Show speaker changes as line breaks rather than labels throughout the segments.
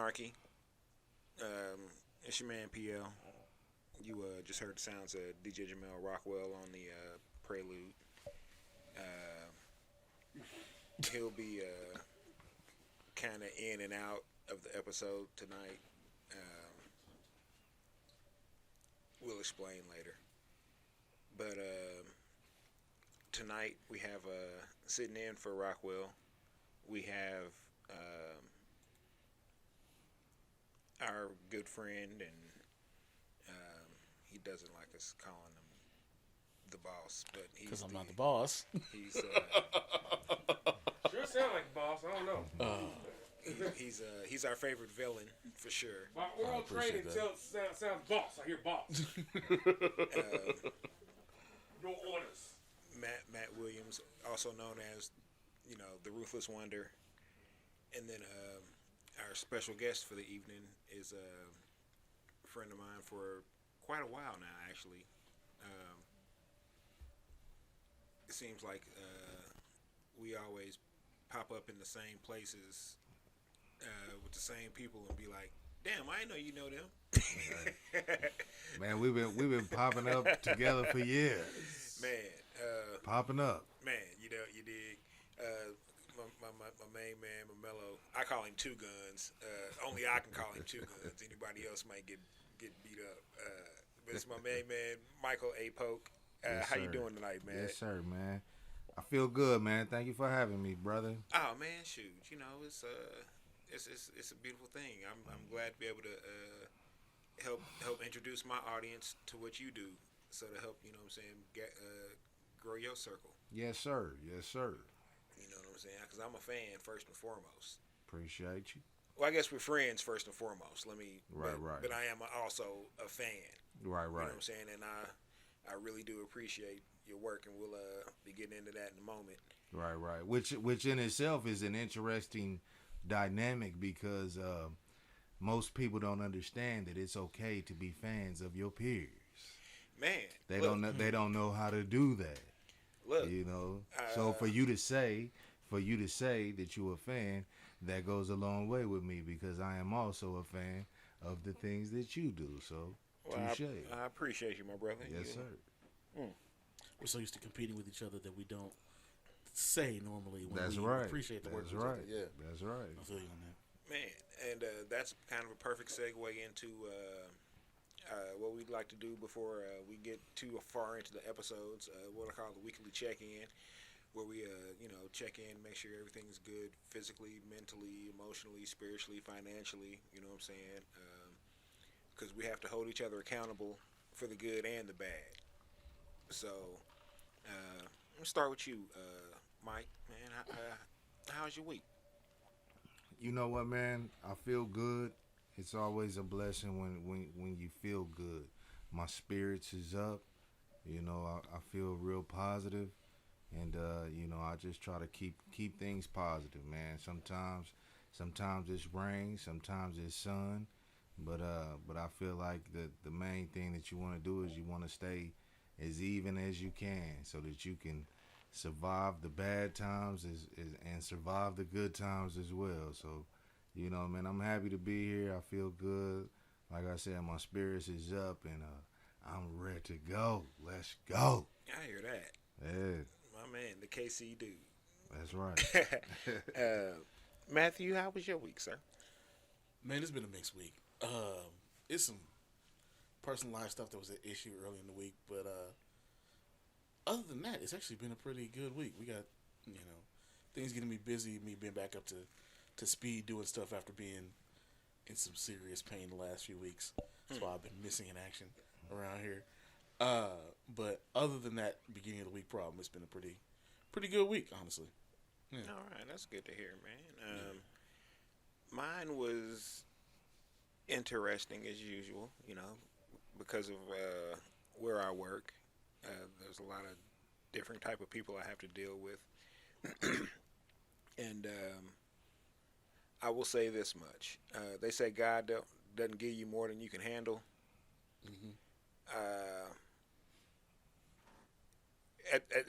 Lawnarchy. It's your man PL. You just heard the sounds of DJ Jamel Rockwell on the prelude. He'll be kind of in and out of the episode tonight. We'll explain later. But tonight we have sitting in for Rockwell. We have our good friend, and he doesn't like us calling him the boss, but he's
because I'm not the boss.
He's
Sure sound like a boss. I don't know.
he's our favorite villain for sure.
My oral training sounds boss. I hear boss. No orders.
Matt Williams, also known as the Ruthless Wonder, and then our special guest for the evening is a friend of mine for quite a while now, actually. It seems like we always pop up in the same places with the same people and be like, "Damn, I didn't know you know them."
Man, we've been popping up together for years.
Man,
popping up.
Man, you dig. My main man, Mamelo, I call him Two Guns. Only I can call him Two Guns. Anybody else might get beat up. But it's my main man, Michael A. Polk.
Yes,
how you doing tonight, man?
Yes, sir, man. I feel good, man. Thank you for having me, brother.
Oh man, shoot. It's a beautiful thing. I'm glad to be able to help introduce my audience to what you do, so to help grow your circle.
Yes, sir. Yes, sir.
You know what I'm saying? Because I'm a fan first and foremost.
Appreciate you.
Well, I guess we're friends first and foremost.
Right.
But I am also a fan.
Right.
You know what I'm saying? And I really do appreciate your work, and we'll be getting into that in a moment.
Right. Which in itself is an interesting dynamic, because most people don't understand that it's okay to be fans of your peers.
Man,
they don't know how to do that.
Look,
so for you to say that you're a fan, that goes a long way with me, because I am also a fan of the things that you do. So, touche.
I appreciate you, my brother.
Yes, sir.
We're so used to competing with each other that we don't say normally when
That's
we
right.
appreciate the work.
That's right.
Yeah,
that's right.
I feel you on that.
Man, and that's kind of a perfect segue into what we'd like to do before we get too far into the episodes. What I call the weekly check-in, where we check in, make sure everything's good physically, mentally, emotionally, spiritually, financially. You know what I'm saying? Because we have to hold each other accountable for the good and the bad. So, let's start with you, Mike. Man, how's your week?
You know what, man? I feel good. It's always a blessing when you feel good. My spirits is up. I feel real positive, and I just try to keep things positive, man. Sometimes it's rain, sometimes it's sun, but I feel like the main thing that you want to do is you want to stay as even as you can, so that you can survive the bad times and survive the good times as well. So, man, I'm happy to be here. I feel good. Like I said, my spirits is up, and I'm ready to go. Let's go.
I hear that.
Yeah.
My man, the KC dude.
That's right.
Matthew, how was your week, sir?
Man, it's been a mixed week. It's some personal life stuff that was an issue early in the week, but other than that, it's actually been a pretty good week. We got, things getting me busy, me being back up to speed, doing stuff after being in some serious pain the last few weeks. That's why I've been missing in action around here. But other than that beginning of the week problem, it's been a pretty good week, honestly. Yeah.
All right, that's good to hear, man. Mine was interesting as usual, because of where I work. There's a lot of different type of people I have to deal with. And I will say this much. They say God doesn't give you more than you can handle.
Mm-hmm.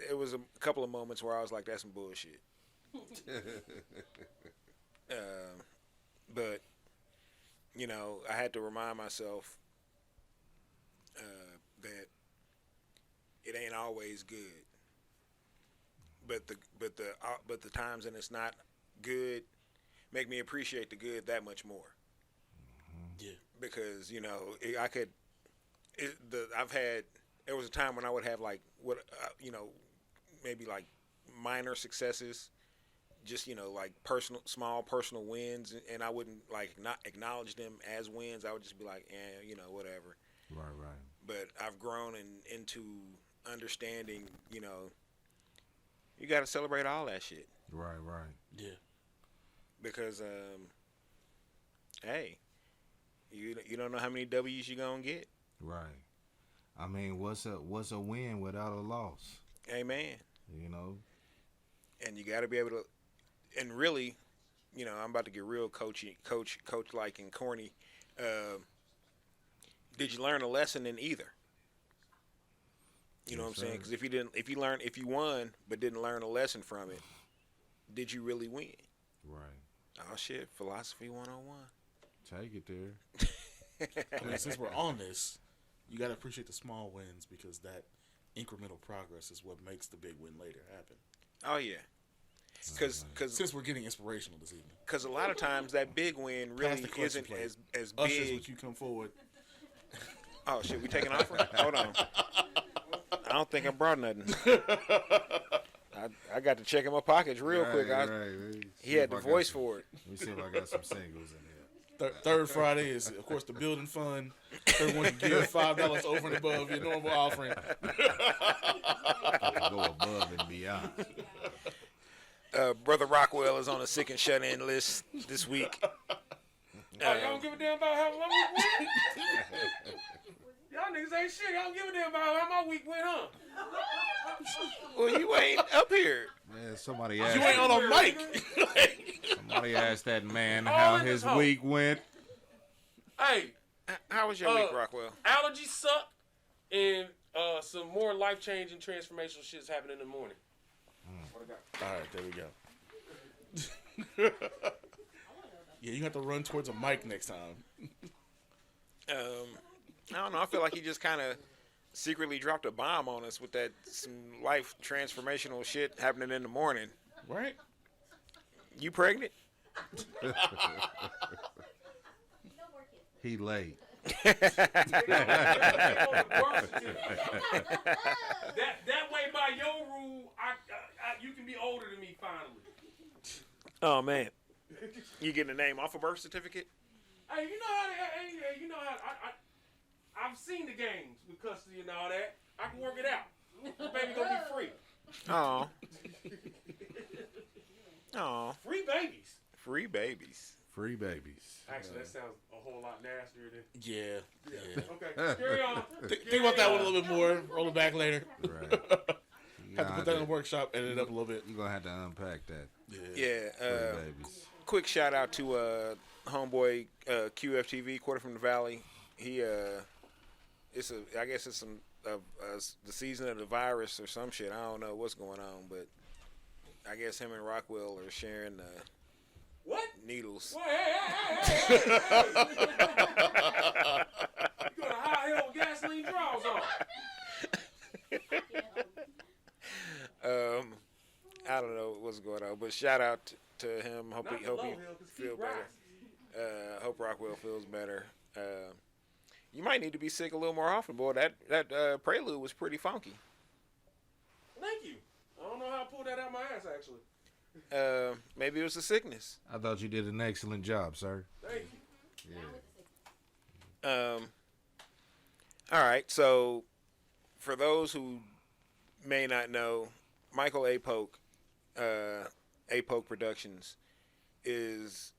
It was a couple of moments where I was like, that's some bullshit. But you know, I had to remind myself that it ain't always good. But the times when it's not good make me appreciate the good that much more.
Yeah.
Because you know there was a time when I would have like maybe like minor successes, just like small personal wins, and I wouldn't like not acknowledge them as wins. I would just be like, whatever.
Right.
But I've grown into understanding, you got to celebrate all that shit.
Right.
Yeah.
Because hey, you don't know how many W's you gonna get.
Right. I mean, what's a win without a loss?
Amen.
You know.
And you got to be able to, and really, I'm about to get real coach like and corny. Did you learn a lesson in either? You know what I'm saying? Because if you won but didn't learn a lesson from it, did you really win?
Right.
Oh shit, philosophy 101.
Take it there.
I mean, since we're on this, you got to appreciate the small wins because that incremental progress is what makes the big win later happen.
Oh yeah. Because
since we're getting inspirational this evening,
because a lot of times that big win really isn't as
Ushers,
big.
would you come forward?
Oh shit, we taking off? Hold on. I don't think I brought nothing. I got to check in my pockets real quick. He had the voice for it.
Let me see if I got some singles in here.
Third Friday is, of course, the building fund. Everyone can give $5 over and above your normal offering.
Go above and beyond.
Brother Rockwell is on a sick and shut in list this week.
Y'all don't give a damn about how my week went? Y'all niggas ain't shit. Y'all don't give a damn about how my week went, huh?
Well, you ain't up here.
Man, somebody asked.
You ain't on a mic.
Somebody asked that man
All
how
in this
his
hole.
week went.
Hey,
How was your week, Rockwell?
allergies suck, and some more life-changing transformational shit's happening in the morning. What I got?
All right, there we go. Yeah, you have to run towards a mic next time.
I don't know. I feel like he just kind of secretly dropped a bomb on us with that some life transformational shit happening in the morning.
Right?
You pregnant?
He late.
That way, by your rule, you can be older than me finally.
Oh man, you getting a name off a birth certificate?
Hey, you know how I've seen the games with custody and all that. I can work it out. The baby gonna be free.
Oh, oh,
Free babies.
free babies.
Free babies.
Actually, that sounds a whole lot nastier than.
Yeah.
Okay, carry on.
Think about that one a little bit more. Roll it back later.
Right.
Have to put that in the workshop, edit it up a little bit.
You're going to have to unpack that.
Yeah.
Free babies.
Quick shout out to homeboy QFTV, Quarter from the Valley. He I guess it's some the season of the virus or some shit. I don't know what's going on, but I guess him and Rockwell are sharing
What?
needles.
What? Hey. You got a high hill gasoline draws on.
I don't know what's going on, but shout out to him. Hope
Not
he
the low hill, 'cause
feel
keep
better.
rising.
Hope Rockwell feels better. You might need to be sick a little more often, boy. That prelude was pretty funky.
Thank you. I don't know how I pulled that out my ass, actually.
Maybe it was a sickness.
I thought you did an excellent job, sir.
Thank you.
Yeah.
All right. So, for those who may not know, Michael Apoke, Apoke Productions, is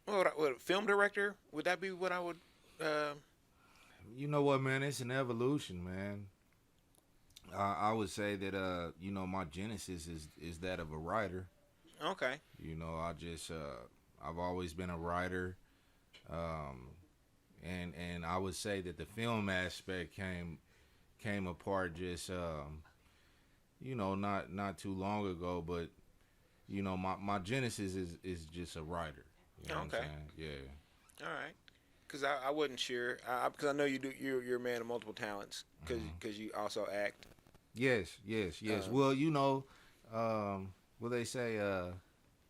what film director? Would that be what I would?
You know what, man? It's an evolution, man. I would say that my genesis is that of a writer.
Okay.
I've always been a writer, and I would say that the film aspect came apart just not too long ago. But my genesis is just a writer. You know what
Okay.
I'm saying? Yeah.
All right. Because I wasn't sure. Because I know you do. You're a man of multiple talents. Because you also act.
Yes. Well, what they say,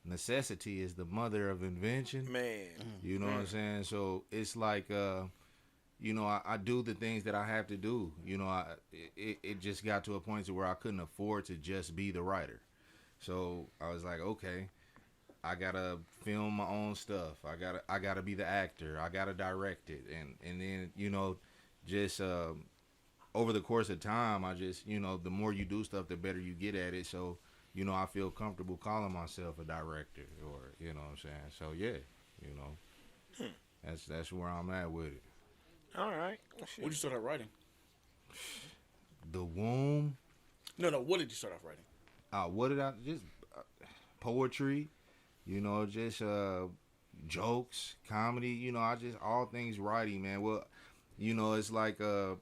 necessity is the mother of invention.
Man.
You know what I'm saying? So it's like, I do the things that I have to do. It just got to a point to where I couldn't afford to just be the writer. So I was like, okay, I gotta film my own stuff. I gotta be the actor. I gotta direct it, and then just over the course of time, I just the more you do stuff, the better you get at it. So I feel comfortable calling myself a director, or you know what I'm saying. So yeah, that's where I'm at with it.
All right. Well,
When did you start out writing?
The womb.
No. What did you start off writing?
What did I just poetry? Just jokes, comedy. I just all things writing, man. Well, it's like I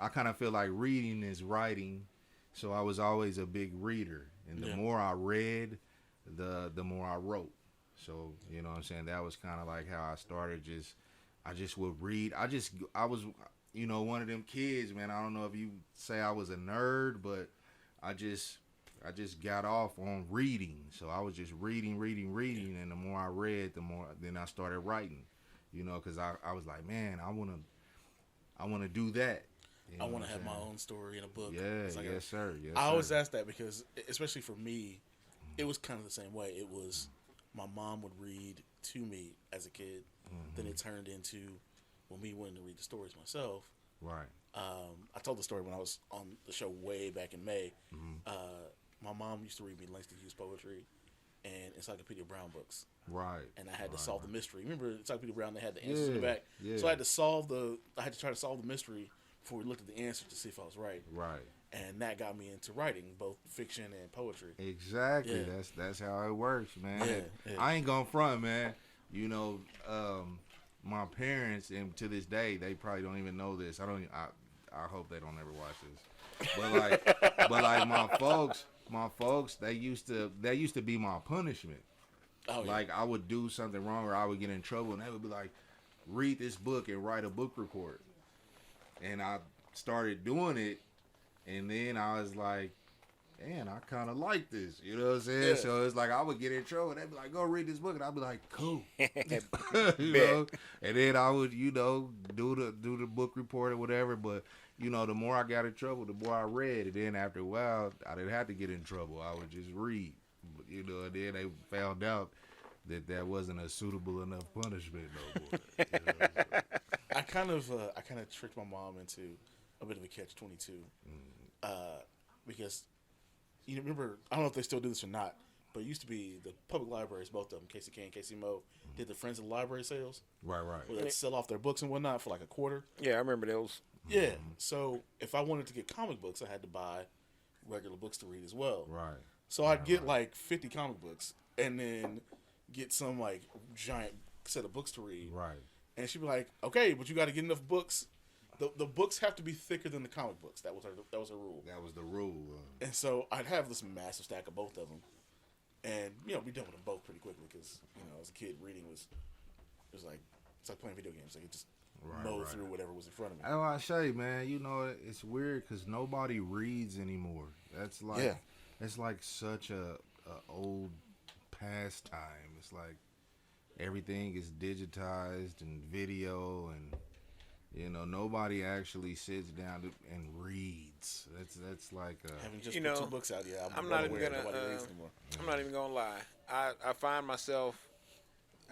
kind of feel like reading is writing, so I was always a big reader, and the more I read, the more I wrote. So you know what I'm saying, that was kind of like how I started. I just would read. I was one of them kids, man. I don't know if you say I was a nerd, but I just got off on reading. So I was just reading, and the more I read, the more then I started writing. Because I was like, man, I wanna do that.
I want to have my own story in a book.
Yeah,
Like
yes, sir. Yes,
I always
sir.
ask that because, especially for me, it was kind of the same way. It was my mom would read to me as a kid. Then it turned into me wanting to read the stories myself.
Right.
I told the story when I was on the show way back in May. My mom used to read me Langston Hughes poetry and Encyclopedia Brown books.
Right.
And I had to solve the mystery. Remember Encyclopedia Brown? They had the answers in the back.
Yeah.
So I had to try to solve the mystery before we looked at the answer to see if I was right.
Right.
And that got me into writing, both fiction and poetry.
Exactly.
Yeah.
That's how it works, man.
Yeah.
I ain't gonna front, man. My parents, and to this day, they probably don't even know this. I hope they don't ever watch this. But like my folks, they used to be my punishment.
Oh, yeah.
Like I would do something wrong or I would get in trouble, and they would be like, read this book and write a book report. And I started doing it, and then I was like, man, I kind of like this. You know what I'm saying?
Yeah.
So it's like I would get in trouble. They'd be like, go read this book. And I'd be like, cool. you know? And then I would, do the book report or whatever. But, the more I got in trouble, the more I read. And then after a while, I didn't have to get in trouble. I would just read. And then they found out that wasn't a suitable enough punishment no more.
I kind of tricked my mom into a bit of a catch-22 because remember, I don't know if they still do this or not, but it used to be the public libraries, both of them, Casey K and Casey Mo, did the Friends of the Library sales.
Right.
Where they'd sell off their books and whatnot for like a quarter.
Yeah, I remember those.
Yeah. So if I wanted to get comic books, I had to buy regular books to read as well.
Right.
So I'd get like 50 comic books and then get some like giant set of books to read.
Right.
And she'd be like, okay, but you got to get enough books. The books have to be thicker than the comic books. That was her rule.
That was the rule.
And so I'd have this massive stack of both of them, and be done with them both pretty quickly because as a kid reading was it's like playing video games. Like it just mowed through whatever was in front of me.
That's what I say, man. It's weird because nobody reads anymore. That's like it's like such a old pastime. It's like everything is digitized and video, and nobody actually sits down and reads. That's like
having just put 2 books out. Yeah,
I'm not even gonna lie. I find myself.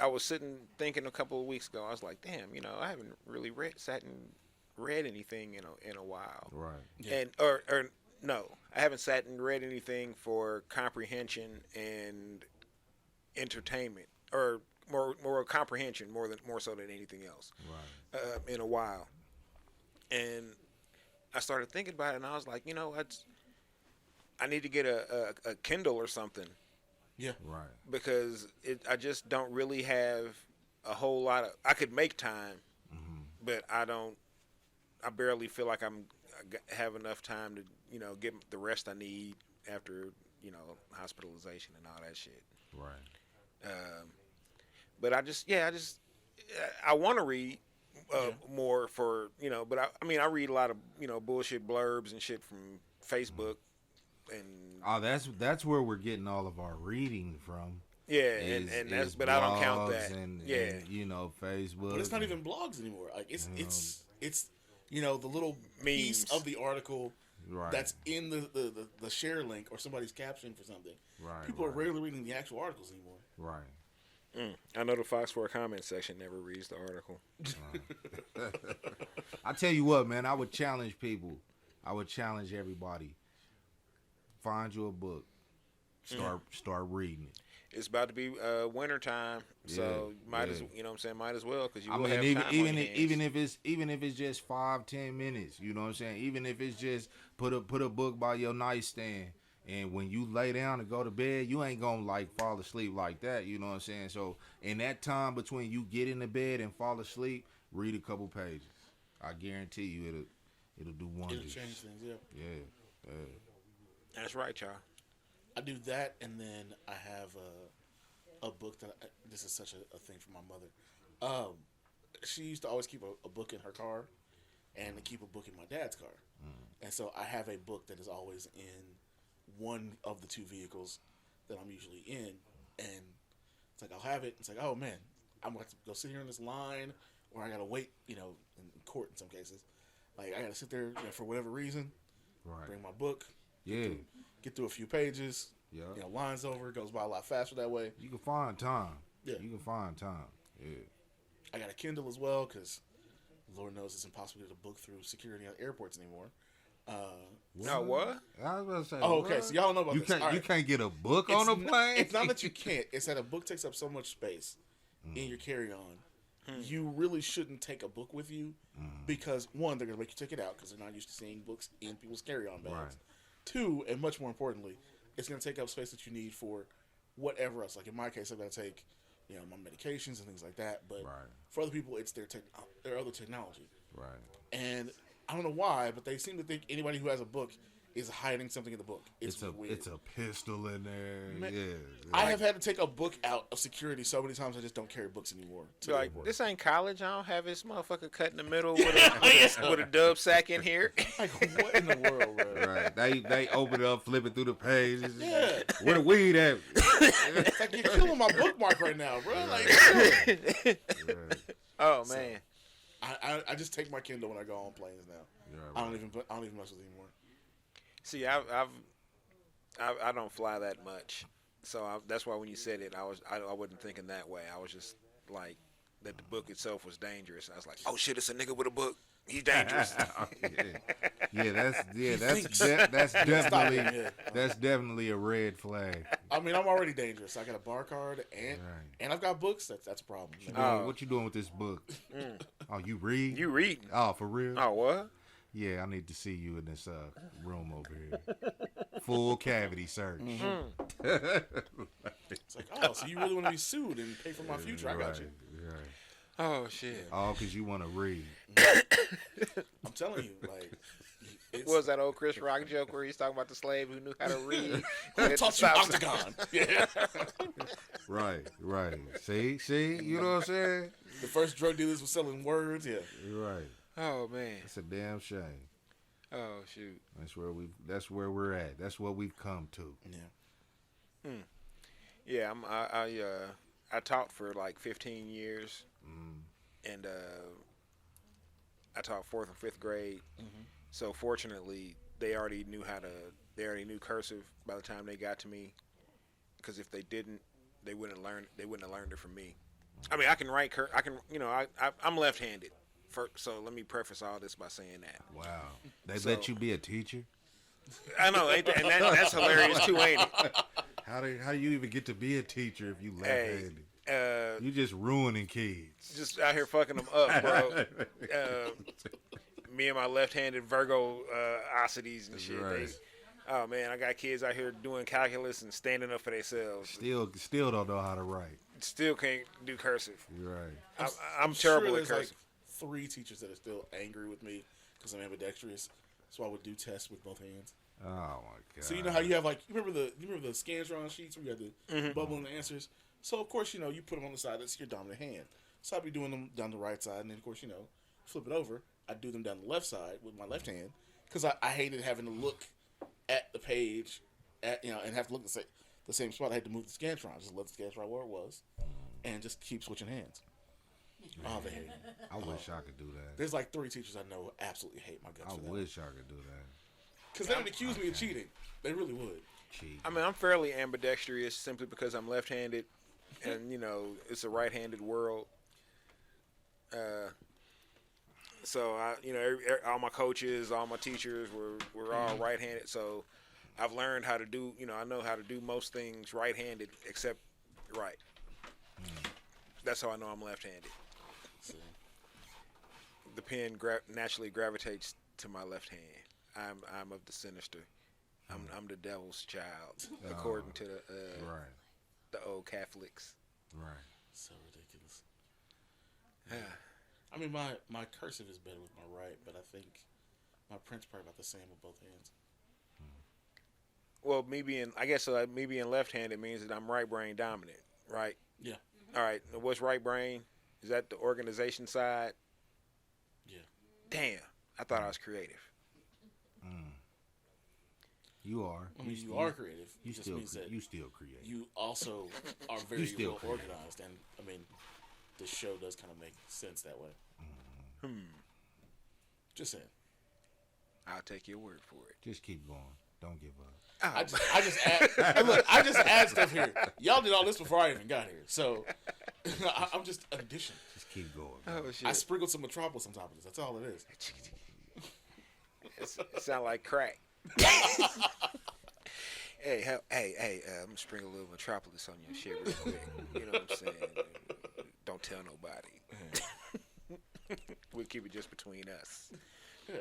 I was sitting thinking a couple of weeks ago. I was like, damn, I haven't really sat and read anything in a while.
Right.
Yeah.
And or no, I haven't sat and read anything for comprehension and entertainment, or more comprehension more so than anything else.
Right.
In a while. And I started thinking about it, and I was like, I need to get a Kindle or something.
Yeah.
Right.
Because I just don't really have a whole lot of. I could make time, but I barely feel like I have enough time to get the rest I need after hospitalization and all that shit.
Right.
But I want to read
Yeah.
more for But I mean, I read a lot of bullshit blurbs and shit from Facebook, and
Oh, that's where we're getting all of our reading from.
yeah, and that's but I don't count
blogs
that.
And,
Yeah.
and, Facebook.
But it's not
and-
even blogs anymore. Like it's
You know.
it's the little piece
Memes.
of the article
Right.
that's in the share link or somebody's caption for something.
Right.
People are
right,
rarely reading the actual articles anymore.
Right.
I know the Fox 4 comment section never reads the article.
I tell you what, man. I would challenge people. I would challenge everybody. Find you a book. Start reading it.
It's about to be winter time, so
Yeah,
might as
yeah.
you know what I'm saying. Might as well because you
I
will
mean,
have
even
time
even
on your
if,
hands.
even if it's just 5-10 minutes, you know what I'm saying. Even if it's just put a book by your nightstand, and when you lay down and go to bed, you ain't gonna like fall asleep like that. You know what I'm saying. So in that time between you get into bed and fall asleep, read a couple pages. I guarantee you it'll do
It'll
wonders.
change things. Yeah.
Yeah.
That's right, y'all.
I do that, and then I have a book that this is such a thing for my mother. She used to always keep a book in her car, and to keep a book in my dad's car. And so I have a book that is always in one of the two vehicles that I'm usually in, and it's like I'll have it. It's like, oh man, I'm gonna have to go sit here in this line, or I gotta wait, in court in some cases. Like I gotta sit there for whatever reason,
Right.
bring my book,
Yeah.
get through a few pages.
Yeah.
Lines over, goes by a lot faster that way.
You can find time.
Yeah.
You can find time. Yeah.
I got a Kindle as well because Lord knows it's impossible to get a book through security at airports anymore.
No, what?
I was gonna say.
Oh, okay.
what?
So y'all know about
you
this.
can't
All
you
right.
can't get a book
It's
on a
n-
plane.
It's not that you can't. It's that a book takes up so much space in your carry-on. You really shouldn't take a book with you because one, they're gonna make you take it out because they're not used to seeing books in people's carry-on bags.
Right.
Two, and much more importantly, it's gonna take up space that you need for whatever else. Like in my case, I'm gonna take my medications and things like that. But
Right.
for other people, it's their other technology.
Right.
And I don't know why, but they seem to think anybody who has a book is hiding something in the book. It's weird.
It's a pistol in there.
Man,
yeah.
I have had to take a book out of security so many times I just don't carry books anymore. to the
Like
airport.
this ain't college. I don't have this motherfucker cut in the middle with a dub sack in here.
Like, what in the world, bro?
Right. They open it up, flip it through the pages.
Yeah.
Where the weed at?
It's like, you're killing my bookmark right now, bro. Like,
Right.
Oh man.
I just take my Kindle when I go on planes now.
Right,
I don't even mess with it anymore.
See, I don't fly that much, so that's why when you said it, I wasn't thinking that way. I was just like that the book itself was dangerous. I was like, oh shit, it's a nigga with a book. He's dangerous.
That's definitely
Yeah.
that's definitely a red flag.
I mean, I'm already dangerous. I got a bar card and
Right.
and I've got books. That's a problem.
What you doing with this book? Oh, you read?
You reading?
Oh, for real?
Oh what?
Yeah, I need to see you in this room over here. Full cavity search.
It's like, oh, so you really want to be sued and pay for my future? I got you.
Right.
Oh shit.
All because you want to read.
I'm telling you, like, it's,
What was that old Chris Rock joke where he's talking about the slave who knew how to read?
who taught you Octagon? Yeah.
Right. See, you know what I'm saying?
The first drug dealers were selling words. Yeah.
You're right.
Oh man.
It's a damn shame.
Oh shoot.
That's where we're at. That's what we've come to.
Yeah.
Yeah, I taught for like 15 years, and I taught 4th and 5th grade. So fortunately, they already knew cursive by the time they got to me. Because if they didn't, they wouldn't have learned it from me. I mean, I can write I'm left-handed. So let me preface all this by saying that.
Wow. They
So-
let you be a teacher?
I know, and that's hilarious too, ain't it?
How do you even get to be a teacher if you left-handed?
Hey,
You just ruining kids.
just out here fucking them up, bro. Me and my left-handed Virgo osities and shit.
Right.
Oh man, I got kids out here doing calculus and standing up for themselves.
Still don't know how to write.
Still can't do cursive.
You're right.
I'm terrible
sure
at
there's
cursive.
like 3 teachers that are still angry with me because I'm ambidextrous. So I would do tests with both hands.
Oh my god.
So you know how you have like you remember the Scantron sheets where you have the bubble and the answers. So of course you put them on the side. That's your dominant hand. So I'd be doing them down the right side, and then of course flip it over. I'd do them down the left side with my left hand because I hated having to look at the page and have to look the same spot. I had to move the Scantron. Just let the Scantron where it was, and just keep switching hands. Oh, they hate me.
I wish I could do that.
There's like 3 teachers I know who absolutely hate my guts.
I wish I could do that.
Because they would accuse me of cheating. They really would.
Cheat.
I mean, I'm fairly ambidextrous simply because I'm left-handed, and it's a right-handed world. So all my coaches, all my teachers were all right-handed. So I've learned how to do. I know how to do most things right-handed except right. That's how I know I'm left-handed.
See.
The pen naturally gravitates to my left hand. I'm of the sinister. I'm the devil's child, according to the old Catholics.
Right.
So ridiculous. I mean, my cursive is better with my right, but I think my print's probably about the same with both hands.
Well, me being left-handed means that I'm right brain dominant, right?
Yeah.
All right. What's right brain? Is that the organization side?
Yeah.
Damn. I thought I was creative.
You are.
I mean, you are creative.
You
Just
still
means that
you still create.
you also are very
still
well
creative.
organized, and I mean, the show does kind of make sense that way. Just saying.
I'll take your word for it.
Just keep going. Don't give up.
I just add, hey, look, I just add stuff here. Y'all did all this before I even got here, so I'm just an addition.
Just keep going.
Oh, shit.
I sprinkled some Metropolis on top of this. That's all it is.
It sound like crack. Hey, I'm gonna sprinkle a little Metropolis on your shit real quick. You know what I'm saying? Don't tell nobody. We'll keep it just between us.
Yeah.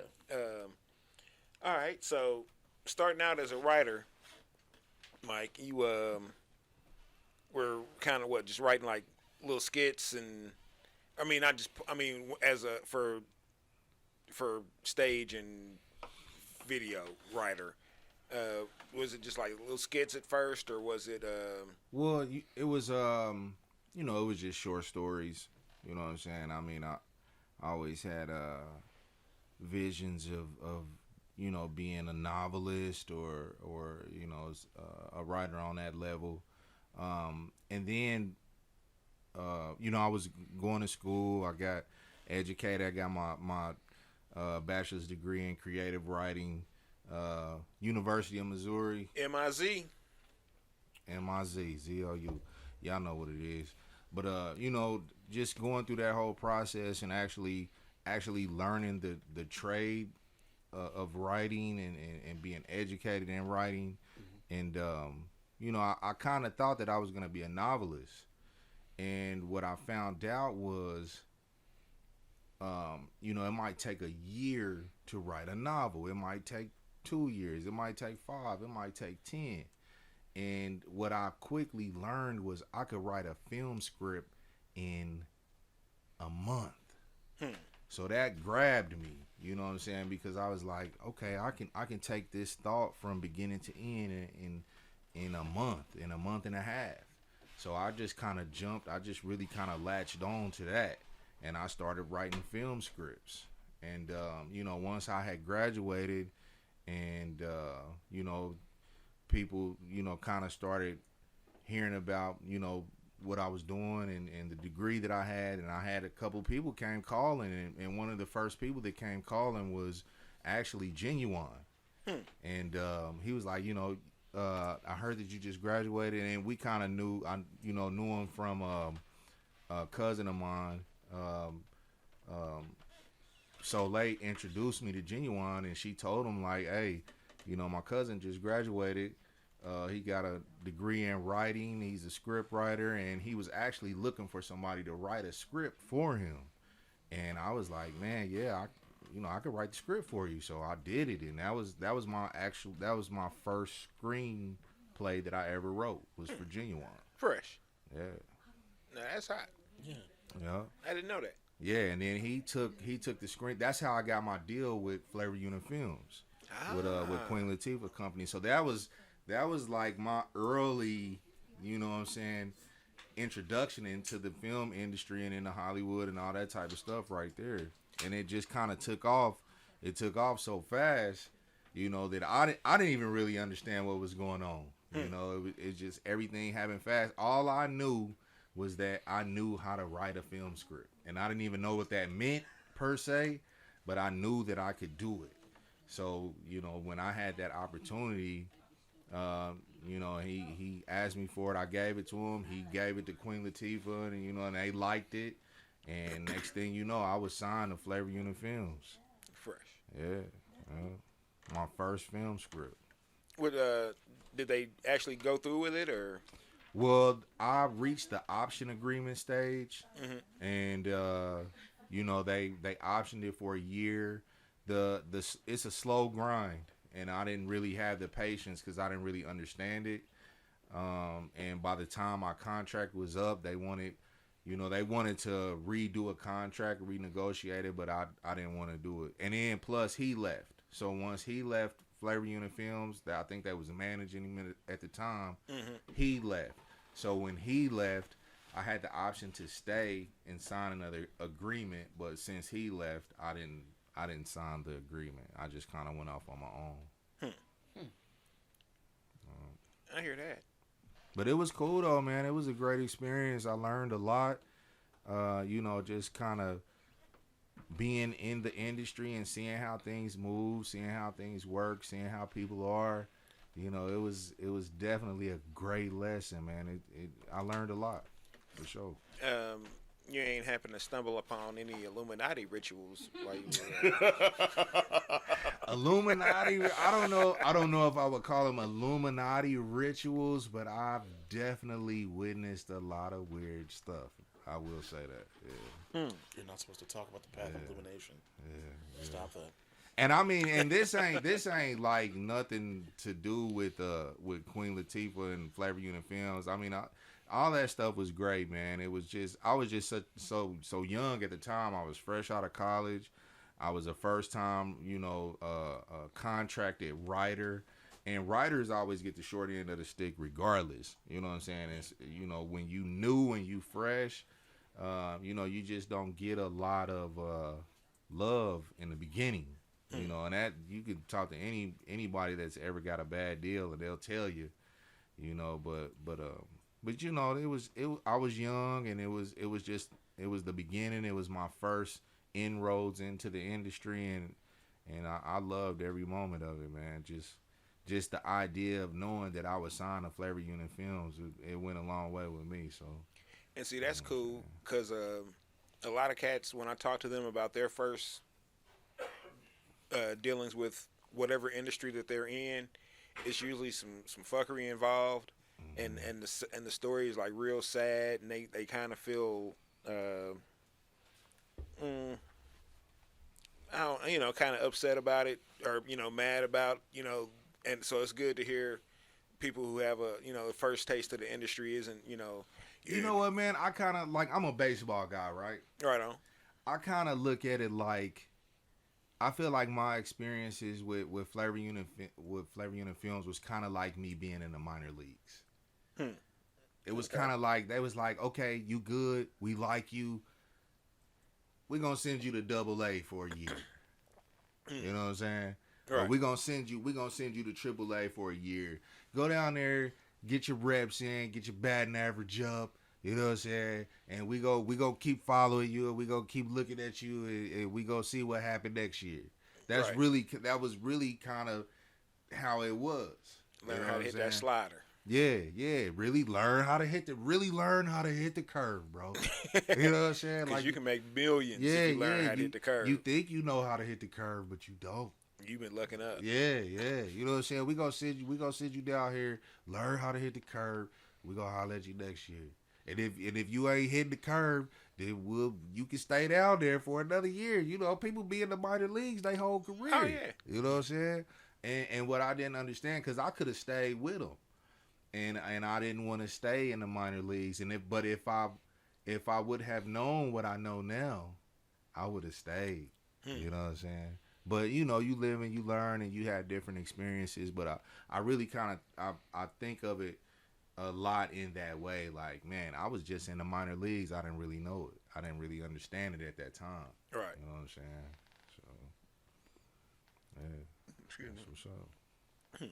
All right, so starting out as a writer, Mike, you were kind of just writing like little skits and as a for stage and video writer. Was it just like little skits at first, or was it?
Well, it was it was just short stories. You know what I'm saying? I mean, I always had visions of being a novelist or a writer on that level. And then I was going to school. I got educated. I got my bachelor's degree in creative writing. University of Missouri.
MIZ.
ZOU. Y'all know what it is. But just going through that whole process and actually learning the trade of writing and being educated in writing. And I kind of thought that I was going to be a novelist. And what I found out was it might take a year to write a novel. It might take 2 years. It might take 5. It might take 10. And what I quickly learned was I could write a film script in a month. So that grabbed me, you know what I'm saying? Because I was like, okay, I can take this thought from beginning to end in a month and a half. So I just kind of jumped. I just really kind of latched on to that, and I started writing film scripts. And once I had graduated, and people kind of started hearing about what I was doing and the degree that I had, and I had a couple people came calling, and one of the first people that came calling was actually Genuine. And he was like, I heard that you just graduated, and we kind of knew him from a cousin of mine. Soleil introduced me to Genuine, and she told him like, hey, my cousin just graduated. He got a degree in writing. He's a script writer, and he was actually looking for somebody to write a script for him. And I was like, man, yeah, I could write the script for you. So I did it, and that was my first screenplay that I ever wrote was for Genuine.
Fresh.
Yeah.
Now that's hot.
Yeah.
I didn't know that.
Yeah, and then he took the screen. That's how I got my deal with Flavor Unit Films. with Queen Latifah company. So that was like my early, you know what I'm saying, introduction into the film industry and into Hollywood and all that type of stuff right there. And it just kind of took off. It took off so fast, you know, that I didn't even really understand what was going on. You know, it just everything happened fast. All I knew was that I knew how to write a film script, and I didn't even know what that meant per se, but I knew that I could do it. So, you know, when I had that opportunity, you know, he asked me for it. I gave it to him. He gave it to Queen Latifah, and you know, and they liked it. And next thing you know, I was signed to Flavor Unit Films.
Fresh.
Yeah, my first film script.
What did they actually go through with it, or?
Well, I reached the option agreement stage, and you know, they optioned it for a year. It's a slow grind, and I didn't really have the patience because I didn't really understand it. And by the time my contract was up, they wanted to redo a contract, renegotiate it, but I didn't want to do it. And then plus he left. So once he left Flavor Unit Films, that I think that was managing him at the time, he left. So when he left, I had the option to stay and sign another agreement, but since he left, I didn't sign the agreement. I just kind of went off on my own.
I hear that.
But it was cool though, man. It was a great experience. I learned a lot. You know, just kind of being in the industry and seeing how things move, seeing how things work, seeing how people are. You know, it was definitely a great lesson, man. I learned a lot, for sure.
You ain't happen to stumble upon any Illuminati rituals while you were
Illuminati, I don't know if I would call them Illuminati rituals, but I've definitely witnessed a lot of weird stuff. I will say that. Yeah.
You're not supposed to talk about the path of illumination.
Yeah.
Stop that.
And I mean, and this ain't like nothing to do with Queen Latifah and Flavor Unit Films. I mean, all that stuff was great, man. It was just, I was just so young at the time. I was fresh out of college. I was a first time, you know, contracted writer, and writers always get the short end of the stick regardless. You know what I'm saying? It's, you know, when you new and you fresh, you know, you just don't get a lot of love in the beginning. You know, and that you can talk to anybody that's ever got a bad deal, and they'll tell you, you know, but you know, I was young, and it was the beginning. It was my first inroads into the industry, and I loved every moment of it, man. Just the idea of knowing that I was signed to Flavor Unit Films, it went a long way with me. So,
and see, that's cool, because a lot of cats, when I talk to them about their first dealings with whatever industry that they're in, it's usually some fuckery involved, and the story is like real sad, and they kind of feel I don't, you know, kind of upset about it, or, you know, mad about, you know, and so it's good to hear people who have a, you know, the first taste of the industry isn't, you know.
You know what, man? I kind of like, I'm a baseball guy, right?
Right on.
I kind of look at it like, I feel like my experiences with Flavor Unit Films was kind of like me being in the minor leagues. It was kind of like, they was like, okay, you good, we like you, we're gonna send you to Double-A for a year. You know what I'm saying?
Right.
Or we're gonna send you to Triple-A for a year. Go down there, get your reps in, get your batting average up. You know what I'm saying? And we go keep following you, and we go keep looking at you, and we go see what happened next year. That was really kind of how it was.
Learn how to hit that slider.
Yeah. Really learn how to hit the curve, bro. You know what I'm saying?
Because you can make millions if you learn how to hit the curve.
You think you know how to hit the curve, but you don't.
You've been looking up.
Yeah. You know what I'm saying? We gonna send you down here, learn how to hit the curve. We gonna holler at you next year. And if you ain't hitting the curve, then you can stay down there for another year. You know, people be in the minor leagues their whole career.
Oh yeah.
You know what I'm saying? And what I didn't understand, because I could have stayed with them, and I didn't want to stay in the minor leagues. But if I would have known what I know now, I would have stayed. You know what I'm saying? But you know, you live and you learn and you have different experiences. But I really kind of I think of it a lot in that way. Like, man, I was just in the minor leagues. I didn't really know it. I didn't really understand it at that time.
Right.
You know what I'm saying? So, yeah, that's what's up.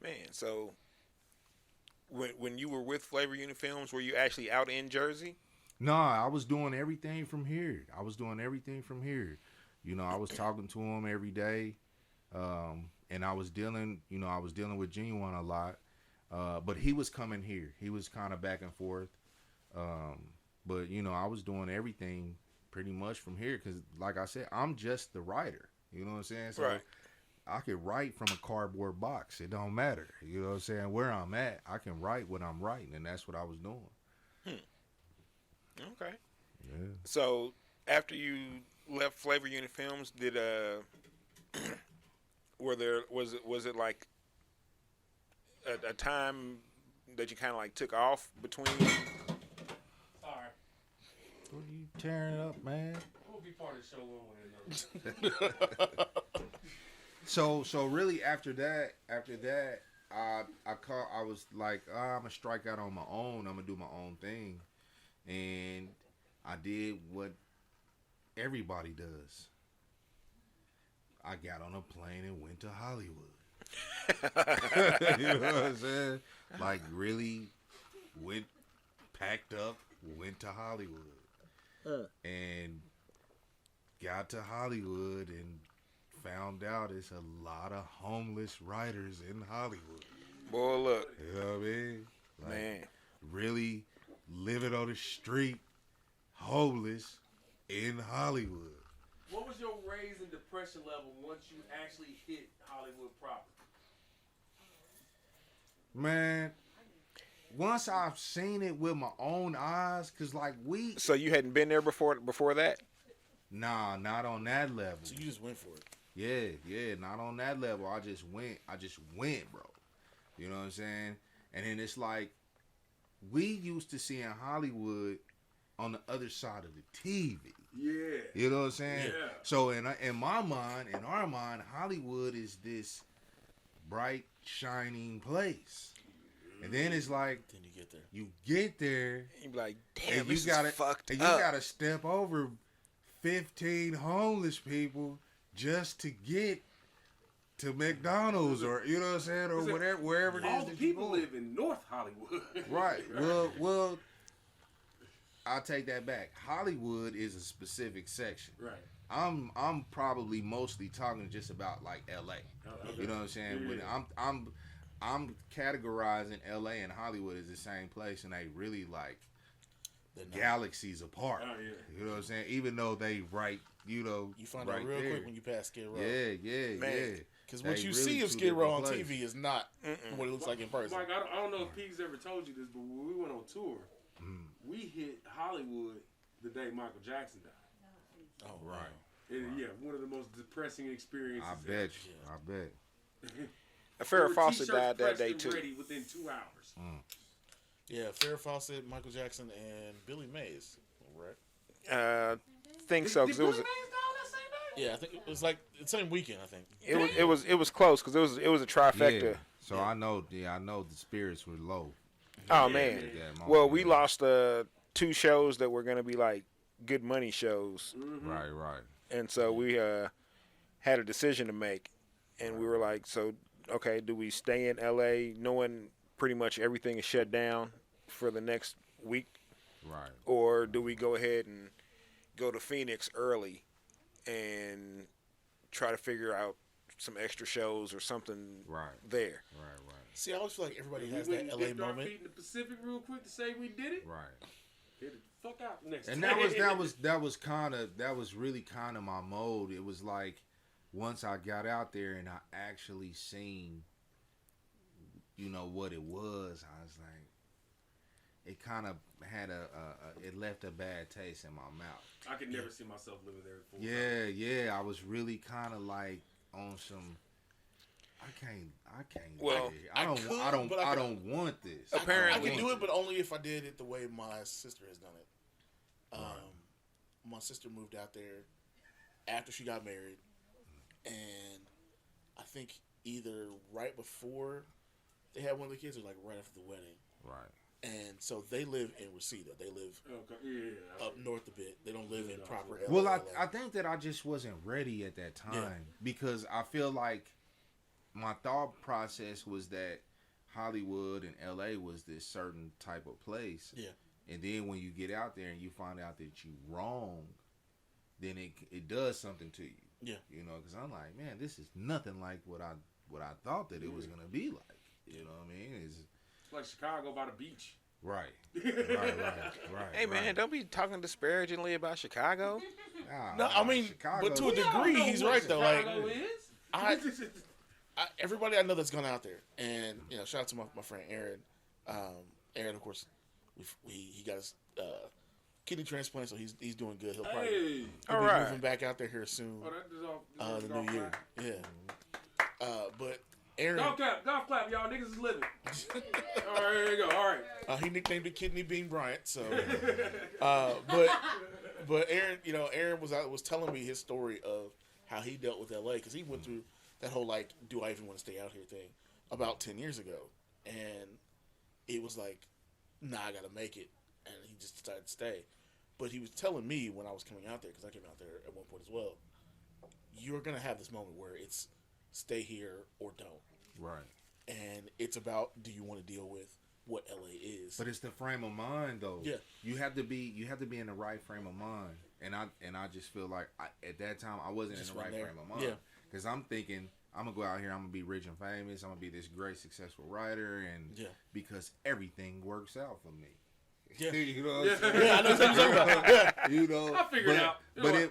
Man, so when you were with Flavor Unit Films, were you actually out in Jersey?
No, I was doing everything from here. You know, I was talking to him every day, and I was dealing with Genuine a lot. But he was coming here. He was kind of back and forth. But you know, I was doing everything pretty much from here because, like I said, I'm just the writer. You know what I'm saying? So
Right.
I could write from a cardboard box. It don't matter. You know what I'm saying? Where I'm at, I can write what I'm writing, and that's what I was doing.
Okay.
Yeah.
So after you left Flavor Unit Films, did was it like a time that you kind of like took off between?
Sorry.
What are you tearing up, man?
We'll be part of the show one way or another.
So really after that, I was like, I'm gonna strike out on my own. I'm gonna do my own thing, and I did what everybody does. I got on a plane and went to Hollywood. You know what I'm saying? Like really packed up, went to Hollywood, and got to Hollywood and found out it's a lot of homeless writers in Hollywood.
Boy, look,
You know what I mean? Like,
man.
really living on the street, homeless in Hollywood.
What was your raise in depression level once you actually hit Hollywood proper?
Man, once I've seen it with my own eyes, cause like
So you hadn't been there before that?
nah, not on that level.
So you just went for it.
Yeah, not on that level. I just went, bro. You know what I'm saying? And then it's like, we used to see in Hollywood on the other side of the TV.
Yeah.
You know what I'm saying?
Yeah.
So in our mind, Hollywood is this bright, shining place. And then it's like,
Then you get there.
you get there,
You be like, damn,
and
this
you gotta,
is fucked
and you
up.
gotta step over 15 homeless people just to get to McDonald's, or you know what I'm saying, or whatever, wherever it is
All the
that you
people
go.
live in North Hollywood.
Right. Well, I'll take that back. Hollywood is a specific section.
Right.
I'm probably mostly talking just about like LA.
Okay.
You know what I'm saying?
Yeah.
When I'm categorizing LA and Hollywood as the same place, and they really like galaxies apart.
Oh, yeah.
You know what I'm saying? Even though they right, you
find
right
out real
there.
quick when you pass Skid Row.
Yeah.
Man.
Because
They
what you
really
see of
two
Skid Row on
different
TV
places.
is not what it looks like in person.
Mike, I don't know if Pete's ever told you this, but when we went on tour, we hit Hollywood the day Michael Jackson died.
Oh,
Right.
And, yeah, one of the most depressing experiences.
I bet you. I bet.
Farrah
There were
Fawcett
t-shirts
died that
pressed
day
and
too.
ready within 2 hours.
Yeah, Farrah Fawcett, Michael Jackson, and Billy Mays. Right?
Think so,
Did
because it was
Billy Mays die on that same day?
Yeah, I think it was like the same weekend. I think.
it was close because it was a trifecta.
Yeah. So I know the spirits were low.
Oh man.
Yeah,
Well, we lost 2 shows that were gonna be like good money shows,
Right.
and so we had a decision to make, and we were like, so okay, do we stay in LA knowing pretty much everything is shut down for the next week,
Right.
or do we go ahead and go to Phoenix early and try to figure out some extra shows or something
Right.
there?
Right.
See, I always feel like everybody
We
has
went
that
and
LA
dipped our
moment.
feet in the Pacific real quick to say we did it.
Right.
Get the fuck out next
And
day.
that was really kind of my mode. It was like once I got out there and I actually seen, what it was, I was like, it kind of had it left a bad taste in my mouth.
I could never see myself living there full time.
Yeah, I was really kind of like on some. I can't.
Well,
do it. I don't want this.
Apparently-
I can do it, but only if I did it the way my sister has done it. My sister moved out there after she got married, and I think either right before they had one of the kids or like right after the wedding.
Right.
And so they live in Reseda. They live up north a bit. They don't live in proper LA.
Well, I think that I just wasn't ready at that time because I feel like my thought process was that Hollywood and LA was this certain type of place.
Yeah.
And then when you get out there and you find out that you wrong, then it does something to you.
Yeah.
You know, because I'm like, man, this is nothing like what I thought that it was gonna be like. You know what I mean? It's
like Chicago by the beach.
right. Right.
Hey man, don't be talking disparagingly about Chicago.
No, I mean,
Chicago,
but to a degree, he's right though. Like,
Chicago is.
everybody I know that's gone out there, and you know, shout out to my friend Aaron. Aaron, of course, he got his kidney transplant, so he's doing good. He'll probably
All
be
right.
moving back out there here soon. The new year, yeah. But Aaron,
golf clap, y'all niggas is living. All right, here you go. All right.
he nicknamed it Kidney Bean Bryant. So, but Aaron, you know, Aaron was telling me his story of how he dealt with LA because he went through that whole like, do I even want to stay out here thing about 10 years ago, and it was like, nah, I gotta make it, and he just decided to stay. But he was telling me when I was coming out there, because I came out there at one point as well, you're gonna have this moment where it's stay here or don't.
Right.
And it's about, do you want to deal with what LA is?
But it's the frame of mind, though.
Yeah.
You have to be in the right frame of mind, and I just feel like at that time I wasn't
Just
in the right
there.
frame of mind.
Yeah.
Because I'm thinking I'm gonna go out here, I'm gonna be rich and famous, I'm gonna be this great successful writer, and because everything works out for me.
Yeah.
You know what I'm saying?
Yeah, I know what you're talking about. Yeah.
You know,
I figured it out.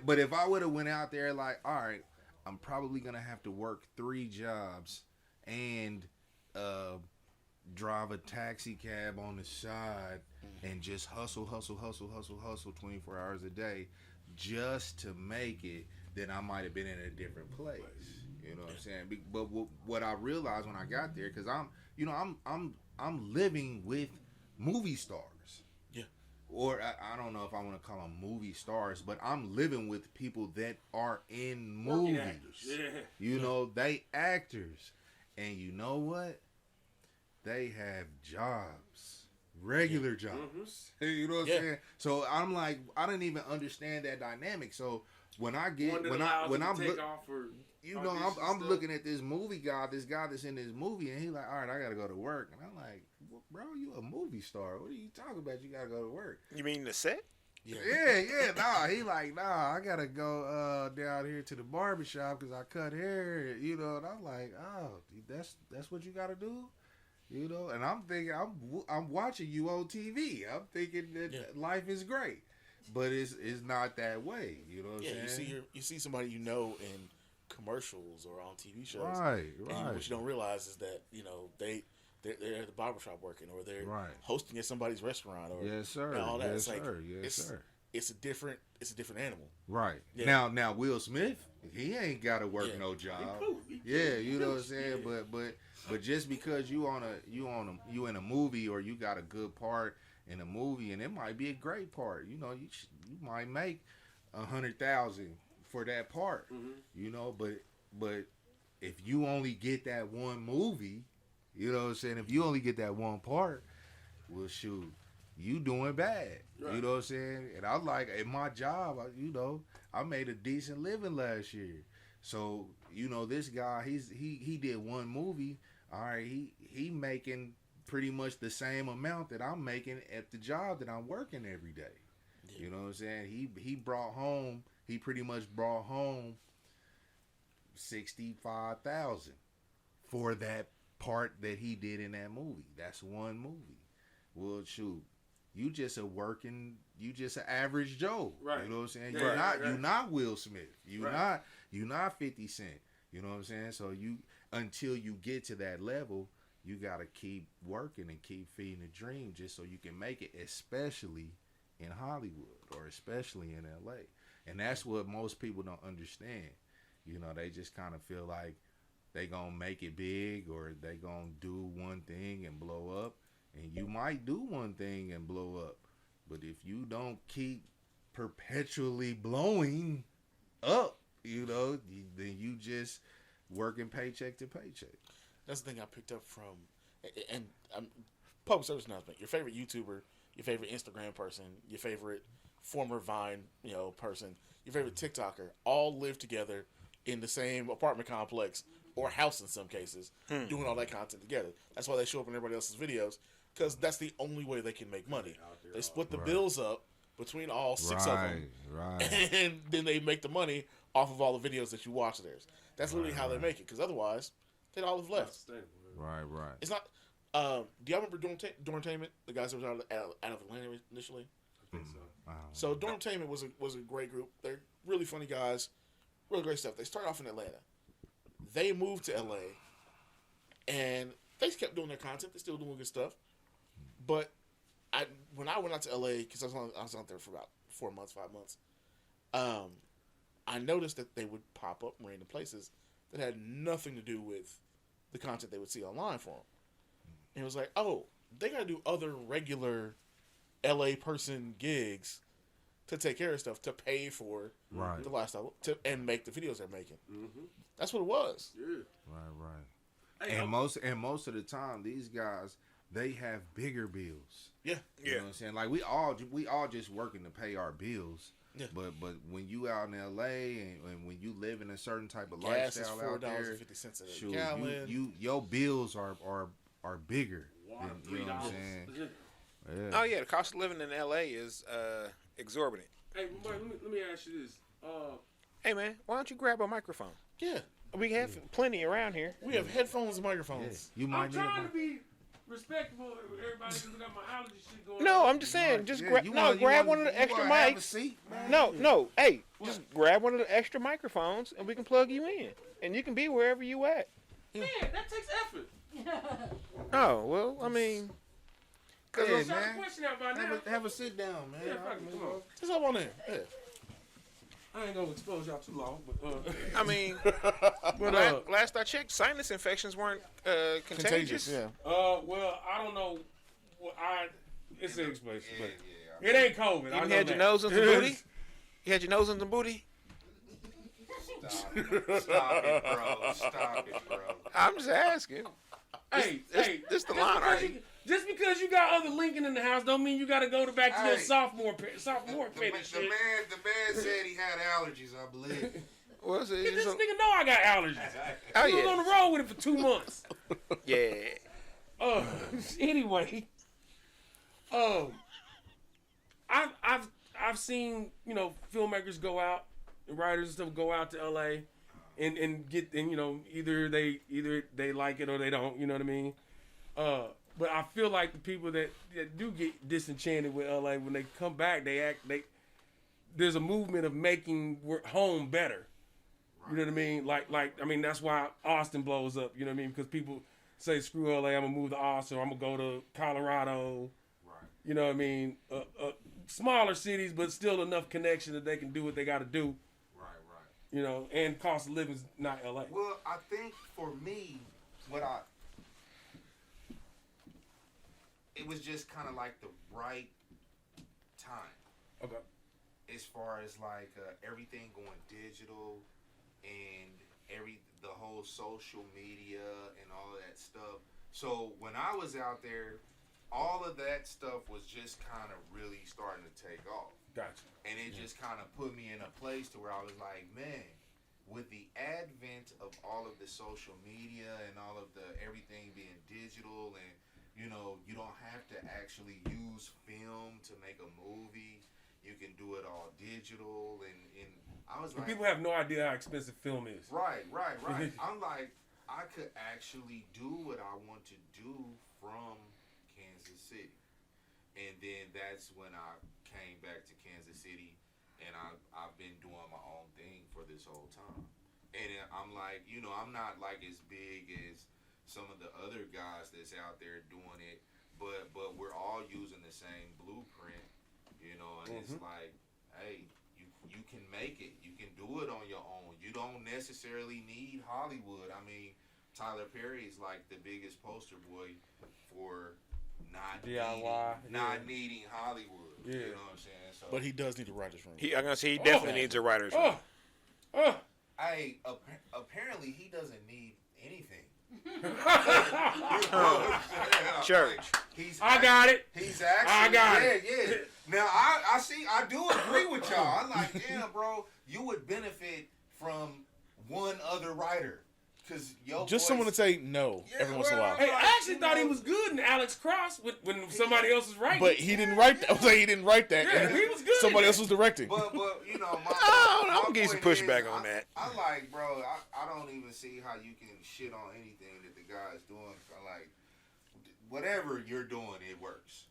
But if I would have went out there like, all right, I'm probably gonna have to work 3 jobs and drive a taxi cab on the side and just hustle 24 hours a day just to make it, then I might have been in a different place. You know what I'm saying? But what I realized when I got there, because I'm living with movie stars.
Yeah.
Or I don't know if I want to call them movie stars, but I'm living with people that are in movies.
Yeah.
You know, they actors. And you know what? They have jobs. Regular jobs. You know what I'm saying? So I'm like, I didn't even understand that dynamic. So when I get when I'm looking at this movie guy, this guy that's in this movie, and he's like, all right, I gotta go to work, and I'm like, well, bro, you a movie star? What are you talking about? You gotta go to work?
You mean the set?
Yeah. Nah, he like, nah, I gotta go down here to the barbershop because I cut hair, you know. And I'm like, oh, that's what you gotta do, you know. And I'm thinking, I'm watching you on TV. I'm thinking that life is great, but it's not that way, you know what I'm saying?
You see somebody you know in commercials or on TV shows,
right.
And what you don't realize is that you know they're at the barbershop working, or they're hosting at somebody's restaurant, or
yes sir,
all that.
Yes,
it's like,
sir. Yes, sir.
It's a different animal.
Right.
Yeah.
Now Will Smith, he ain't got to work no job. Yeah, you know what I'm saying. But just because you in a movie, or you got a good part in a movie, and it might be a great part, you know, you might make $100,000 for that part, you know. But if you only get that one movie, you know what I'm saying. If you only get that one part, well, shoot, you doing bad. Right. You know what I'm saying? And I like, in my job, you know, I made a decent living last year. So, you know, this guy, he did one movie. All right, he making pretty much the same amount that I'm making at the job that I'm working every day. Yeah. You know what I'm saying? He pretty much brought home $65,000 for that part that he did in that movie. That's one movie. Well, shoot, you just an average Joe. Right. You know what I'm saying? You're not Will Smith. You're not 50 Cent. You know what I'm saying? So until you get to that level, you gotta keep working and keep feeding the dream just so you can make it, especially in Hollywood or especially in LA. And that's what most people don't understand. You know, they just kind of feel like they gonna make it big, or they gonna do one thing and blow up. And you might do one thing and blow up, but if you don't keep perpetually blowing up, then you just working paycheck to paycheck.
That's the thing I picked up from, and public service announcement. Your favorite YouTuber, your favorite Instagram person, your favorite former Vine, person, your favorite TikToker, all live together in the same apartment complex or house in some cases, doing all that content together. That's why they show up in everybody else's videos, because that's the only way they can make money. They split the bills up between all 6 of them, and then they make the money off of all the videos that you watch theirs. That's literally how they make it, because otherwise, they'd all have left.
Right.
It's not. Do y'all remember Dormtainment? The guys that was out of Atlanta initially.
I think so.
So Dormtainment was a great group. They're really funny guys, really great stuff. They started off in Atlanta. They moved to LA, and they kept doing their content. They're still doing good stuff. But when I went out to LA, because I was out there for about 4 months, 5 months, I noticed that they would pop up in random places that had nothing to do with the content they would see online for them. And it was like, oh, they got to do other regular LA person gigs to take care of stuff, to pay for the lifestyle, and make the videos they're making. Mm-hmm. That's what it was.
Yeah.
Right. Hey, and most of the time, these guys, they have bigger bills.
Yeah.
You know what I'm saying? Like we all just working to pay our bills. Yeah. But when you out in LA and when you live in a certain type of
gas
lifestyle
is
out there,
$4.50 a gallon.
Your bills are bigger.
Water,
you know what I'm saying?
Yeah. Oh yeah, the cost of living in LA is exorbitant.
Hey, Mike, let me ask you this.
Hey man, why don't you grab a microphone?
Yeah.
We have plenty around here.
We have headphones and microphones.
Yeah.
I'm trying to be respectable of everybody because we got my allergy shit going on.
No, I'm just saying, grab one of the extra mics.
Seat,
no, hey, just grab one of the extra microphones and we can plug you in. And you can be wherever you at.
Man, that takes effort.
Oh, well, I mean...
Yeah,
man.
Have a sit down, man.
Yeah, come on.
Just up on there. Yeah.
I ain't gonna expose y'all too long, but
I mean, last I checked, sinus infections weren't contagious.
Yeah.
Well, I don't know. It's an explanation, but it ain't COVID.
You had your nose in the booty. You had your nose in the booty.
Stop it, bro.
I'm
just asking.
Hey,
this the Lawnarchy.
Just because you got other Lincoln in the house don't mean you got to go back to your sophomore finish.
The man said he had allergies, I believe.
What's it?
This nigga know I got allergies. He was on the road with it for 2 months.
Yeah.
Anyway, I've seen filmmakers go out and writers and stuff go out to LA and get either they like it or they don't. You know what I mean? But I feel like the people that do get disenchanted with LA, when they come back, there's a movement of making home better. You know what I mean? Like that's why Austin blows up. You know what I mean? Because people say, screw LA, I'm gonna move to Austin, or I'm gonna go to Colorado. Right. You know what I mean? Smaller cities, but still enough connection that they can do what they got to do. Right. And cost of living's not LA.
Well, I think for me, it was just kind of like the right time.
Okay.
As far as like everything going digital and the whole social media and all of that stuff. So when I was out there, all of that stuff was just kind of really starting to take off.
Gotcha.
And it just kind of put me in a place to where I was like, man, with the advent of all of the social media and all of the everything being digital and you don't have to actually use film to make a movie. You can do it all digital, and I was like,
people have no idea how expensive film is.
Right. I'm like, I could actually do what I want to do from Kansas City, and then that's when I came back to Kansas City, and I've been doing my own thing for this whole time, and I'm like, I'm not like as big as some of the other guys that's out there doing it, but we're all using the same blueprint, and it's like, hey, you can make it. You can do it on your own. You don't necessarily need Hollywood. I mean, Tyler Perry is like the biggest poster boy for not needing Hollywood. Yeah. You know what I'm saying? So,
but he does need a writer's room.
He definitely needs a writer's room.
Hey, apparently he doesn't need anything.
Church.
I got it.
He's actually.
I got
yeah,
it.
Yeah. Now I see. I do agree with y'all. I'm like, damn, bro, you would benefit from one other writer, cause
Just someone to say no every once in a while.
Hey, I actually thought he was good in Alex Cross when somebody else was writing.
But he didn't write that. I was like, he didn't write that.
Yeah, he was good.
Somebody else was directing.
But you know,
I'm gonna give you some pushback on that.
I like, bro. I don't even see how you can shit on anything that the guy's doing. I like whatever you're doing, it works.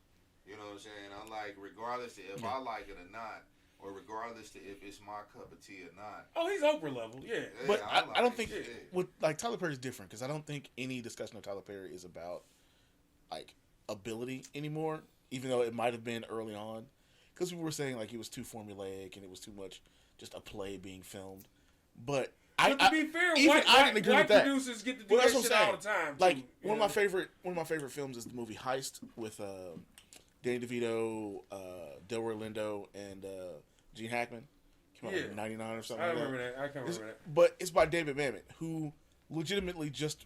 You know what I'm saying? I'm like, regardless to if I like it or not, or regardless to if it's my cup of tea or not.
Oh, he's Oprah level, yeah.
But I don't think
shit.
with like Tyler Perry's different because I don't think any discussion of Tyler Perry is about like ability anymore, even though it might have been early on, because we were saying like he was too formulaic and it was too much just a play being filmed. But
to be fair,
I didn't agree with that.
Producers get to do that shit all the time.
Like
too,
one of my favorite films is the movie Heist with Danny DeVito, Delroy Lindo, and Gene Hackman. Came out in '99 or something.
I remember that. I can't remember that.
But it's by David Mamet, who legitimately just.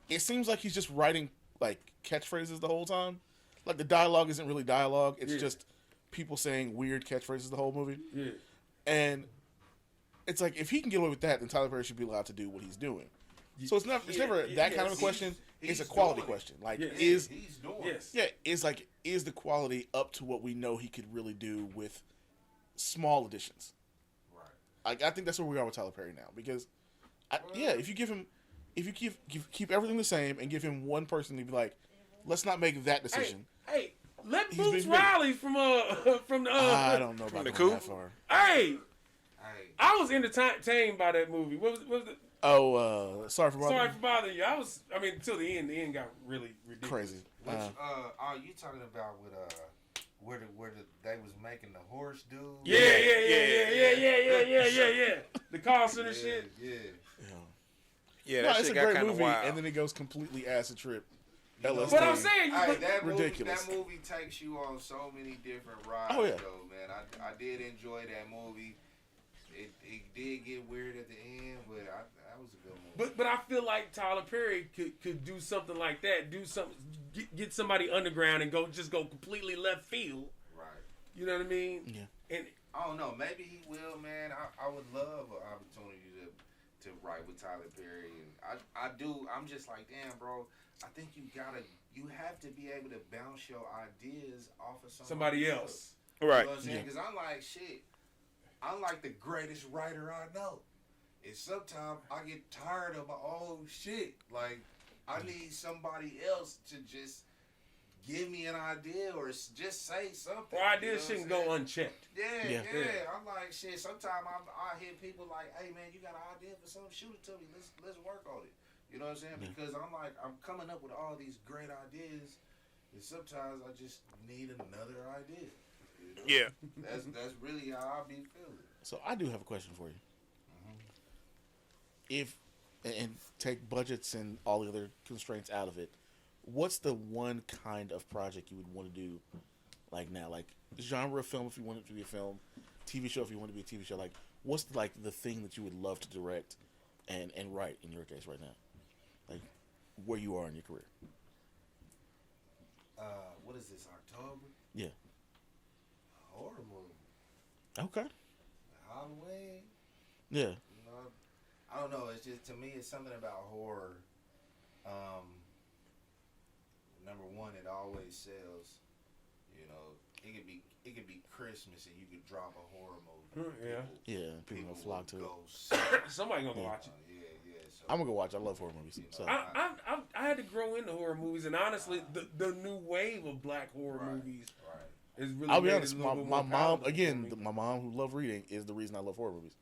It seems like he's just writing like catchphrases the whole time. Like the dialogue isn't really dialogue. It's just people saying weird catchphrases the whole movie.
Yeah.
And it's like if he can get away with that, then Tyler Perry should be allowed to do what he's doing. So it's never that kind of a question. It's a quality question. Like is the quality up to what we know he could really do with small additions?
Right.
Like I think that's where we are with Tyler Perry now because, if you keep everything the same and give him one person to be like, let's not make that decision.
Hey, let Boots Riley from the
I don't know about
the
going
coup.
that far.
Hey, I was entertained by that movie. What was the?
Sorry for
bothering you. I mean, until the end. The end got really ridiculous.
Crazy.
Which, are you talking about with where they was making the horse dude?
Yeah. The call center shit.
Yeah,
No,
that
it's
shit
a
got
great
kind of
movie,
wild.
and then it goes completely acid trip. LSD.
But I'm saying,
ridiculous.
That movie takes you on so many different rides,
Oh, yeah.
though, man. I did enjoy that movie. It did get weird at the end, but that was a good movie.
But I feel like Tyler Perry could do something like that. Do something, get somebody underground and go completely left field.
Right.
You know what I mean?
Yeah.
And
I don't know. Maybe he will, man. I would love an opportunity to write with Tyler Perry, and I do. I'm just like, damn, bro. I think you have to be able to bounce your ideas off of somebody else.
Right.
You know what I'm saying? Because I'm like, shit. I'm like the greatest writer I know. And sometimes I get tired of my own shit. Like, I need somebody else to just give me an idea or just say something.
or ideas shouldn't go unchecked.
Yeah. I'm like, shit. Sometimes I hear people like, hey, man, you got an idea for something? Shoot it to me. Let's work on it. You know what I'm saying? Because I'm coming up with all these great ideas, and sometimes I just need another idea. You know?
Yeah.
That's really how I be feeling.
So I do have a question for you. If and take budgets and all the other constraints out of it, what's the one kind of project you would want to do, like now, like genre of film if you want it to be a film, TV show if you want it to be a TV show, like what's the thing that you would love to direct and write in your case right now, like where you are in your career?
What is this, October?
Yeah.
A horror movie.
Okay.
Halloween.
Yeah.
You know, I don't know. It's just, to me, it's something about horror. Number one, it always sells. You know, it could be Christmas and you could drop a horror movie.
People will flock to it.
Somebody gonna watch it.
So
I'm gonna go watch. I love horror movies. So
I had to grow into horror movies, and honestly, the new wave of black horror movies is really.
I'll be honest. My mom, again, my mom who loved reading is the reason I love horror movies.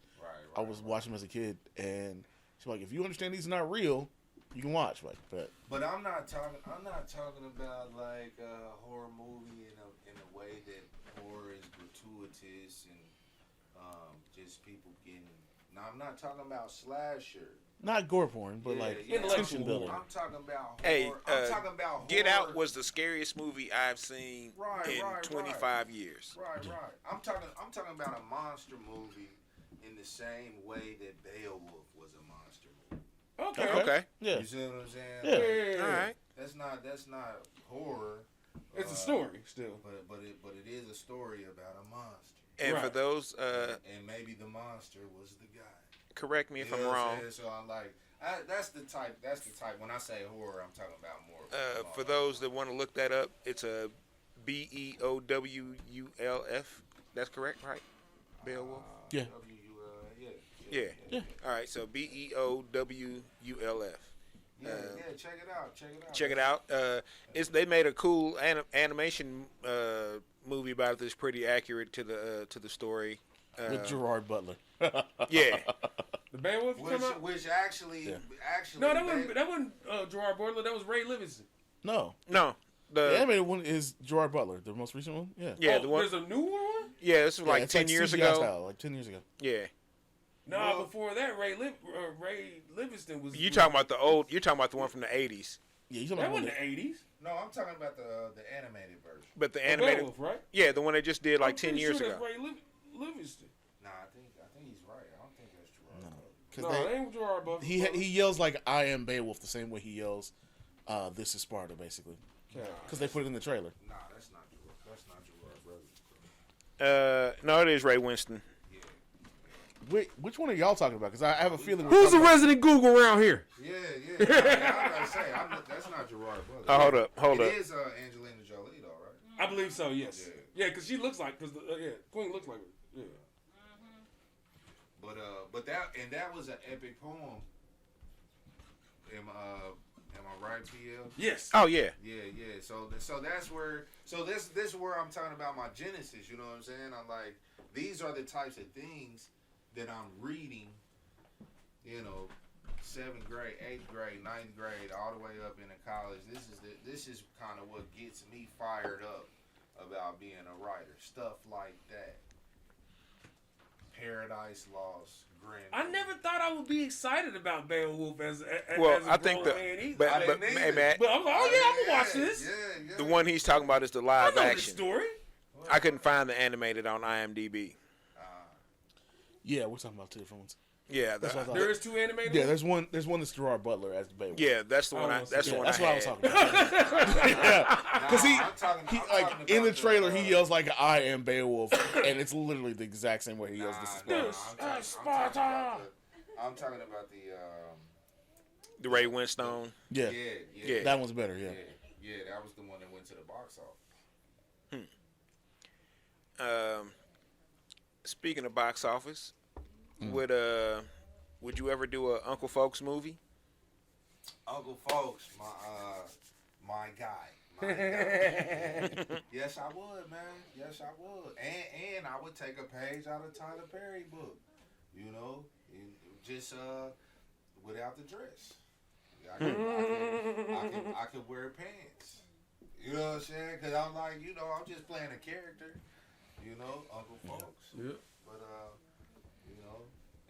I was watching them as a kid, and she's like, "If you understand these are not real, you can watch."
But I'm not talking about like a horror movie in a way that horror is gratuitous and just people getting. No, I'm not talking about slasher.
Not gore porn, but tension building.
I'm talking about horror.
Hey,
I'm talking about horror.
Get Out was the scariest movie I've seen in 25 years.
Right. I'm talking about a monster movie in the same way that Beowulf was a monster movie.
Okay.
Yeah.
You see what I'm saying?
Yeah.
Like,
All right.
That's not horror.
It's a story still.
But it is a story about a monster.
And for those,
and maybe the monster was the guy.
correct me if
You
I'm
know what
wrong.
saying? So I'm like, that's the type. When I say horror, I'm talking about more.
For those that want to look that up, it's a Beowulf. That's correct, right? Beowulf.
Yeah.
Yeah. All right. So Beowulf.
Yeah, check it out.
Check it out. They made a cool animation movie about it that's pretty accurate to the story.
With Gerard Butler.
Yeah.
The Beowulf come out?
Which actually,
No, that wasn't Gerard Butler. That was Ray Livingston.
No. The animated one is Gerard Butler, the most recent one. Yeah.
Yeah, the one.
There's a new one?
Yeah, this was like
it's
10 years
CGI
ago.
style, like 10 years ago.
Yeah.
No, before that, Ray Livingston was.
You talking about the old? You're talking about the one from the 80s.
Yeah, you talking
That
about
wasn't the 80s.
No, I'm talking about the animated version.
But the animated,
Beowulf, right?
yeah, the one they just did like
I'm
10
pretty
years
sure
ago.
That's Ray Livingston.
Nah, I think he's right. I don't think that's Gerard.
No, it ain't Gerard Butler.
he yells like I am Beowulf the same way he yells this is Sparta, basically. Because they put it in the trailer.
Nah, that's not Gerard. That's not Gerard, brother.
No, it is Ray Winston.
Wait, which one are y'all talking about? Because I have a feeling.
Who's the resident Google around here?
Yeah. I gotta say, that's not Gerard, brother.
Oh, hold up.
It is Angelina Jolie, though, right?
I believe so. Yes. Yeah, because she looks like Queen looks like her. Yeah.
But that was an epic poem. Am I right, PL?
Yes.
Oh yeah.
Yeah. So that's where. So this is where I'm talking about my genesis. You know what I'm saying? I'm like, these are the types of things that I'm reading. You know, 7th grade, 8th grade, 9th grade, all the way up into college. This is kind of what gets me fired up about being a writer. Stuff like that. Paradise Lost, Grim.
I never thought I would be excited about Beowulf as a
I think
grown man either.
but
I didn't
hey,
either.
Matt,
But I was like, oh yeah, I'm gonna watch this.
Yeah.
the one he's talking about is the
I
live
know this
action.
story.
I couldn't find the animated on IMDb.
Yeah, we're talking about two different ones.
Yeah,
That's what I thought.
There is two animated.
Yeah, there's one that's Gerard Butler as Beowulf.
yeah, that's the one.
Oh,
That's the
Yeah,
one.
that's
I
what I
had.
was talking about. Yeah, because he
I'm talking
like in the
about
trailer he yells like I am Beowulf, and it's literally the exact same way he yells. This is Sparta.
Sparta.
I'm talking about
The Ray Winstone.
Yeah.
Yeah.
That one's better. Yeah.
Yeah, that was the one that went to the box office.
Speaking of box office, would you ever do a Uncle Folks movie?
Uncle Folks, my guy. Yes, I would, man. Yes, I would. And I would take a page out of Tyler Perry book. You know, just without the dress. I could wear pants. You know what I'm saying? Because I'm like, I'm just playing a character. Uncle Folks.
Yeah.
But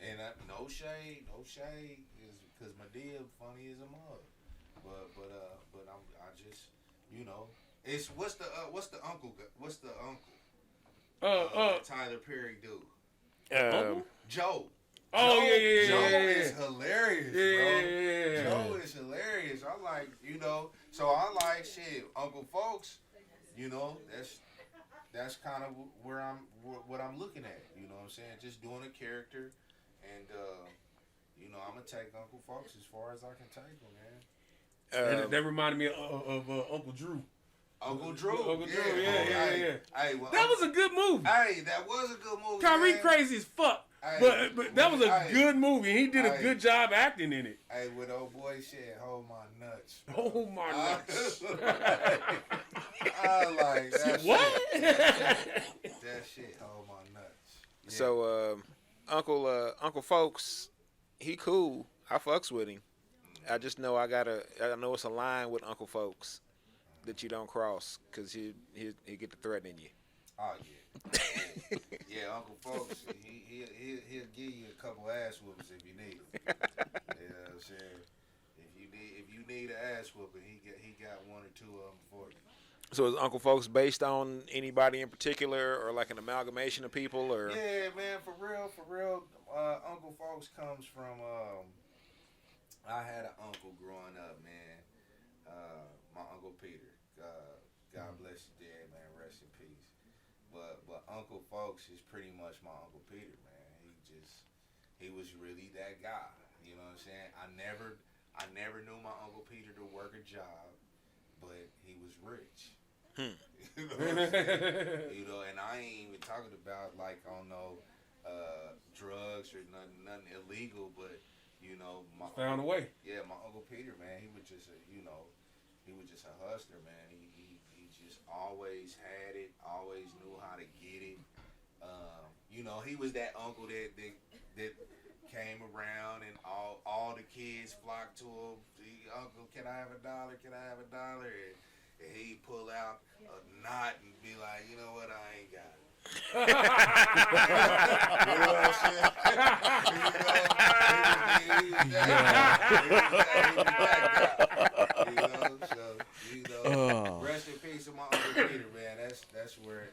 and no shade, is because Madea funny as a mug. But I just, it's what's the uncle Tyler Perry do? Joe.
Oh yeah.
Joe is hilarious, bro.
Yeah.
Joe is hilarious. I'm like, so I like shit. Uncle Folks, that's kind of what I'm looking at. You know what I'm saying? Just doing a character, and I'm gonna take Uncle Folks as far as I can take him, man.
That reminded me of Uncle Drew.
Uncle Drew.
Yeah.
Hey, well,
That was a good movie.
Hey, that was a good movie.
Kyrie
man.
crazy as fuck.
Hey,
but that was a good movie. He did a good job acting in it.
Hey, with old boy shit, hold my nuts.
Oh my nuts.
I like that.
What?
That shit, hold my nuts. Yeah.
So Uncle Folks, he cool. I fucks with him. I just know I know it's a line with Uncle Folks that you don't cross, because he get to threatening you.
Oh yeah. Yeah, Uncle Folks, he'll give you a couple ass whoopers if you need them. You know what I'm saying? If you need an ass whooping, he got one or two of them for you.
So is Uncle Folks based on anybody in particular, or like an amalgamation of people, or?
Yeah, man, for real. Uncle Folks comes from. I had an uncle growing up, man. My Uncle Peter. God bless you, dead man. Rest in peace. But Uncle Folks is pretty much my Uncle Peter, man. He was really that guy. You know what I'm saying? I never knew my Uncle Peter to work a job, but he was rich. You know what I'm saying? You know, and I ain't even talking about like on no drugs or nothing illegal, but you know,
found a way.
Yeah, my Uncle Peter, man, he was just a hustler, man. He just always had it, always knew how to get it. You know, he was that uncle that came around and all the kids flocked to him. Uncle, can I have $1? Can I have $1? And he'd pull out a knot and be like, you know what, I ain't got it. You know what I'm saying? He was that guy. Rest in peace of my Uncle Peter, man. That's where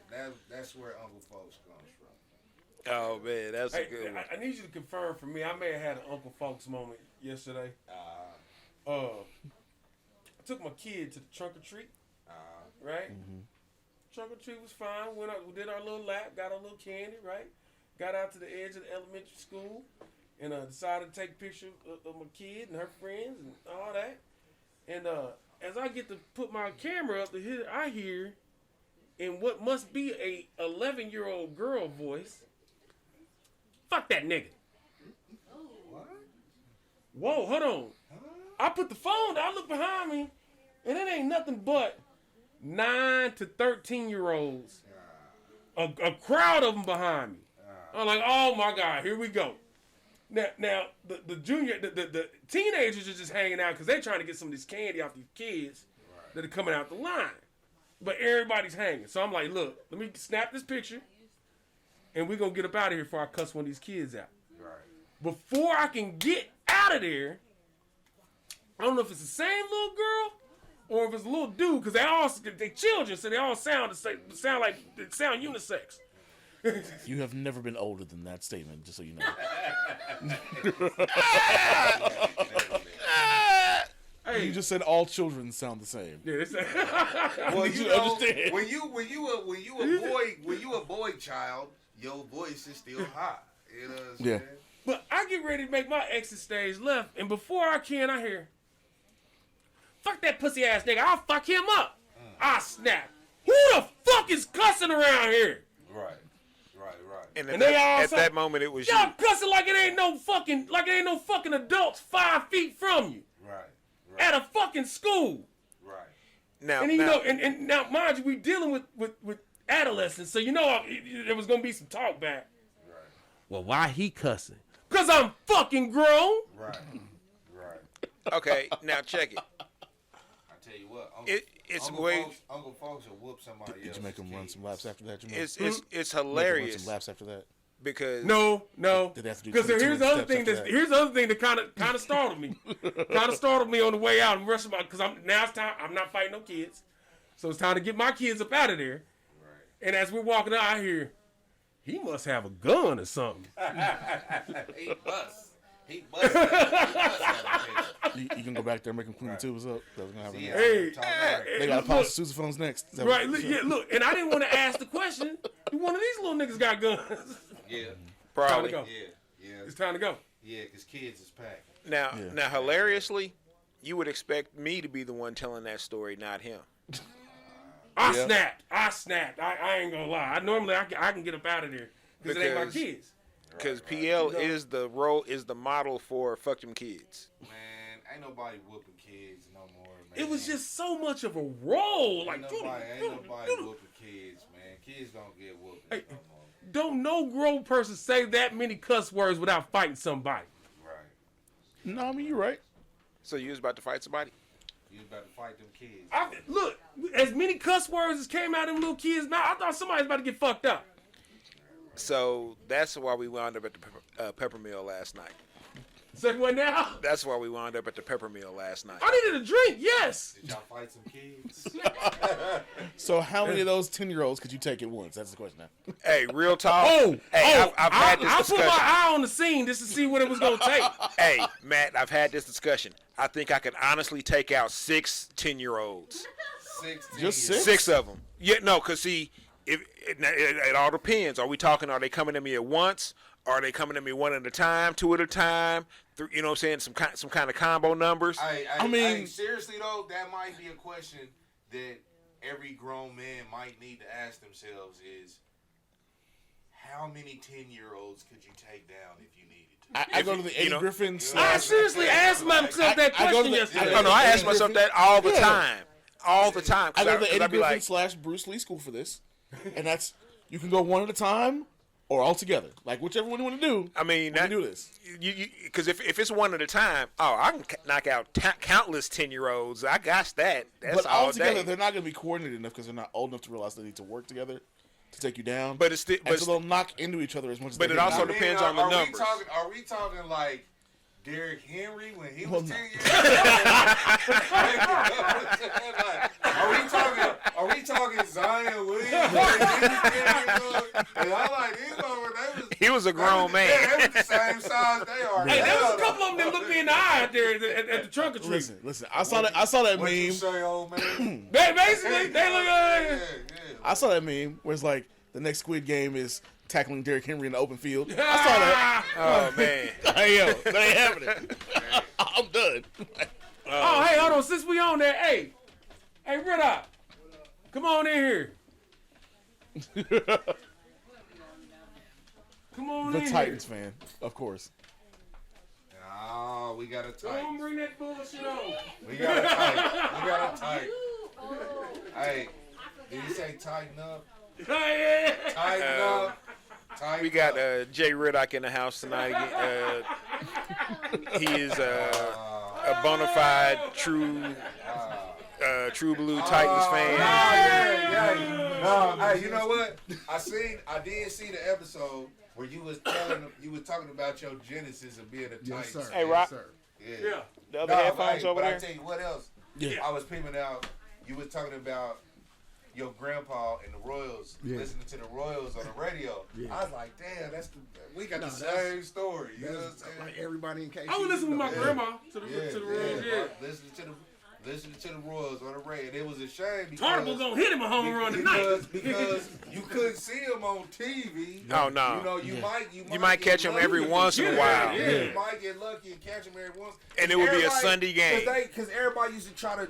Uncle Folks comes from.
Oh man, that's a good one.
I need you to confirm for me. I may have had an Uncle Folks moment yesterday. I took my kid to the trunk or treat. Right? Mm-hmm. Trunk or treat was fine. Went out, we did our little lap, got our little candy, right? Got out to the edge of the elementary school and decided to take a picture of my kid and her friends and all that. And as I get to put my camera up to here, I hear in what must be a 11-year-old girl voice, "Fuck that nigga."
What?
Whoa, hold on. I put the phone down, I look behind me, and it ain't nothing but 9 to 13-year-olds. A crowd of them behind me. I'm like, oh my God, here we go. Now the teenagers are just hanging out because they're trying to get some of this candy off these kids that are coming out the line. But everybody's hanging. So I'm like, look, let me snap this picture and we're going to get up out of here before I cuss one of these kids out.
Right.
Before I can get out of there, I don't know if it's the same little girl or if it's a little dude, because they children, so they all sound unisex.
You have never been older than that statement, just so you know.
Hey,
you just said all children sound the same.
Yeah,
well,
you understand.
When you a boy child, your voice is still high. You know what I'm saying?
But I get ready to make my exit stage left, and before I can, I hear, "Fuck that pussy ass nigga, I'll fuck him up." I snap. Who the fuck is cussing around here?
Right.
And
at
that moment, it was
y'all cussing like it ain't no fucking adults 5 feet from you.
Right.
At a fucking school.
Right.
Now, now, mind you, we dealing with adolescents, so there was gonna be some talk back.
Right.
Well, why he cussing? 'Cause I'm fucking grown.
Right.
Okay, now check it.
I tell you what, Uncle Folks will whoop somebody else.
Did you make him run some laps after that?
It's hilarious.
Run some laps after that.
Because
no,
did they have to do
because here's the other thing that kind of startled me. Kind of startled me on the way out. Because now it's time. I'm not fighting no kids, so it's time to get my kids up out of there.
Right.
And as we're walking out, I hear, he must have a gun or something.
He must.
You can go back there and make him clean the tubes up. That's gonna happen.
Hey,
they got to pause sousaphones next.
Right? Look, and I didn't want to ask the question. Do one of these little niggas got guns?
Yeah,
probably.
Yeah.
It's time to go.
Yeah, because kids is packed.
Now, hilariously, you would expect me to be the one telling that story, not him.
I snapped. I ain't gonna lie. I can get up out of there because it ain't my kids.
Because PL is the model for fuck them kids.
Man, ain't nobody whooping kids no more, man.
It was just so much of a role.
Ain't nobody whooping kids, man. Kids don't get whooped no more.
Don't no grown person say that many cuss words without fighting somebody.
Right.
No, I mean, you're right.
So you was about to fight somebody?
You was about to fight them kids.
Look, as many cuss words as came out of them little kids' mouth, I thought somebody was about to get fucked up.
So that's why we wound up at the pepper mill last night.
Say what now?
That's why we wound up at the pepper mill last night.
I needed a drink. Yes.
Did y'all fight some kids?
So how many of those 10-year-olds could you take at once? That's the question now.
Hey, real talk.
Oh,
I've had this
I put
discussion.
my eye on the scene just to see what it was gonna take.
Hey, Matt, I've had this discussion. I think I could honestly take out 6 10-year-olds.
16
Just
years.
6 of them. Yeah, no, because see, it all depends. Are they coming to me at once? Are they coming to me one at a time, 2 at a time? You know what I'm saying? Some kind of combo numbers.
I mean-
seriously though, that might be a question that every grown man might need to ask themselves: is how many 10-year-olds could you take down if you needed to?
I go to the Eddie Griffin
I
/
seriously asked myself that
I go to
question
the-
yesterday.
Oh, no, I ask myself that all the time. All the time.
I go to the
'cause
Eddie
I'd be
Griffin
like,
/ Bruce Lee school for this, and that's you can go one at a time or all together, like whichever one you want to do.
I mean,
we can do this.
Because if it's one at a time, I can knock out countless 10-year-olds. I got that. That's
But
all
all together,
day.
they're not going to be coordinated enough because they're not old enough to realize they need to work together to take you down.
But it's still,
and so they'll knock into each other as much as
but
they
it
can.
also depends on the numbers.
Are we talking like Derrick Henry when he
Well,
was
no.
10 years old? Are we talking Zion Williams when he was 10 years old? And I'm like, these motherfuckers,
He was a grown man.
They was the same size they are.
Hey, there was
now,
a couple of them that looked me in the eye out there at the trunk or treat.
Listen. I saw that
What you
meme.
say, old man?
Basically, they look
Yeah.
I saw that meme where it's like the next Squid Game is tackling Derrick Henry in the open field. I saw that.
Oh man.
Hey, yo, that ain't happening. I'm done.
Oh, hey, hold on. Since we on there, hey, J-Ritoc, come on in here. Come on
The
in
Titans fan, of course.
Oh, we got a
here. Don't
tight.
bring that bullshit on.
We got a tight. We got a tight. Hey, did you say tighten up?
Hey,
Tighten up. Tighten
We got
up.
J-Ritoc in the house tonight. He is a bona fide true blue Titans fan.
No, hey, you know what? I did see the episode where you was talking about your genesis of being a Titans.
Yes, sir.
Hey, Rock.
Yes, sir.
Yeah.
The other headphones over
but
there.
I tell you what else.
Yeah.
I was peeping out. You was talking about your grandpa and the Royals,
Yeah.
listening to the Royals on the radio.
Yeah.
I was like, damn, we got
No,
the
that's-
same story. You know what I'm
That's
saying?
like everybody in case.
I was listening with my
Yeah.
grandma to the Royals, yeah.
Listening to the Royals on the radio. And it was a shame
Carnival gonna hit him a home run tonight.
because you couldn't see him on TV.
Oh, no.
You know, you
might
get
catch him
lucky.
every once in a while.
Yeah.
You might get lucky and catch him every once.
And it would be a Sunday game.
Because everybody used to try to.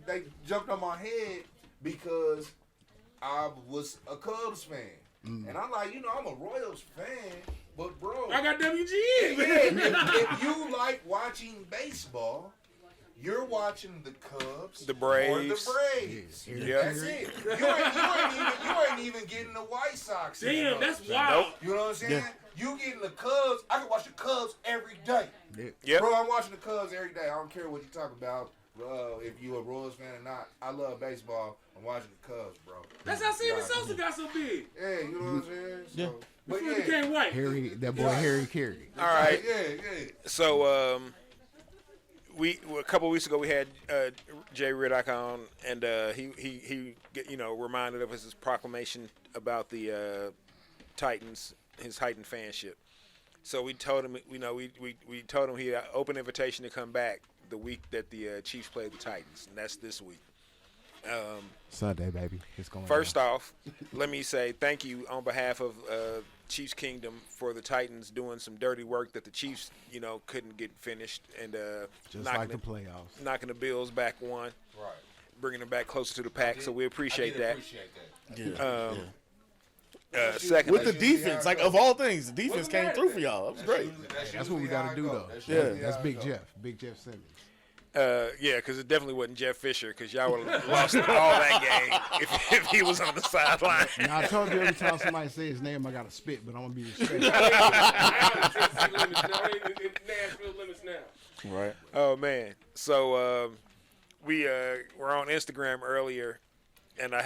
They jumped on my head because I was a Cubs fan, and I'm like, I'm a Royals fan, but bro,
I got WGN.
if you like watching baseball, you're watching the Cubs,
The Braves.
or the Braves.
Yeah.
That's it. You ain't even getting the White Sox.
Damn,
anymore.
that's wild.
You know what I'm saying?
Yeah.
You getting the Cubs. I can watch the Cubs every day.
Yep.
Bro, I'm watching the Cubs every day. I don't care what you talk about. If you a Royals fan or not, I love baseball. I'm watching the Cubs, bro.
That's how Sammy Sosa got so big.
Yeah, you know what I'm saying? So,
Yeah.
but
Before he
yeah,
became white.
Harry, that boy Harry Carey.
All right.
yeah.
So a couple weeks ago we had J-Ritoc on, and he reminded of his proclamation about the Titans, his Titan fanship. So we told him, we told him he had an open invitation to come back the week that the Chiefs played the Titans, and that's this week.
Sunday, baby. It's going.
First off, let me say thank you on behalf of Chiefs Kingdom for the Titans doing some dirty work that the Chiefs, couldn't get finished, and
just
knocking
like the playoffs.
knocking the Bills back one,
Right.
bringing them back closer to the pack. So we appreciate that.
Appreciate that.
Yeah.
Second,
With the defense, like of all things, the defense came through for y'all. That was great.
That's what we got to do, though. That's Big Jeff. Big Jeff Simmons.
yeah, because it definitely wasn't Jeff Fisher, because y'all would have lost all that game if he was on the sideline.
Now, I told you every time somebody say his name, I got to spit, but I'm going to be respectful.
Nashville limits now.
Right.
Oh man, so we were on Instagram earlier, and I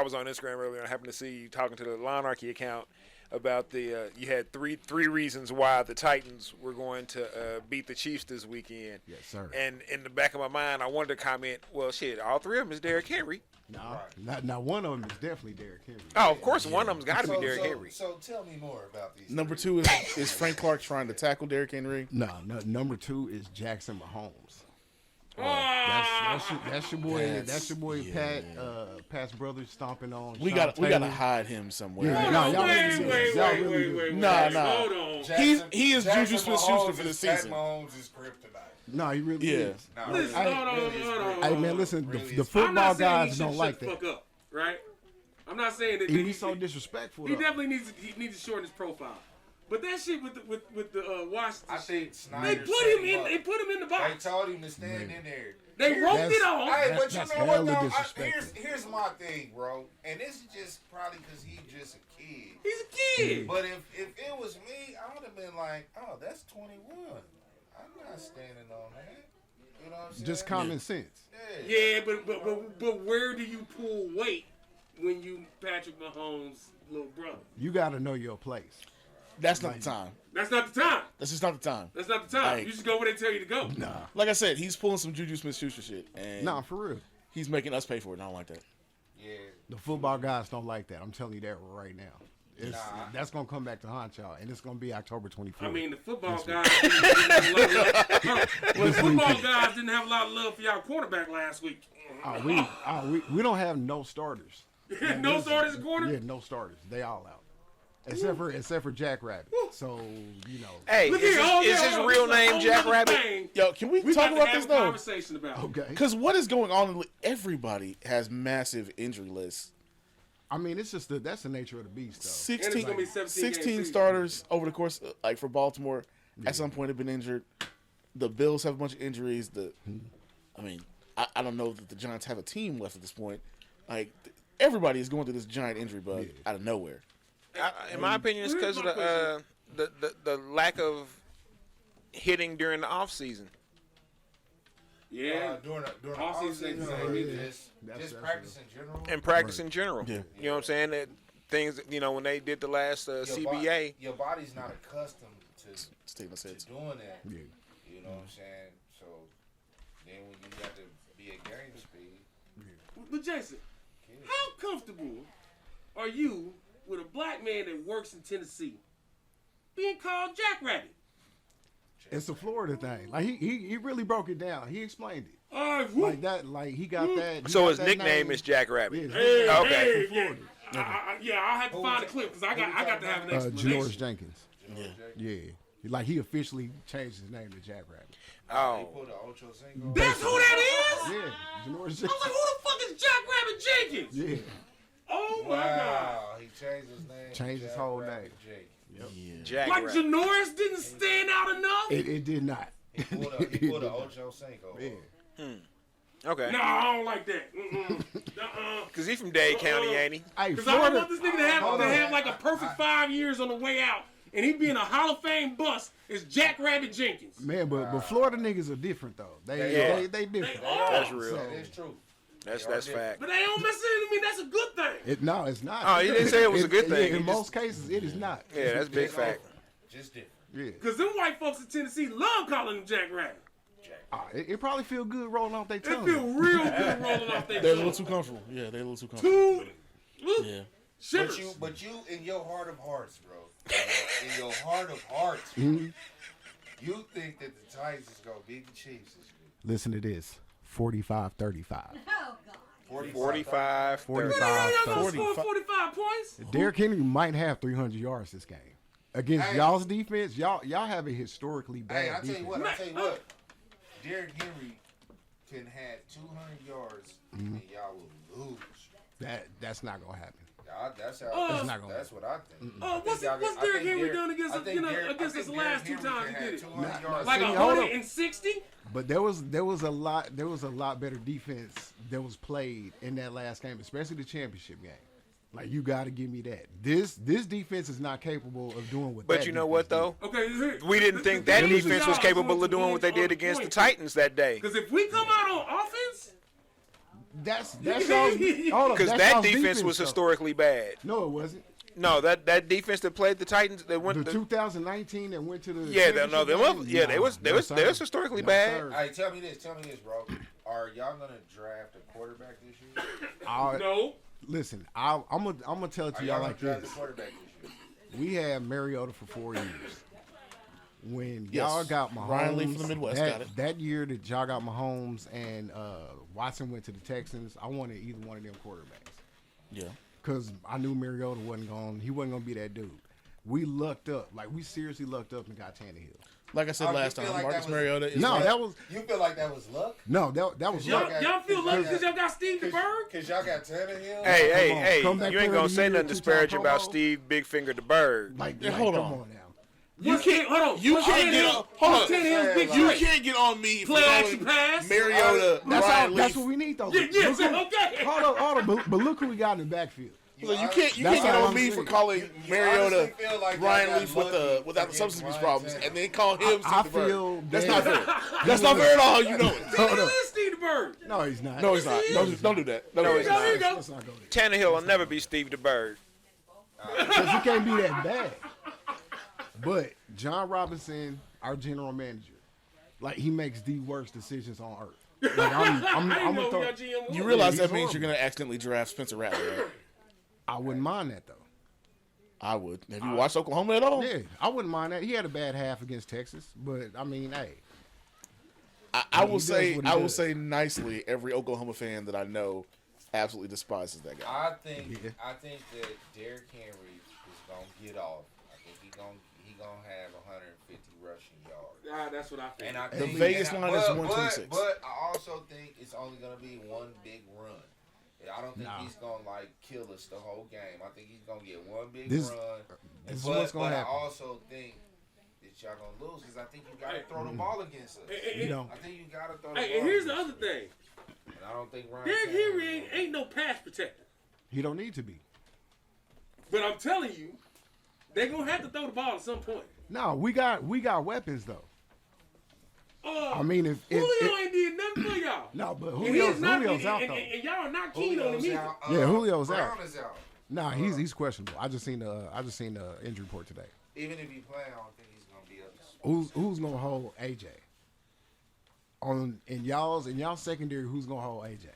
was on Instagram earlier, and I happened to see you talking to the Lawnarchy account about the you had three reasons why the Titans were going to beat the Chiefs this weekend.
Yes, sir.
And in the back of my mind, I wanted to comment, well, shit, all three of them is Derrick Henry.
No, not one of them is definitely Derrick Henry.
Oh, of course, one of them's got to be Derrick Henry.
So tell me more about these.
Number 2 is Frank Clark trying to tackle Derrick Henry.
No, number 2 is Jackson Mahomes.
Ah!
That's your boy. That's your boy.
Yeah.
Pat's brother stomping on.
We
Sean
gotta
Taylor.
hide him somewhere.
Yeah.
Hold
No,
on,
y'all
wait,
really do.
wait.
Nah.
Hold on.
He is Juju Smith-Schuster for the season.
Mahomes is kryptonite.
No, he really
Yeah.
is.
Nah,
Listen,
Hey,
hold on.
Hey man, listen.
Really
The
is.
I'm
football
not saying he
guys
should
don't
shut
like
the
that.
fuck up, right? I'm not saying that
He's so disrespectful.
he
though.
definitely needs to shorten his profile. But that shit with the Washington
I think
shit,
Snyder
they put
set
him in. They put him in the
They
box.
told him to stand in there.
They roped
That's-
it on.
Hey, but you
That's
know what
hella
though?
disrespectful.
Here's my thing, bro. And this is just probably because he's just a kid.
He's a kid.
But if it was me, I would have been like, oh, that's 21. I'm not standing on that. You know what I'm saying?
Just common sense.
Yeah, but where do you pull weight when you Patrick Mahomes' little brother?
You got to know your place.
That's not the time.
That's not the time.
That's just not the time.
That's not the time.
Like-
You just go where they tell you to go.
Nah,
Like I said, he's pulling some Juju Smith-Schuster shit, and
nah, for real.
he's making us pay for it. And I don't like that.
Yeah.
The football guys don't like that. I'm telling you that right now.
Nah.
That's gonna come back to haunt y'all, and it's gonna be October 24th.
I mean, the football guys. Didn't have a lot of love. The football guys didn't have a lot of love for y'all quarterback last week.
we don't have no starters.
No starters in corner.
Yeah, no starters. They all out, except for Jack Rabbit. So you know.
Hey,
Look
is
here, hold
his
on,
real
this is a
name
whole
Jack
nother
Rabbit?
thing.
Yo, can we
We
talk
got
about
to have
this
a
though?
conversation about it.
Okay.
Because what is going on? Everybody has massive injury lists.
I mean, it's just that's the nature of the beast, though.
16,
gonna be 17
16
game season.
starters over the course, like for Baltimore, at some point have been injured. The Bills have a bunch of injuries. I mean, I don't know that the Giants have a team left at this point. Like, everybody is going through this giant injury bug out of nowhere.
In my opinion, it's because of the lack of hitting during the off season.
Yeah.
During the
Off season,
offseason,
they
or
say
just practice in general.
And practice in general.
Yeah.
You know what I'm saying? That things, when they did the last CBA.
Your body's not accustomed
Steve, I
to
said,
doing that.
Yeah.
You know what I'm saying? So then when you got to be at game speed,
But Jason, how comfortable are you with a black man that works in Tennessee being called Jack Rabbit?
It's a Florida thing. Like he really broke it down. He explained it
Whoop.
like that. Like he got that. he
So
got
his
that
nickname
name.
is Jack Rabbit.
Yeah,
Hey,
Okay.
hey, yeah. I'll have to find a clip because I got to have an explanation.
Janoris Jenkins. Yeah. Like he officially changed his name to Jack Rabbit.
they
Oh,
put the Ocho Cinco.
That's who that is?
Yeah, Janoris
I was
Jenkins.
like, who the fuck is Jack Rabbit Jenkins?
Yeah.
Oh my god.
Wow, he changed his name.
Changed his
Jack
whole
Rabbit
name.
Jake.
Jack
Like
Rabbit.
Janoris didn't stand out enough?
It did not.
He pulled a Ocho Cinco.
Yeah.
Okay.
No, I don't like that. Uh-uh.
Because he's from Dade County, ain't he?
Hey,
Because I don't
Florida.
want this nigga to have like a perfect 5 years on the way out, and he be in a Hall of Fame bus as Jack Rabbit Jenkins.
Man, but Florida niggas are different though. They different.
They are.
That's real.
That is true.
That's fact.
But they don't necessarily mean that's a good thing.
No, it's not.
Oh, he didn't say it was a good thing.
In
He
most cases, it is not.
Yeah, that's a big fact.
Just different.
Yeah.
Because them white folks in Tennessee love calling him Jack Rabbit.
It probably feel good rolling off their
It
tongue.
feel real good rolling off their
they're a little
tongue.
too comfortable. Yeah, they're a little too comfortable. Yeah.
Shivers.
But you in your heart of hearts, bro. In your heart of hearts,
Mhm.
you think that the Titans is gonna beat the Chiefs this week.
Listen to this. 45-35.
Oh, God.
45,
45.
Y'all gonna
45.
score 45 points?
Derrick Henry might have 300 yards this game. Against
Hey.
y'all's defense, y'all have a historically bad
Hey, I tell
defense.
you what. Derrick Henry can have 200 yards and y'all will lose.
That's not gonna happen.
That's how.
That's
not gonna
That's what I think.
What's Derrick Henry done against us, against us the last two times he did it? Like
See, hold up.
160?
But there was a lot better defense that was played in that last game, especially the championship game. Like you got to give me that. This defense is not capable of doing what.
But
that
you know
defense
what though?
Okay, here.
We didn't think that
This is
defense was
y'all
capable
going
of doing what they
to
did against the Titans that day.
Because if we come out on offense,
That's y'all's. Hold up,
Because
that's
that
y'all's
defense was
though.
historically bad.
No, it wasn't.
No, that defense that played the Titans, they went
The 2019 that went to the
they was historically bad.
All right, tell me this, bro. Are y'all gonna draft a quarterback this year?
No.
Listen, I'm gonna tell it to y'all like
draft
this.
a quarterback this year?
We had Mariota for 4 years. When
Yes.
y'all got Mahomes,
Ryan Lee from the Midwest got it.
that year that y'all got Mahomes and Watson went to the Texans, I wanted either one of them quarterbacks.
Yeah.
Because I knew Mariota wasn't going. He wasn't going to be that dude. We lucked up, like we seriously lucked up and got Tannehill.
Like I said last time,
like
Marcus
that was-
Mariota is
No, that was
You feel like that was luck?
no, that was
Y'all,
luck.
y'all feel lucky because y'all got Steve
Cause,
DeBerg?
Cause y'all got Tannehill.
Hey,
Come back
you ain't
player
gonna
of the
say
year,
nothing
two-time
disparaging about
Pro Bowl.
Steve Big Finger DeBerg.
Like,
Yeah,
like,
hold
come
on.
on now.
You can't, hold on.
You can't get on. Hold on.
Tannehill's big
You
trait.
can't get on me for
Play action
calling
pass.
Mariota. Ryan
That's
Leaf.
what we need though.
Yeah, yeah,
Look who-
okay.
Hold on, but look who we got in the backfield.
So you can't
That's
get
all
on
I'm
me
saying.
for calling
You
Mariota
honestly feel like
Ryan
y'all
Leaf
got
with the
lucky
without the
against
substance abuse
Ryan
problems,
Tannehill.
and then call him
I
Steve
feel
DeBerg. That's not
bad.
fair. That's not fair at all. You know it.
Hold up.
Is Steve DeBerg?
No, he's not.
No, he's not. Don't do that.
No,
do
he's
that.
not.
Here you go.
Let's not go there.
Tannehill will never be Steve DeBerg.
Because he can't be that bad. But John Robinson, our general manager, like he makes the worst decisions on earth. Like
I
I'm
didn't know
gonna
who
throw,
y'all GM was.
You realize
he's
that means
horrible.
you're going to accidentally draft Spencer Rattler, right?
I wouldn't mind that though.
I would. Have you watched Oklahoma at all?
Yeah, I wouldn't mind that. He had a bad half against Texas, but I mean, hey,
I
He
will
does
say,
what he
I will
does.
say nicely, every Oklahoma fan that I know absolutely despises that guy.
I think
Yeah.
that Derrick Henry is gonna get off. I think he gonna have 150 rushing yards.
That's what I think.
And I
The
think
Vegas
and
line is 126.
But I also think it's only gonna be one big run. I don't think he's gonna like kill us the whole game. I think he's gonna get one big
This-
run.
this is
but,
what's gonna
but
happen.
I also think that y'all gonna lose because I think you gotta throw the ball against us.
you don't.
I think you gotta throw the
Hey,
ball.
and here's the
against
other thing.
us. And I don't think Ryan
Derrick
Tannehill
Henry
is gonna
ain't no pass protector.
he don't need to be.
But I'm telling you, they're going to have to throw the ball at some point.
No, we got weapons though. I mean, if
Julio ain't did nothing for y'all.
no, but
And
Julio's
not,
out though.
and y'all are not keen on him
Julio's
either.
out.
Yeah, Julio's
Brown
out.
is out.
Nah, he's questionable. I just seen the injury report today.
Even if he play, I don't think he's gonna be up.
Who's gonna hold AJ? In y'all secondary, who's gonna hold AJ?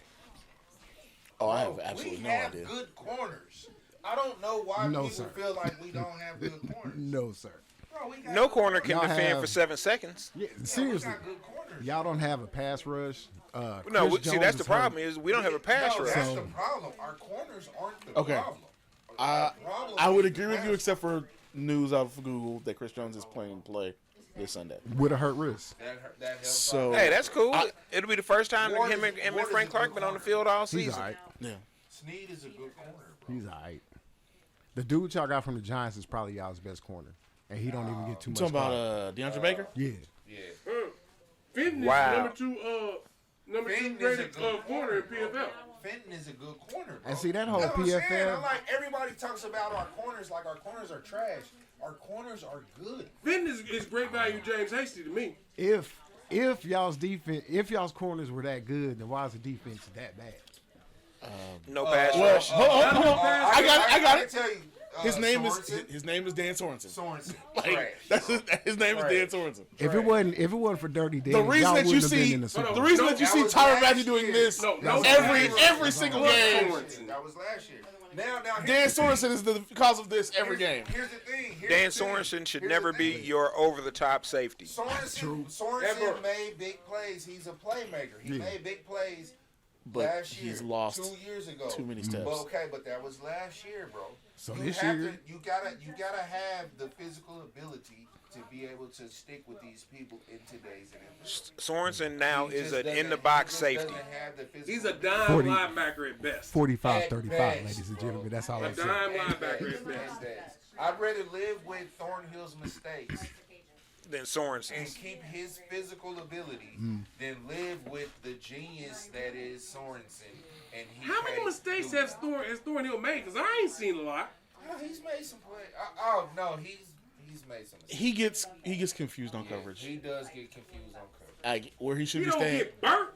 Oh, I have absolutely
we
no
have
idea.
good corners. I don't know why
No,
people
sir.
feel like we don't have good corners.
No, sir.
Bro, we got
No
good
corner can
Y'all
defend
have-
for 7 seconds.
Yeah,
Yeah,
seriously,
we got good corners.
y'all don't have a pass rush.
No,
Chris
see
Jones
that's the
is hurt.
problem is we don't have a pass
No,
rush.
that's
So-
the problem. Our corners aren't the
Okay.
problem.
I
The problem
I would
is
agree
the
with you,
pass.
except for news out of Google that Chris Jones is playing play this Sunday.
With a hurt wrist.
That helps.
So-
Hey, that's cool.
I-
It'll be the first time
Ward
him
is-
and
Ward is
Frank
a
Clark
good
been on the
corner.
field all
He's
season.
all right.
Yeah.
Snead is a good corner, bro.
He's all right. The dude y'all got from the Giants is probably y'all's best corner, and he don't even get too
You
much.
talking about
credit.
DeAndre Baker?
Yeah.
Yeah.
Fenton is
Wow.
number two
Fenton is a
rated
good
corner in PFL.
Fenton is a good corner, bro.
And see, that whole
That's what I'm saying.
PFL
I'm like, everybody talks about our corners like our corners are trash. Our corners are good.
Fenton is great value James Hasty to me.
If y'all's defense, if y'all's corners were that good, then why is the defense that bad?
No pass
Well,
rush.
hold on. I got
I
it.
tell you,
His name
Sorensen.
is Dan Sorensen.
Sorensen.
Like,
Trash.
that's his name is
Trash.
Dan Sorensen.
If it wasn't for Dirty Dan,
The reason
y'all
that you
wouldn't have been
see
in the Super
Hold
Bowl.
the reason that you
That
see
was
Tyron
last
Matthew doing
year.
this
No,
every single game.
Sorensen.
That was last year. Now,
Dan
here's the thing.
Sorensen is the cause of this every game.
Here's the thing.
Dan Sorensen should never be your over-the-top safety.
Sorensen
Ever.
made big plays. He's a playmaker. He
Yeah.
made big plays
But
last year.
he's lost
2 years ago.
too many steps.
But that was last year, bro.
So
you
this
have
year-
to, you gotta have the physical ability to be able to stick with these people in today's NFL.
Sorensen now
He
is
just
an
doesn't-
in-the-box
he just
safety.
doesn't have the physical
He's a
ability.
dime
40.
linebacker at best.
45-35,
At best,
ladies and
bro.
gentlemen. That's all
A
I say.
dime
At
linebacker
best,
at best.
at best. I'd rather live with Thornhill's mistakes
Than
and
Sorensen's.
keep his physical ability
Mm.
than live with the genius that is Sorensen. And he
How many
can't
mistakes
do
has
it.
Thornhill made? Because I ain't seen a lot.
Oh, he's made some plays. Oh no, he's made some mistakes.
He gets confused on
Yeah,
coverage.
He does get confused on coverage.
Where he should
You
be
don't
staying.
get burnt.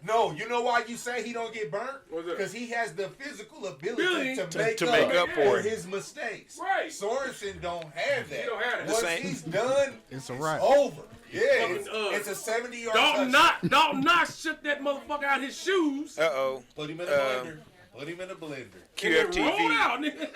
No, you know why you say he don't get burnt?
What's that?
Because he has the physical ability to
to make up for it.
his mistakes.
Right.
Sorensen don't have that.
He don't have that.
Once
Same.
he's done,
It's a wrap.
over. Yeah,
Fucking,
it's a 70-yard
Dalton
touchdown.
Knott shook that motherfucker out his shoes.
Uh-oh.
Put him in a blender. Put him in a blender.
And then rolled
QFTV.
out, nigga.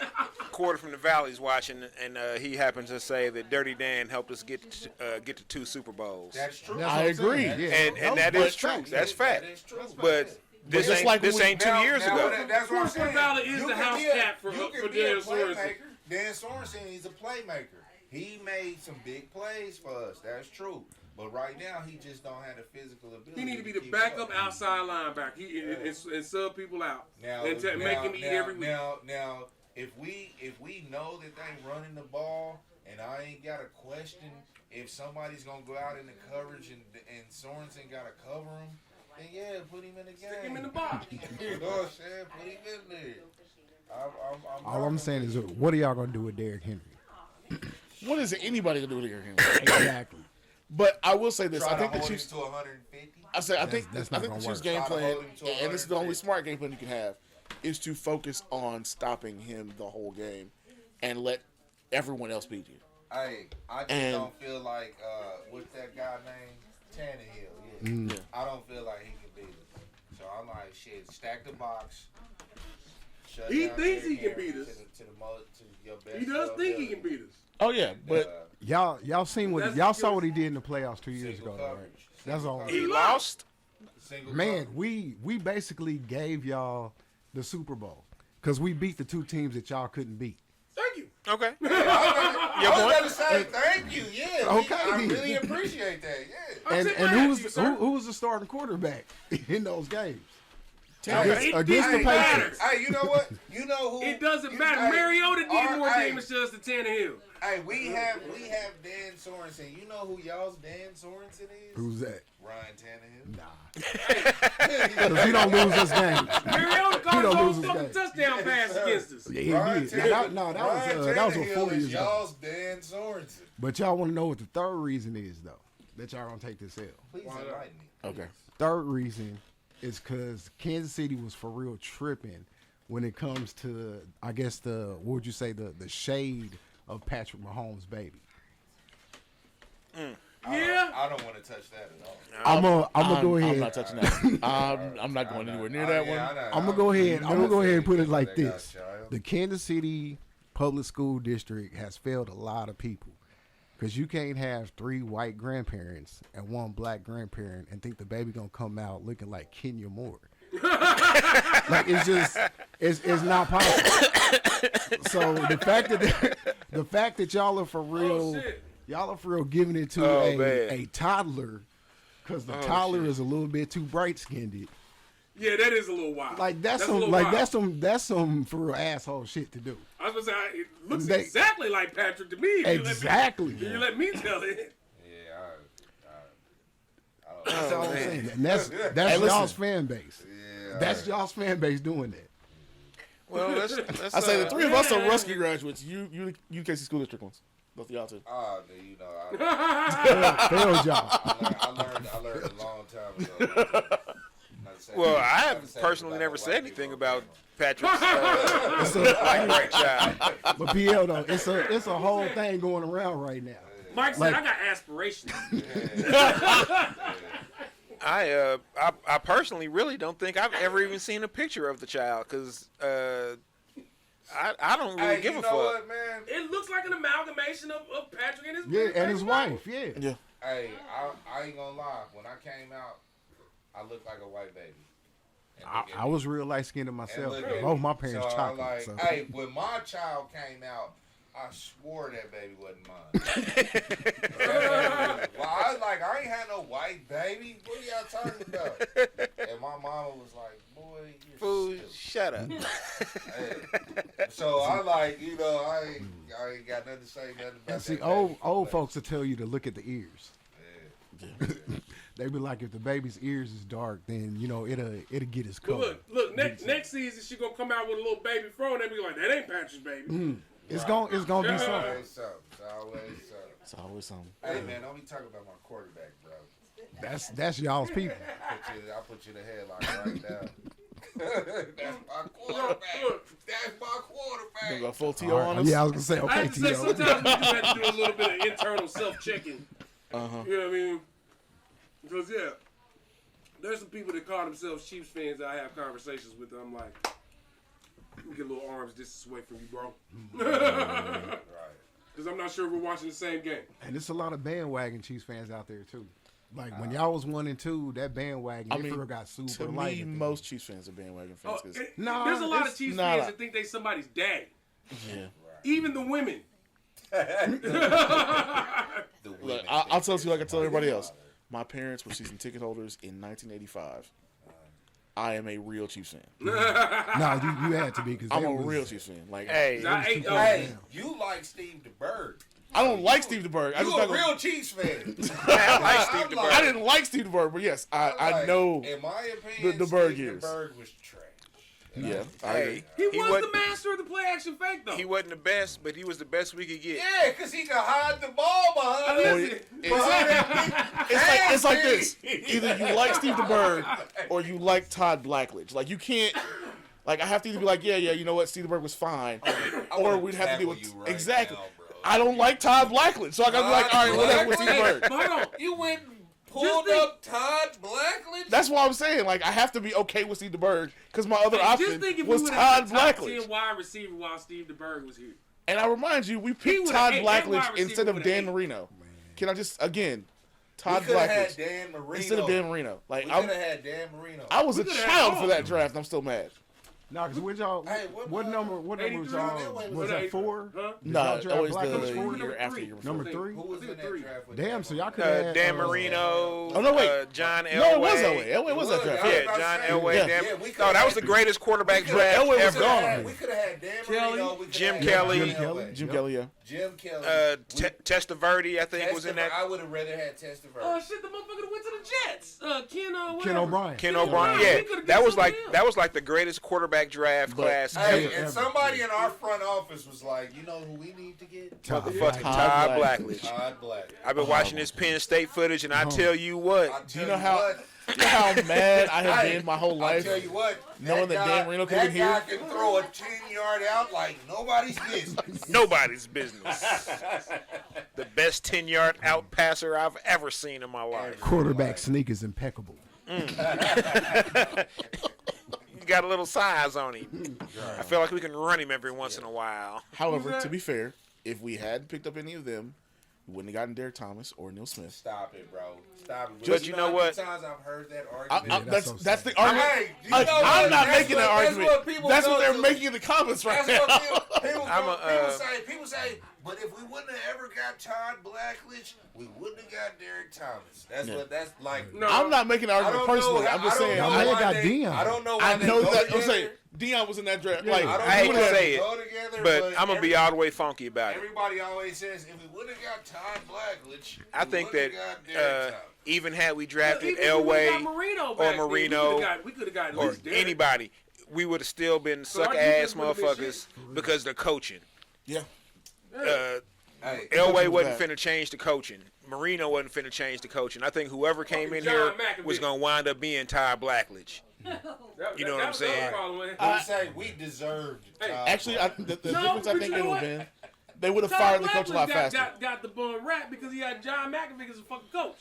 Quarter from the Valley's watching, and he happened to say that Dirty Dan helped us get to 2 Super Bowls.
That's true.
That's
I
what I'm saying.
agree.
Yeah.
And that is true. That's fact.
That is true.
But this
just
ain't
like
this
when we-
ain't 2 years
Now,
ago.
That's what I'm
Quarter from
saying.
Valley is
You
the
can
house
be a-
cat for
you can
Dan
be a
Sorensen.
playmaker. Dan Sorensen, he's a playmaker. He made some big plays for us. That's true. But right now, he just don't have the physical ability.
He need to be the
keep
backup
up.
outside linebacker. And sub people out.
Now,
and make him eat every week.
Now, if we know that they running the ball, and I ain't got to question if somebody's gonna go out in the coverage and Sorensen got to cover him, then yeah, put him in the game.
Stick him in the box.
You know what I'm saying? Put him in there.
All I'm saying is, what are y'all gonna do with Derrick Henry?
What is anybody gonna do with Henry?
Exactly.
But I will say this:
Try
I think
to
the
hold him
Chiefs.
to 150.
I think
that's
I
not
think the
gonna
Chiefs'
work.
game
Try to
plan,
hold him to
and this is the only
150.
smart game plan you can have, is to focus on stopping him the whole game, and let everyone else beat you.
Hey, I just
And-
don't feel like what's that guy named Tannehill? Yeah. I don't feel like he can beat him. So I'm like, shit, stack the box. Shut
He
down
thinks he
Derrick
can beat
Henry
us.
to your best
He does think he can
ability.
beat us.
Oh yeah, but
Y'all seen what
That's
y'all
because-
saw what he did in the playoffs 2 years
Single
ago, though, right?
coverage.
That's all.
He lost.
Single
Man,
coverage.
we basically gave y'all the Super Bowl because we beat the 2 teams that y'all couldn't beat.
Thank you.
Okay.
I was about to say thank you. Yeah,
Okay.
I really appreciate that. Yeah.
And
sit
and
behind
who
you, sir.
was the starting quarterback in those games?
It
Against the
didn't matter.
Patriots.
Hey, you know what? You know who?
It doesn't
you-
matter.
hey,
Mariota did
our-
more
hey,
damage to us than Tannehill.
Hey, we have Dan Sorensen. You know who y'all's Dan Sorensen is?
Who's that?
Ryan Tannehill.
Nah, because he don't lose this game.
Mariota caught
He
his
don't
whole
lose his
fucking
game.
touchdown pass against us.
Yeah, he
Ryan
did. That was
Ryan
that was
Tannehill
4
is
years ago.
y'all's Dan Sorensen.
But y'all want to know what the third reason is, though, that y'all gonna take this L.
Please enlighten me.
okay.
Third reason is because Kansas City was for real tripping when it comes to, I guess, what would you say, the shade of Patrick Mahomes' baby.
Yeah.
I don't want to touch that at all.
I'm gonna go ahead.
I'm not touching that. I'm not going anywhere near that one.
I'm gonna go ahead. I'm gonna go ahead and put it like
They got
this:
child.
the Kansas City Public School District has failed a lot of people because you can't have 3 white grandparents and 1 black grandparent and think the baby gonna come out looking like Kenya Moore. Like it's not possible. So the fact that y'all are for real,
shit.
y'all are for real giving it to
Oh,
a
man.
toddler because the toddler is a little bit too bright skinned.
Yeah, that is a little wild.
Like that's
a
some
little
like
wild.
that's some for real asshole shit to do.
I was gonna say it looks
They-
exactly like Patrick to me. if you let me-
Exactly.
if you let me tell it.
Yeah, I don't
That's all I'm
man.
saying. And that's
Hey,
y'all's
listen.
fan base.
Yeah,
That's y'all's fan base doing that.
Well, let's
I say the 3 of us are Rusky graduates. You UKC school district ones. Both of y'all too.
you know, I
Failed y'all.
I learned a long time ago.
Well, I have personally never said anything about Patrick's black grandchild.
But PL though, it's a whole thing going around right now.
Mike said,
Like-
"I got aspirations."
I personally really don't think I've ever even seen a picture of the child because I don't really
Hey,
give
you
a
know
fuck.
what, man?
It looks like an amalgamation of Patrick and his
Yeah, and his
baby
wife. Yeah.
Yeah.
Hey, I ain't gonna lie. When I came out, I looked like a white baby. And look at
I
me.
was real light skinned
And
myself.
look at
Both
me.
my parents
So I'm
chocolate.
like,
so.
hey, when my child came out, I swore that baby wasn't mine. Well, I was like, I ain't had no white baby. What are y'all talking about? And my mama was like, boy, you're
Fool,
stupid.
shut up.
Hey. So I like, you know, I ain't got nothing to say nothing about
And see,
that
old
baby.
folks will tell you to look at the ears.
Yeah.
They be like, if the baby's ears is dark, then you know it'll get his
But
color.
look, next season she gonna come out with a little baby fro, and they be like, "That ain't Patrick's baby."
It's gonna be something.
Always something. It's always something.
It's always something.
Hey man, don't be talking about my quarterback, bro.
That's y'all's people.
I'll put you in the headlock right now. That's my quarterback. That's my
You
quarterback.
got full TO
All
on
right.
us?
Yeah, I was gonna say
I
okay,
have to say,
T.O.
sometimes we do have to do a little bit of internal self-checking.
Uh-huh.
You know what I mean? Because, yeah, there's some people that call themselves Chiefs fans that I have conversations with. And I'm like, let me get a little arms distance away from you, bro.
Right.
Because I'm not sure we're watching the same game.
And there's a lot of bandwagon Chiefs fans out there too. Like when y'all was 1 and 2, that bandwagon got super
to
light.
me, most Chiefs fans are bandwagon fans. 'Cause-
Nah,
there's a lot of
it's
Chiefs
not
fans
a-
that think they somebody's daddy.
yeah.
Even the women.
The
Look,
women
I'll
think
tell you like I
they're
tell everybody
my
else.
father.
My parents were season ticket holders in 1985. I am a real Chiefs fan.
no, you had to be because
I'm a real Chiefs fan. Like,
Hey,
Hey, you like Steve DeBerg.
I don't like Steve DeBerg. I
You
just
a
not gonna-
real Chiefs fan.
I like Steve
I'm
DeBerg.
I didn't like Steve DeBerg, but yes, I
like,
know.
In my opinion,
the DeBerg
Steve
years.
DeBerg was trash.
Yeah, I
Hey,
agree.
He was
wasn't-
the master of the play action fake, though.
He wasn't the best, but he was the best we could get.
Yeah, because he could hide the ball behind
Listen,
it.
It's like this. Either you like Steve DeBerg or you like Todd Blackledge. Like, you can't. Like, I have to either be like, yeah, you know what, Steve DeBerg was fine, or we'd have to deal with exactly.
Now, bro.
I don't like Todd Blackledge, so I gotta be like, all right, whatever with Steve DeBerg.
But hold on.
You went and pulled
Just think-
up Todd Blackledge?
That's why I'm saying, like, I have to be okay with Steve DeBerg because my other
Just
option
think if
was
we would
Todd
have top 10
Blackledge.
wide receiver while Steve DeBerg was here.
And I remind you, we
He
picked
would've
Todd
ate- that wide
Blackledge
receiver
instead of
would've
Dan
ate.
Marino. Can I just, again,
We
Todd
could have had
Blackledge
Dan Marino.
instead of Dan Marino. Like,
We
I
could have had Dan Marino.
was
We
a
coulda had
child
all
for
of
that
them.
draft, and I'm still mad.
No, because what y'all?
Hey, what
What number was
83?
y'all? Was that 4?
Huh?
Did
No,
y'all draft
always
Blackledge
the
four?
year after year before.
Number 3?
Who was
I
in
think
that
three.
draft with
Damn, so y'all could
Dan
have had
Marino.
Oh, no, wait.
John Elway.
No, it was Elway. Elway was that draft.
Yeah, John Elway.
Yeah.
Dan-
Yeah, we
no,
could've
that was
had-
the greatest quarterback
We coulda-
draft
Elway was
ever.
gone.
We could have had Dan
Kelly,
Marino. We coulda
Jim
had
Kelly.
Dan
Jim Kelly.
Elway.
Jim Kelly, yeah.
Jim Kelly.
Testaverde, I think, was in that.
I would have rather had Testaverde.
Oh shit! The motherfucker that went to the Jets. Ken. Whatever.
Ken O'Brien.
Ken
O'Brien.
O'Brien.
We
Yeah,
could've
that
get
was
somebody
like the greatest quarterback draft
But-
class
Hey,
ever.
and somebody in our front office was like, you know who we need to get?
Motherfucking
Todd
Todd Blackledge.
Todd Black.
I've been watching this Penn State footage, and I tell you what,
Do you know how mad I have been my whole
I
life?
tell you what,
knowing that Dan Marino could've
that
been
guy
here?
can throw a 10-yard out like nobody's business.
nobody's business. The best 10-yard out passer I've ever seen in my life.
Quarterback sneak is impeccable.
He got a little size on him. I feel like we can run him every once in a while.
However, to be fair, if we had picked up any of them, we wouldn't have gotten Derek Thomas or Neil Smith.
Stop it, bro. Stop it.
But you know what?
How many times I've heard that
I-
argument.
that's
so
that's the
sad.
argument.
Hey, you
Like,
know
I'm
what?
not
That's
making
what-
that
that's
argument.
what people
That's what
go
they're
to.
making in the comments right
That's
now.
what people
I'm a,
people say, but if we wouldn't have ever got Todd Blackledge, we wouldn't have got Derek Thomas. That's like.
No.
I'm not making an
I
argument
don't
personally.
know.
I'm just
I don't
saying.
know
Man
why
got
they-
Dion.
I don't know why
I
they
know
go
that. I'm
together.
saying Dion was in that draft. Like,
I don't
I hate
know
to
why
say
they
it,
go together,
but I'm gonna be all the way funky about it.
Everybody always says if we would have got Todd Blackledge,
I
we
think
would've
that
got Derek Thomas.
even had we drafted
Even if we would've got
Elway
Marino
or
back then,
Marino
we could have got at
or
least Derek.
anybody, we would have still been
So our
suck ass
defense would've been
motherfuckers because they're coaching.
yeah.
Hey,
Elway
was
wasn't
bad.
finna change the coaching. Marino wasn't finna change the coaching. I think whoever came in
John
here
McAfee.
was gonna wind up being Todd Blackledge. You know what I'm saying?
we say we deserved
Hey,
Todd
Actually, the difference I
but
think
you
it
know
would have
what?
been, they would have
Todd
fired the coach a lot
Blackledge
faster.
got the bum rap because he had John McAfee as a fucking coach.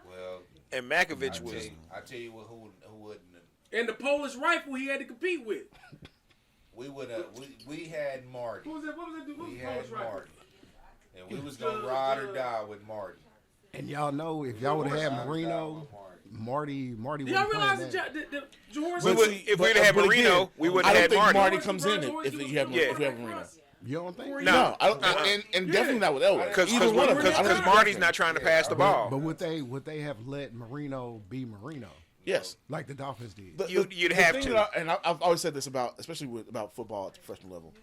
Well,
And Makovich was
I tell you what, who wouldn't have.
And the Polish rifle he had to compete with.
We would have. We had Marty.
Who was that? What was that dude? What
We
was the
had
Polish rifle?
Marty, and we was gonna ride or die with Marty.
And y'all know if y'all would have had
Ride or die
Marino,
with Marty.
Marty
Do y'all
wouldn't
realize
play
that
that.
George?
we would if we'd had
but
Marino,
again,
we would
I
have
don't
had
think
Marty.
Marty comes in
George
if
was
you have
the
if you have
quarterback
Marino.
for us.
You don't think?
No.
No, I don't, and definitely not with Elway.
Because
Either one of them.
Marty's not trying to pass the ball.
But would they have let Marino be Marino
Yes.
like the Dolphins did?
You'd
the
have
thing
to.
that I've always said this about, especially about football at the professional level.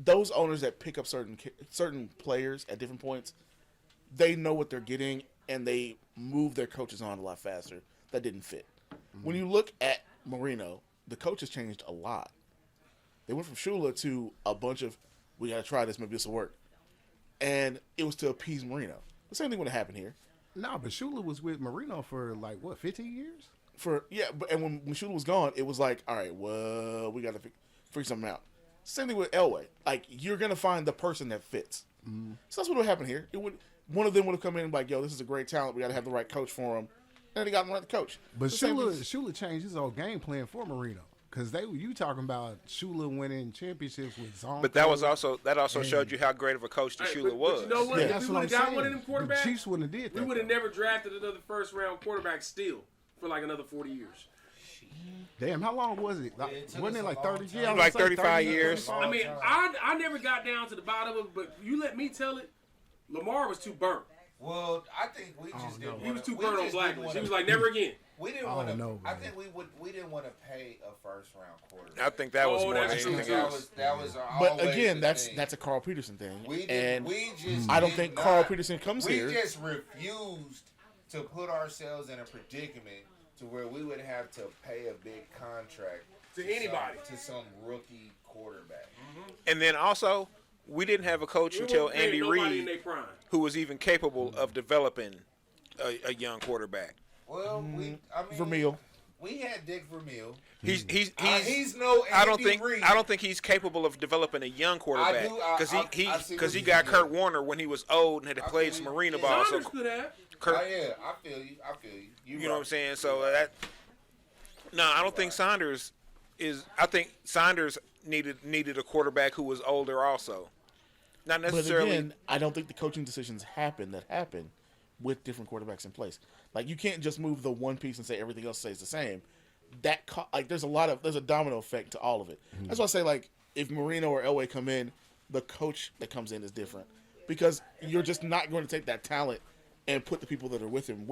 Those owners that pick up certain players at different points, they know what they're getting, and they move their coaches on a lot faster. That didn't fit. When you look at Marino, the coaches changed a lot. They went from Shula to a bunch of, we got to try this, maybe this will work. And it was to appease Marino. The same thing would have happened here.
No, but Shula was with Marino for like what, 15 years?
And when Shula was gone, it was like, all right, well, we got to figure something out. Same thing with Elway. Like, you're gonna find the person that fits. Mm-hmm. So that's what would happen here. One of them would have come in and like, yo, this is a great talent. We got to have the right coach for him. And they got the right coach.
But Shula changed his whole game plan for Marino. Because you talking about Shula winning championships with Zonko.
But that also showed you how great of a coach the Shula was.
But you know what?
Yeah,
If
that's
we
what
would
I'm
have got
saying.
one of them quarterbacks,
The Chiefs wouldn't have did that.
we would have never drafted another first-round quarterback still for like another 40 years.
Damn, how long was it? Like,
it took
wasn't
us
it
a
like
long
30
time.
years?
Like 35 years.
I mean, I never got down to the bottom of it, but you let me tell it, Lamar was too burnt.
Well, I think we just didn't.
He was too
we
burnt on
just
Blacklist.
didn't
He was
wanna-
like, never again.
We didn't
I
want
don't
to.
know,
I
man.
think we didn't want to pay a first round quarterback.
I think that was
Oh,
more than
that's true,
anything
too.
else.
That was
But
always
again,
the
that's
thing.
a Carl Peterson thing.
We did,
and
we just
I don't
did
think
not-
Carl Peterson comes
we
here.
We just refused to put ourselves in a predicament to where we would have to pay a big contract
To anybody.
to some rookie quarterback.
And then also, we didn't have a coach
We
until
wouldn't pay
Andy
nobody in
Reid
their prime.
who was even capable of developing a young quarterback.
Well,
Vermeil.
we had Dick Vermeil.
He's
no.
I don't
Andy
think
Reid.
I don't think he's capable of developing a young quarterback because
I see what
he
you're
got Kurt
saying.
Warner when he was old and had
I
played
feel
some
you.
arena
Yeah.
ball. So
Saunders could have.
Kurt,
I feel you.
you know what I'm saying? So I don't think Saunders is. I think Saunders needed a quarterback who was older also. Not
But
necessarily.
again, I don't think the coaching decisions happen with different quarterbacks in place. Like, you can't just move the one piece and say everything else stays the same. There's a domino effect to all of it.
Mm-hmm.
That's why I say, like, if Marino or Elway come in, the coach that comes in is different because you're just not going to take that talent and put the people that are with him.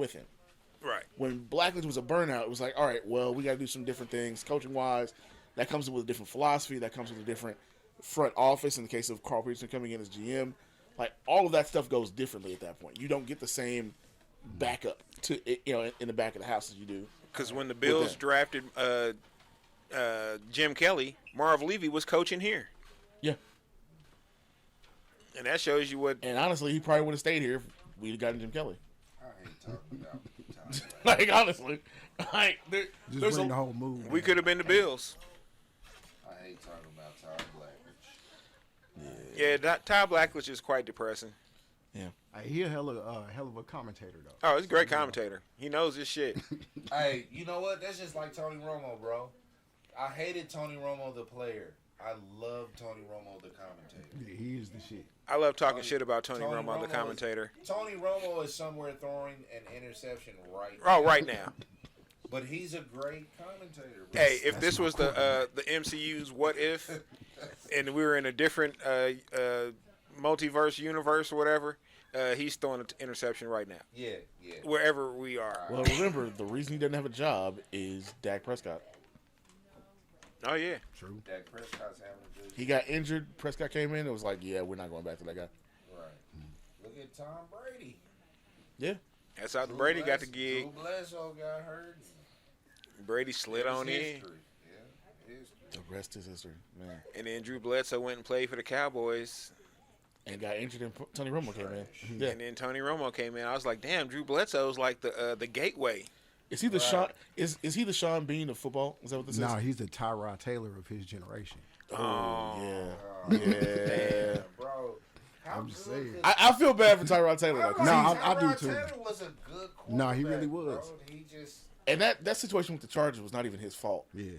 Right.
When Blackledge was a burnout, it was like, all right, well, we got to do some different things coaching wise. That comes with a different philosophy. That comes with a different front office. In the case of Carl Peterson coming in as GM, like, all of that stuff goes differently at that point. You don't get the same backup to in the back of the house as you do.
Because when the Bills drafted Jim Kelly, Marv Levy was coaching here,
Yeah.
and that shows you what.
And honestly, he probably would have stayed here if we'd have gotten Jim Kelly.
I hate talking about Tom Brady.
Like, honestly, like
Just
there's
bring the whole move.
We could have been the Bills.
I hate talking about Tom Blackledge.
Yeah, Ty Blackledge is quite depressing.
He a hell of a commentator though.
Oh, he's a great commentator. He knows his shit.
Hey, you know what? That's just like Tony Romo, bro. I hated Tony Romo the player. I love Tony Romo the commentator.
Yeah, he is the shit.
I love talking shit about Tony
Tony
Romo, the
Romo
commentator.
Tony Romo is somewhere throwing an interception right
Oh,
now.
right now.
But he's a great commentator, bro.
Hey, if this was the MCU's What If, and we were in a different multiverse universe or whatever, he's throwing an interception right now.
Yeah.
Wherever we are.
well, remember the reason he doesn't have a job is Dak Prescott.
Oh, yeah.
True.
Dak Prescott's having a good
He got injured. Prescott came in. It was like, yeah, we're not going back to that guy.
right. Look at Tom Brady.
Yeah.
That's how Brady got the gig.
Drew Bledsoe got hurt.
Brady slid on in.
History. Yeah, history.
The rest is history, man.
And then Drew Bledsoe went and played for the Cowboys.
And got injured, and Tony Romo came in. Yeah.
And then Tony Romo came in. I was like, damn, Drew Bledsoe's like the gateway.
Is he the Sean? Is he the Sean Bean of football? Is that what this
Nah,
is?
he's the Tyrod Taylor of his generation.
Oh, yeah.
Damn, bro. How
I'm just
good
saying.
could-
I feel bad for Tyrod Taylor though, 'cause
No,
he's-
I do
Tyrod
too.
Taylor was a good quarterback.
No, he really was.
Bro. He just
and that situation with the Chargers was not even his fault.
Yeah.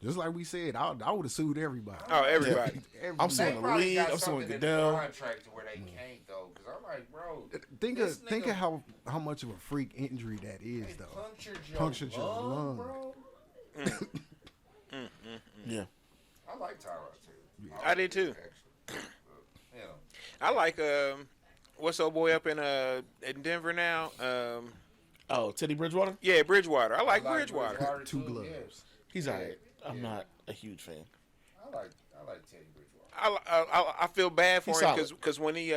Just like we said, I would have sued everybody.
Oh, everybody.
I'm
they
suing the
probably
league.
got
I'm suing
something in the
Goodell.
contract to where they can't though. Because I'm like, bro,
Think
this
of
nigga
how much of a freak injury that is
they
though.
punctured your
lung.
lung, bro.
Yeah.
I like Tyrod too.
I did too.
Actually. You know,
I like what's old boy up in Denver now?
Oh, Teddy Bridgewater.
Yeah, Bridgewater. I like Bridgewater.
Two
too,
gloves.
yes.
He's
Yeah.
alright. I'm not a huge fan.
I like Teddy Bridgewater.
I feel bad for
He's
him
solid.
because when he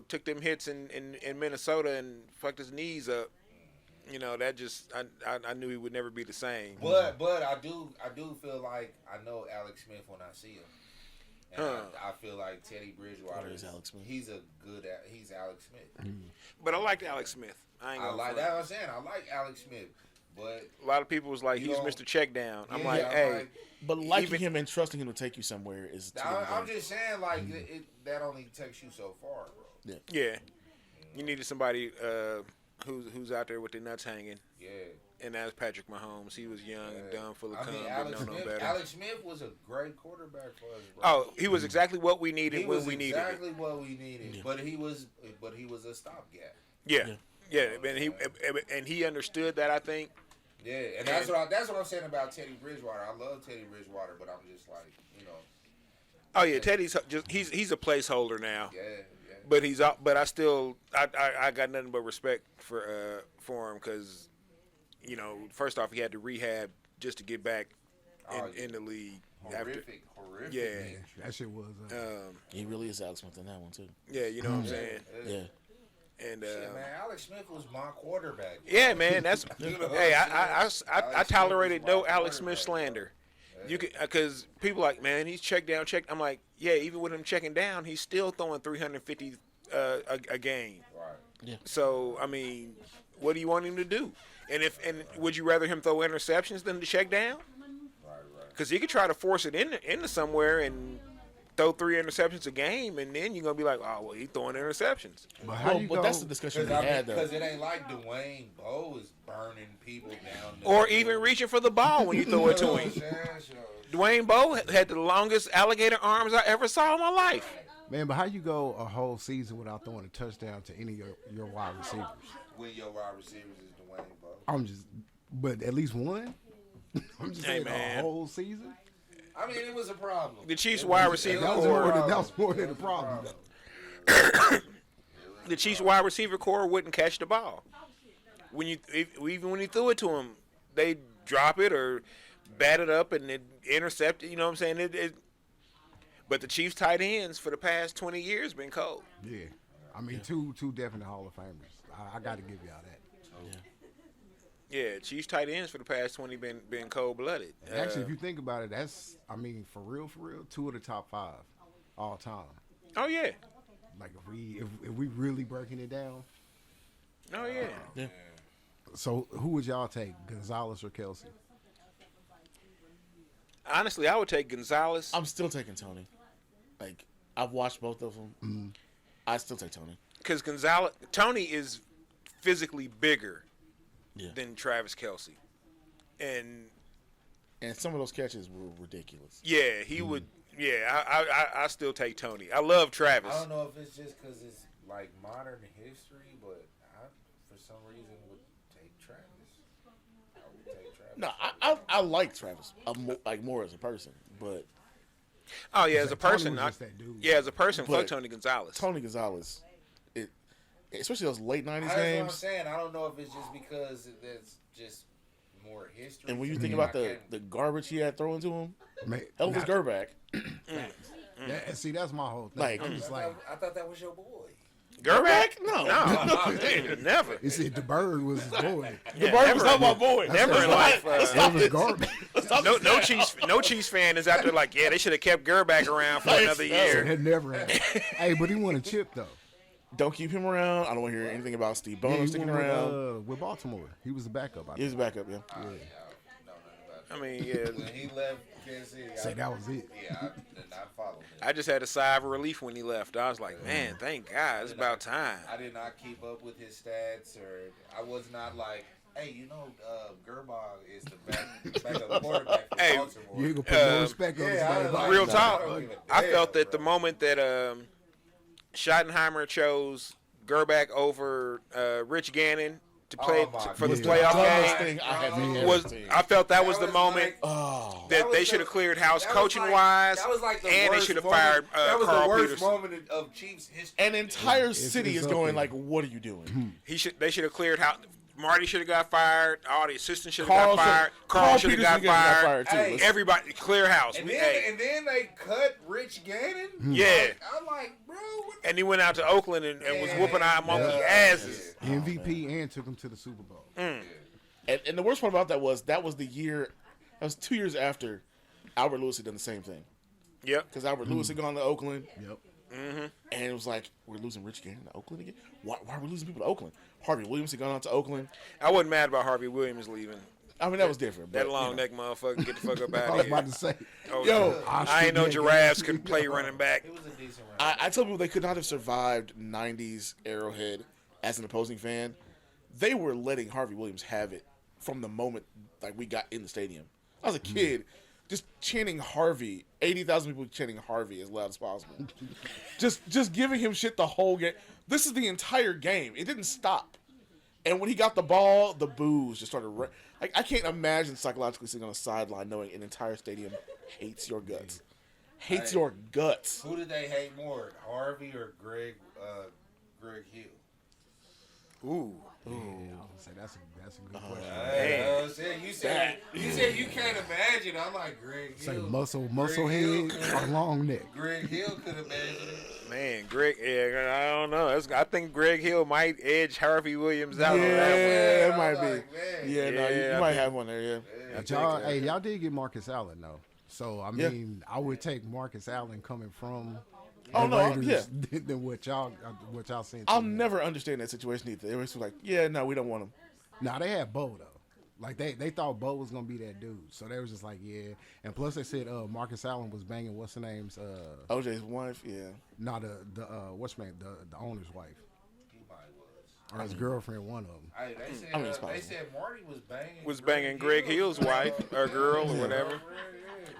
took them hits in Minnesota and fucked his knees up, that just I knew he would never be the same.
But I do feel like I know Alex Smith when I see him. And I feel like Teddy Bridgewater
Or is Alex Smith?
He's Alex Smith.
But I liked Alex Smith. I ain't
I
gonna
like
front.
that. I'm saying I like Alex Smith, but
A lot of people was like,
You
he's
know,
Mr. Checkdown. I'm
yeah,
like,
I'm
hey,
like,
But liking
Even-
him and trusting him to take you somewhere is. two different
I'm
things.
just saying like that only takes you so far, bro.
yeah, you needed somebody who's out there with their nuts hanging.
Yeah.
And that's Patrick Mahomes. He was young and dumb, full of cum, didn't
Alex
know no
Smith,
better.
Alex Smith was a great quarterback for us, bro.
Oh, he was exactly what we needed
he
when
was
we needed it.
exactly what we needed,
Yeah.
but he was a stopgap.
Yeah, and he understood that. I think.
Yeah, and that's what I'm saying about Teddy Bridgewater. I love Teddy Bridgewater, but I'm just like,
Oh yeah, Teddy's just he's a placeholder now.
yeah.
But I got nothing but respect for him because, first off he had to rehab just to get back in the league.
Horrific.
Yeah.
That shit was.
He really is Alex Smith in that one too.
Yeah, you know what I'm saying.
Yeah.
And
Shit, man, Alex Smith was my quarterback.
yeah, man, that's
You know what
hey,
I'm saying?
I
Alex
tolerated
Smith was
no
my
Alex Smith
quarterback,
slander. You could because people like, man, he's checked down. I'm like, yeah, even with him checking down, he's still throwing 350 a game.
Right.
So I mean, what do you want him to do? And would you rather him throw interceptions than to check down?
Right.
Because he could try to force it into somewhere and throw 3 interceptions a game, and then you're gonna be like, oh well, he's throwing interceptions.
But how you
But
go?
that's the discussion we had though.
Because it ain't like Dwayne Bowe is burning people down.
Or even reaching for the ball when you throw it to him. Dwayne Bowe had the longest alligator arms I ever saw in my life.
Man, but how you go a whole season without throwing a touchdown to any of your wide receivers?
When your wide receivers is Dwayne Bowe.
But at least one. I'm just
Hey,
saying
man.
a whole season.
I mean, it was a problem.
The Chiefs
It
wide
was-
receiver
it
That was
a
more than
problem.
that was more than a problem.
The Chiefs wide receiver core wouldn't catch the ball. Even when you threw it to him, they drop it or bat it up and it intercept it. You know what I'm saying? But the Chiefs tight ends for the past 20 years been cold.
Yeah, I mean two definite Hall of Famers. I got to give y'all that.
Yeah, Chiefs tight ends for the past 20 been cold blooded.
Actually, if you think about it, that's for real, 2 of the top 5 all time.
Oh yeah,
Like if we really breaking it down.
oh yeah.
Yeah.
So who would y'all take, Gonzalez or Kelsey?
Honestly, I would take Gonzalez.
I'm still taking Tony. Like I've watched both of them. I still take Tony.
Because Tony is physically bigger
Yeah.
than Travis Kelce. And
And some of those catches were ridiculous.
yeah, he would. Yeah, I still take Tony. I love Travis.
I don't know if it's just because it's like modern history, but I, for some reason, would take Travis. I would take Travis.
No, I like Travis. Like more as a person, but
Oh yeah, as a
Tony
person,
was just that dude.
yeah, as a person, fuck
But
Tony Gonzalez.
Tony Gonzalez, especially those late '90s
That's what I'm
games.
saying. I don't know if it's just because that's just more history.
And when you
to
think
me.
about
I can't-
the garbage he had thrown to him,
Man,
Elvis Gerback.
see, that's my whole thing.
Like-
I'm just like,
I thought that was your boy.
Gerback?
No.
No, never.
you see, the bird was his boy.
The bird was not my boy.
Never in life.
Elvis garbage.
No Chiefs fan is out there like, yeah, they should have kept Gerback around for another year.
That never happened. Hey, but he won a chip though.
Don't keep him around. I don't want to hear anything about Steve Bono
he
sticking
won
around.
with Baltimore. He was the backup. I
He was
think.
back up, yeah.
No, nothing about
I mean, yeah,
When he left Kansas City,
Say that was it.
Yeah, I did not follow him.
I just had a sigh of relief when he left. I was like, man, thank God, it's about time.
I did not keep up with his stats, or I was not like, hey, Gerbach is the backup quarterback for
Hey,
Baltimore.
You ain't gonna put no respect on his
Yeah, I
name.
was like,
Real
nah,
talk.
I don't give a
I
damn,
felt that
bro.
the moment that Schottenheimer chose Gerback over Rich Gannon to play
Oh, my
for the
God.
playoff
Dumbest
game
thing I have ever
was
seen.
I felt that was
That
the
was
moment
like-
Oh.
that
was
they
the-
should have cleared house
that was
coaching
like-
wise,
that was like the
and they
worst
should have
moment-
fired
that was
Carl
the worst
Peterson.
moment of Chiefs history.
An entire city
it's
is
up
going
there.
like, what are you doing?
They should have cleared house. Marty should have got fired. All the assistants should have
Carl
got fired.
should-
Carl
Carl
should have
Peterson
got
got
fired.
fired, too.
Hey,
Listen.
Everybody clear house.
And
We-
then,
hey.
and then they cut Rich Gannon.
Yeah.
Like, I'm like, bro. What
And he went out to Oakland and was
Yeah.
whooping our monkey
Yeah.
asses.
MVP and took him to the Super Bowl.
And the worst part about that was the year, that was 2 years after Albert Lewis had done the same thing.
Yep.
Because Albert Lewis had gone to Oakland.
Yep.
And it was like, we're losing Rich Gannon to Oakland again? Why are we losing people to Oakland? Harvey Williams had gone on to Oakland.
I wasn't mad about Harvey Williams leaving.
I mean, that was different.
That
But,
long
you know.
neck motherfucker, get the fuck up
I
out
was
of here.
about to say.
Oh,
Yo,
I ain't know giraffes could play running back.
It was a decent round.
I tell people they could not have survived 90s Arrowhead as an opposing fan. They were letting Harvey Williams have it from the moment like we got in the stadium. I was a kid just chanting Harvey, 80,000 people chanting Harvey as loud as possible. just giving him shit the whole game. This is the entire game. It didn't stop. And when he got the ball, the boos just started. Like I can't imagine psychologically sitting on a sideline knowing an entire stadium hates your guts. Hates your guts.
Who did they hate more, Harvey or Greg Hill?
Ooh.
Yeah, I would say that's a good question.
Hey, you said you can't imagine. I'm like Greg
Say
Hill.
muscle
Greg
head or long neck.
Greg Hill could imagine it.
Man, Greg, yeah, I don't know. I think Greg Hill might edge Harvey Williams out
Yeah,
on that one.
it
I'm
might
like,
be.
man.
Yeah, no,
Yeah,
you
I
might
think-
have one there. Yeah.
But y'all did get Marcus Allen though. So I mean, I would take Marcus Allen coming from
Oh,
the
no,
Raiders than what y'all seen.
I'll never understand that situation either. They were just like, yeah, no, we don't want him.
Nah, they had Bo though. Like they thought Bo was gonna be that dude, so they was just like, yeah. And plus they said Marcus Allen was banging what's her name's
OJ's wife, yeah.
not the what's her name the owner's wife
He probably was.
or his girlfriend, one of them.
Hey, they said,
I mean, it's possible.
they said Marty was
banging
banging
Greg Hill's wife or girl or whatever.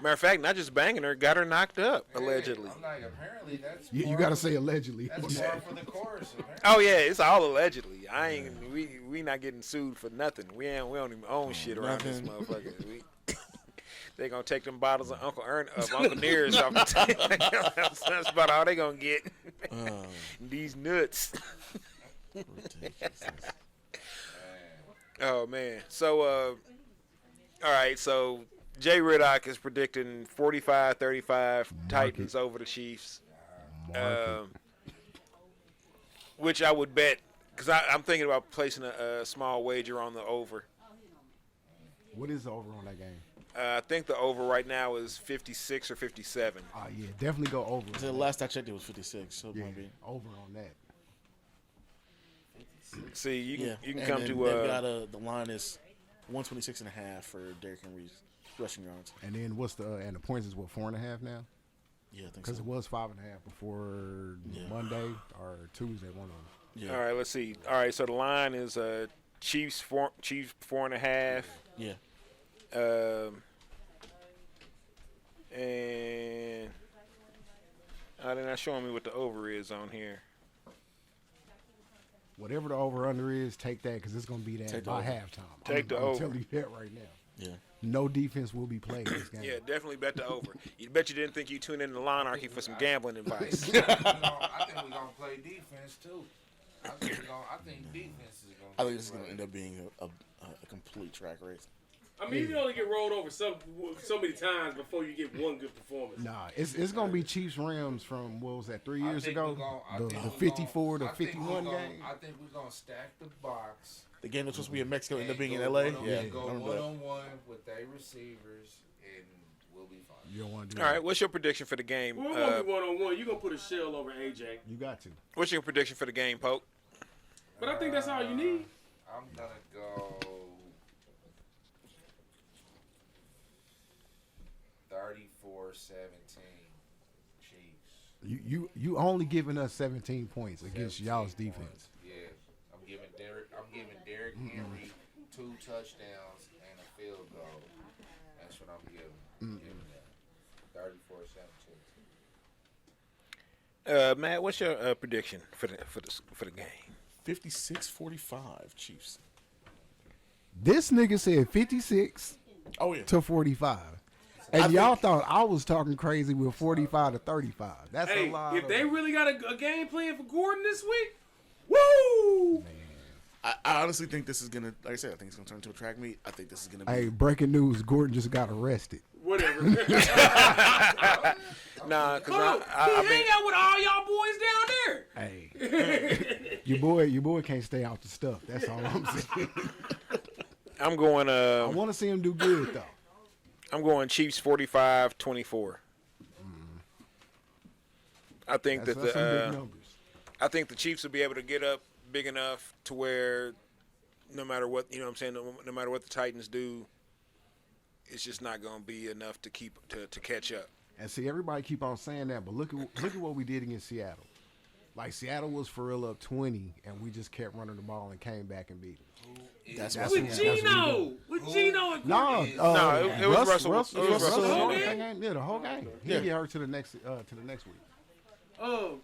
Matter of fact, not just banging her, got her knocked up allegedly.
I'm like, apparently that's
You
par
got to
for-
say allegedly.
That's par for the course. Apparently.
Oh yeah, it's all allegedly. I ain't we not getting sued for nothing. We don't even own shit around this
Nothing.
motherfucker. They gonna take them bottles of Uncle Nearest off the table. That's about all they gonna get. These nuts. Oh man. So all right, so J-Ritoc is predicting 45-35 Titans over the Chiefs. Which I would bet, because I'm thinking about placing a small wager on the over.
What is the over on that game?
I think the over right now is 56 or 57.
Oh yeah, definitely go over.
The last I checked, it was 56. So it
Yeah,
might be.
over on that.
See, you can
Yeah,
come
and
to
they've got the line is 126.5 for Derrick Henry's rushing yards.
And then what's and the points is what 4.5 now?
Yeah, I think
Because
so.
it was 5.5 before Monday or Tuesday, one of them.
Yeah,
All right, let's see. All right, so the line is Chiefs 4.5.
yeah.
And they're not showing me what the over is on here.
Whatever the over under is, take that because it's gonna be that
Take the
by
over.
halftime.
Take the
I'm
over.
telling you that right now.
Yeah.
No defense will be played this game.
Yeah, definitely bet the over. You bet you didn't think you tuned in to Lawnarchy for some gambling advice.
I think we're gonna play defense too. I think defense is gonna.
I think this is going to end up being a complete track race.
I mean, you can only get rolled over so many times before you get one good performance.
Nah, it's gonna be Chiefs Rams from what was that 3 years ago? The
we're
54 to
I think
51
we're
game.
I think we're gonna stack the box.
The game that's supposed to be in Mexico ended up being in
and
LA.
go
Yeah, I
Go
remember
one
that.
on one with their receivers, and we'll be fine.
You don't want to do
All
that.
right, what's your prediction for the game?
Well, it won't be one-on-one. You're going to put a shell over AJ.
You got to.
What's your prediction for the game, Poke?
But I think that's all you need.
I'm gonna go 34-17 Chiefs.
You only giving us 17 points against
17
y'all's
points.
defense.
Yeah, I'm giving Derrick Henry 2 touchdowns and a field goal. That's what I'm giving. I'm giving that 34-17.
Matt, what's your prediction for the game?
56-45 Chiefs.
This nigga said 56
Oh, yeah.
to 45. And y'all thought I was talking crazy with 45 to 35. That's
Hey,
a lot.
if
of-
they really got a game plan for Gordon this week, woo!
I honestly think this is going to, like I said, I think it's going to turn into a track meet. I think this is going to be.
Hey, breaking news: Gordon just got arrested.
Whatever.
Nah,
Hold on.
because
He hang out with all y'all boys down there.
Hey, your boy can't stay out the stuff. That's all I'm saying.
I'm going
I want to see him do good though.
I'm going Chiefs 45-24. I think
That's
that
some big
the
numbers.
I think the Chiefs will be able to get up big enough to where no matter what, you know what I'm saying, no matter what the Titans do, it's just not going to be enough to keep to catch up.
And see, everybody keep on saying that, but look at what we did against Seattle. Like Seattle was for real up 20, and we just kept running the ball and came back and beat them.
That's
That's
what
what-
With
that's what we
Gino.
do.
With Gino and
No,
Courtney.
it was Russell. It was Russell.
The whole
Yeah,
game?
the whole game. He
Yeah.
didn't get hurt to the next week.
Oh,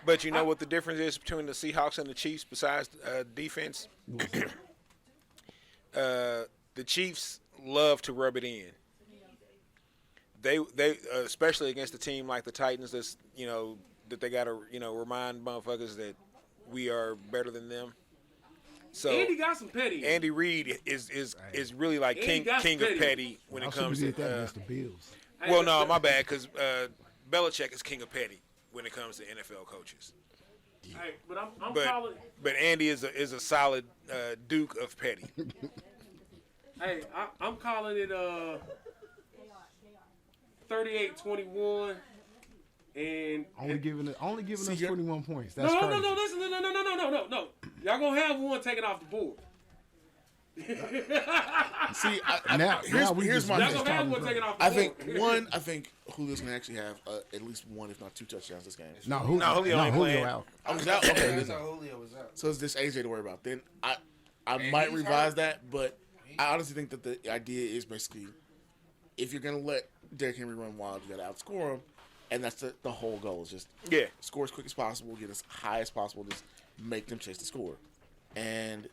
But you know what the difference is between the Seahawks and the Chiefs besides defense? The Chiefs love to rub it in. They especially against a team like the Titans, that's that they got to remind motherfuckers that we are better than them. So
Andy got some petty.
Andy Reid is really like
Andy
king
got
of
petty.
petty when
I
it
should have
comes to.
did that against the Bills.
Well, no, my bad, because Belichick is king of petty when it comes to NFL coaches.
Hey, but I'm calling.
But Andy is a solid Duke of petty.
Hey, I'm calling it 38-21, and
Only giving us
you're-
21 points.
no,
That's
no,
crazy.
no, listen, no. Y'all gonna have one taken off the board.
See,
Now we
here's
just-
my
Y'all
thing.
gonna have one taken off the
I
board.
think I think Julio's gonna actually have at least one, if not two touchdowns this game.
No,
Julio ain't playing.
out.
I was out. Okay,
That's how Julio was out.
so it's this AJ to worry about. Then I
And
might
he's
revise
hurt.
that, but I honestly think that the idea is basically if you're gonna let Derrick Henry run wild, you gotta outscore him, and that's the whole goal is just
Yeah.
score as quick as possible, get as high as possible, just make them chase the score, and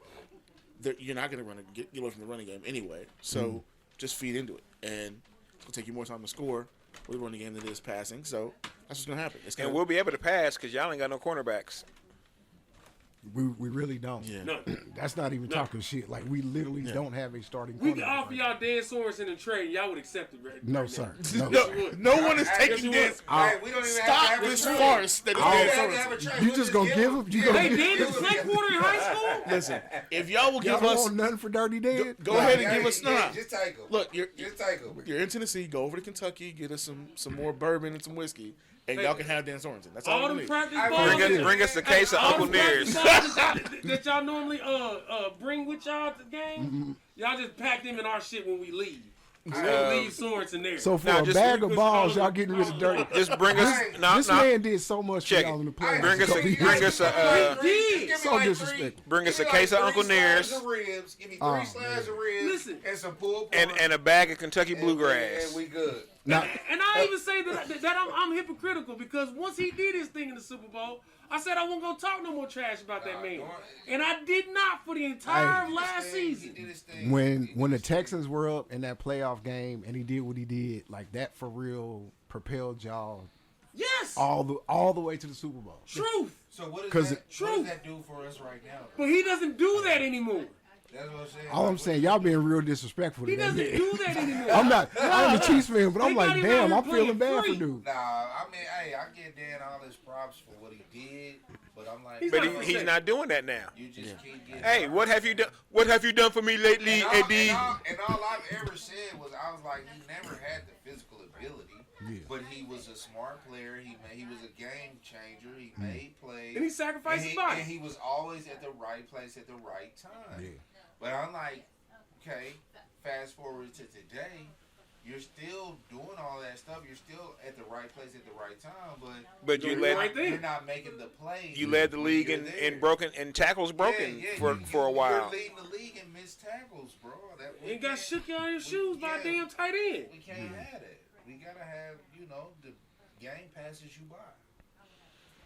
you're not gonna get away from the running game anyway. So just feed into it, and it's gonna take you more time to score with the running game than it is passing. So that's what's gonna happen. It's gonna
And we'll be able to pass because y'all ain't got no cornerbacks.
We really don't.
yeah.
No.
That's not even talking shit. Like we literally don't have a starting.
We can
cornerback
offer
right
y'all Dan Sorensen and trade. Y'all would accept it, right?
now. No
right
sir.
now.
No.
No one is
Yes,
taking
you
this.
Hey, we don't even
Stop
have to have
this
a trade.
farce that is
We don't
Dan
even have to have a
Sorensen.
trade.
You
We'll
just gonna give him? You gonna
Hey,
give
Dan didn't play quarter in high school.
Listen, if y'all will
y'all
give us,
want nothing for Dirty Dan?
go ahead and give us nah.
Just take them.
Look,
Just take them.
you're in Tennessee. Go over to Kentucky, get us some more bourbon and some whiskey, and y'all can have Dan Sorensen. That's all
All
we
them
need.
practice
I
balls.
Bring us a case of
all
Uncle
them practice
Near's.
balls that y'all normally bring with y'all to the game. Y'all just pack them in our shit when we leave. We don't leave Sorensen there.
So for
Nah,
a
just-
bag of
Because
balls,
all
y'all
of-
getting rid of Dirty.
Just bring us.
Hey,
No,
This
no.
man did so much for
Check
y'all
it.
in the playoffs.
Bring us a-
So he-
bring us a,
did.
So disrespectful.
Bring us a case of Uncle Near's.
Give me
Oh,
three slabs of ribs.
Listen.
And some pulled
and
pork.
a bag of Kentucky
And
bluegrass.
we good.
Now,
And I even say that I'm hypocritical because once he did his thing in the Super Bowl, I said I wasn't gonna talk no more trash about that man, and I did not for the entire
Hey.
last
He
season.
did his thing.
when the Texans were up in that playoff game and he did what he did, like that for real propelled y'all
Yes,
all the way to the Super Bowl.
truth.
So what
'Cause
what
True.
does that do for us right now?
But he doesn't do that anymore.
That's what I'm saying.
All I'm saying, y'all being real disrespectful to
He
that
doesn't
man.
do that anymore.
I'm a Chiefs fan, but I'm
He
like,
not even
damn,
out
I'm
here
feeling
playing
bad
free.
for dude.
Nah, I mean, hey, I give Dan all his props for what he did, but I'm like,
He's
But
not
he's not doing that now.
you just keep getting.
Hey, what have you done? What have you done for me lately, Eddie?
And all I've ever said was, I was like, he never had the physical ability, but he was a smart player. He was a game changer. He made plays.
And he sacrificed his
and
body.
he was always at the right place at the right time.
Yeah.
But I'm like, okay, fast forward to today, you're still doing all that stuff. You're still at the right place at the right time,
But you
You're
led
right there.
you're not making the plays.
you led the
when
league
you're
in
there.
broken and tackles broken for a while.
You're leading the league in missed tackles, bro.
You ain't got shook you on your shoes by a
Yeah.
damn tight end.
We can't have that. We gotta have, the game passes you by.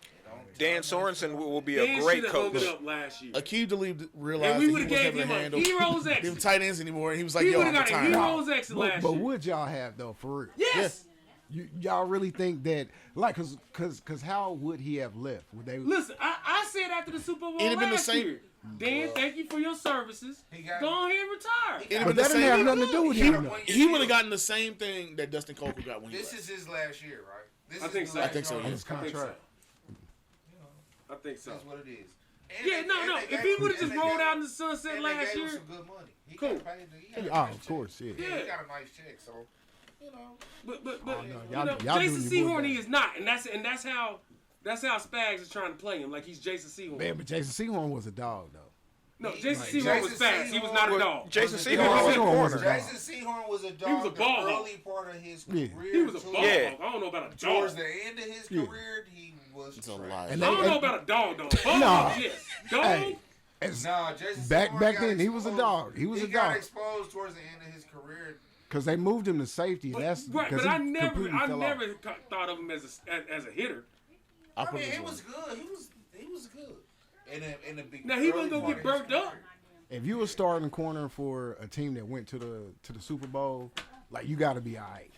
It don't
Dan
turn
Sorensen will be a
Dan
great
should have hung
coach.
it up last year.
Akeem Talib realized
And we
that
would've
he wasn't
gave
able to
him a
handle
hero's
them
exit.
tight ends anymore. And he was like,
He
"Yo,
would
I'm
have got a
retired."
hero's exit last
But
year.
would y'all have though, for real?
Yes.
Y'all really think that, like, cause how would he have left? Would they?
Listen, I said after the Super Bowl
It'd have been the
last
same-
year, Dan, thank you for your services.
He got-
Go ahead and retire.
It'd have
But
been the
that didn't
same-
have nothing to do with
He
him.
gotta
though.
win
He
your
would have
deal.
gotten the same thing that Dustin Coker got when he
This
left.
is his last year, right? This
I
is
think
his
so.
last
I think so,
year on
yeah.
his
I think so.
Contract.
I think so.
That's what it is.
Yeah, no. If he would have just rolled out in the sunset
and they
last
gave him
year,
some good money. He
Cool.
got paid. He got a
Oh,
nice
of
check.
course, yeah.
Yeah,
Yeah.
he got a nice check. So,
but
no,
you
y'all-
know,
y'all
Jason
doing your boy
Sehorny
bad.
is not, and that's how That's how Spags is trying to play him, like he's Jason Sehorn.
Man, but Jason Sehorn was a dog, though.
No, Jason Sehorn was fast. He was not a dog.
Jason
Jason
Sehorn was a
Sehorn was
corner.
a dog.
Jason Sehorn was a dog.
He was a ball
the
hawk.
early part of his
Yeah.
career.
He was a
too.
ball
Yeah.
hawk. I don't know about a
Towards
dog.
the end of his
Yeah.
career, he was
It's a
trash.
lie.
And
I don't
they-
know about a dog, though. Ball
Nah.
hawk, yes. Dog?
Hey, as-
Nah, Jason
Back
Sehorn
back
got
then, he was a
exposed.
dog. He was a
got
dog.
exposed towards the end of his career.
Because they moved him to safety. That's
Right,
because
but
he
I never
completely fell off.
thought of him as a hitter.
I'll
I
put
mean,
this
he
one.
was good. He was good. In the big.
Now, he
early
wasn't gonna
part
get
of his
burnt up.
career.
If you were starting corner for a team that went to the Super Bowl, like you got to be all right.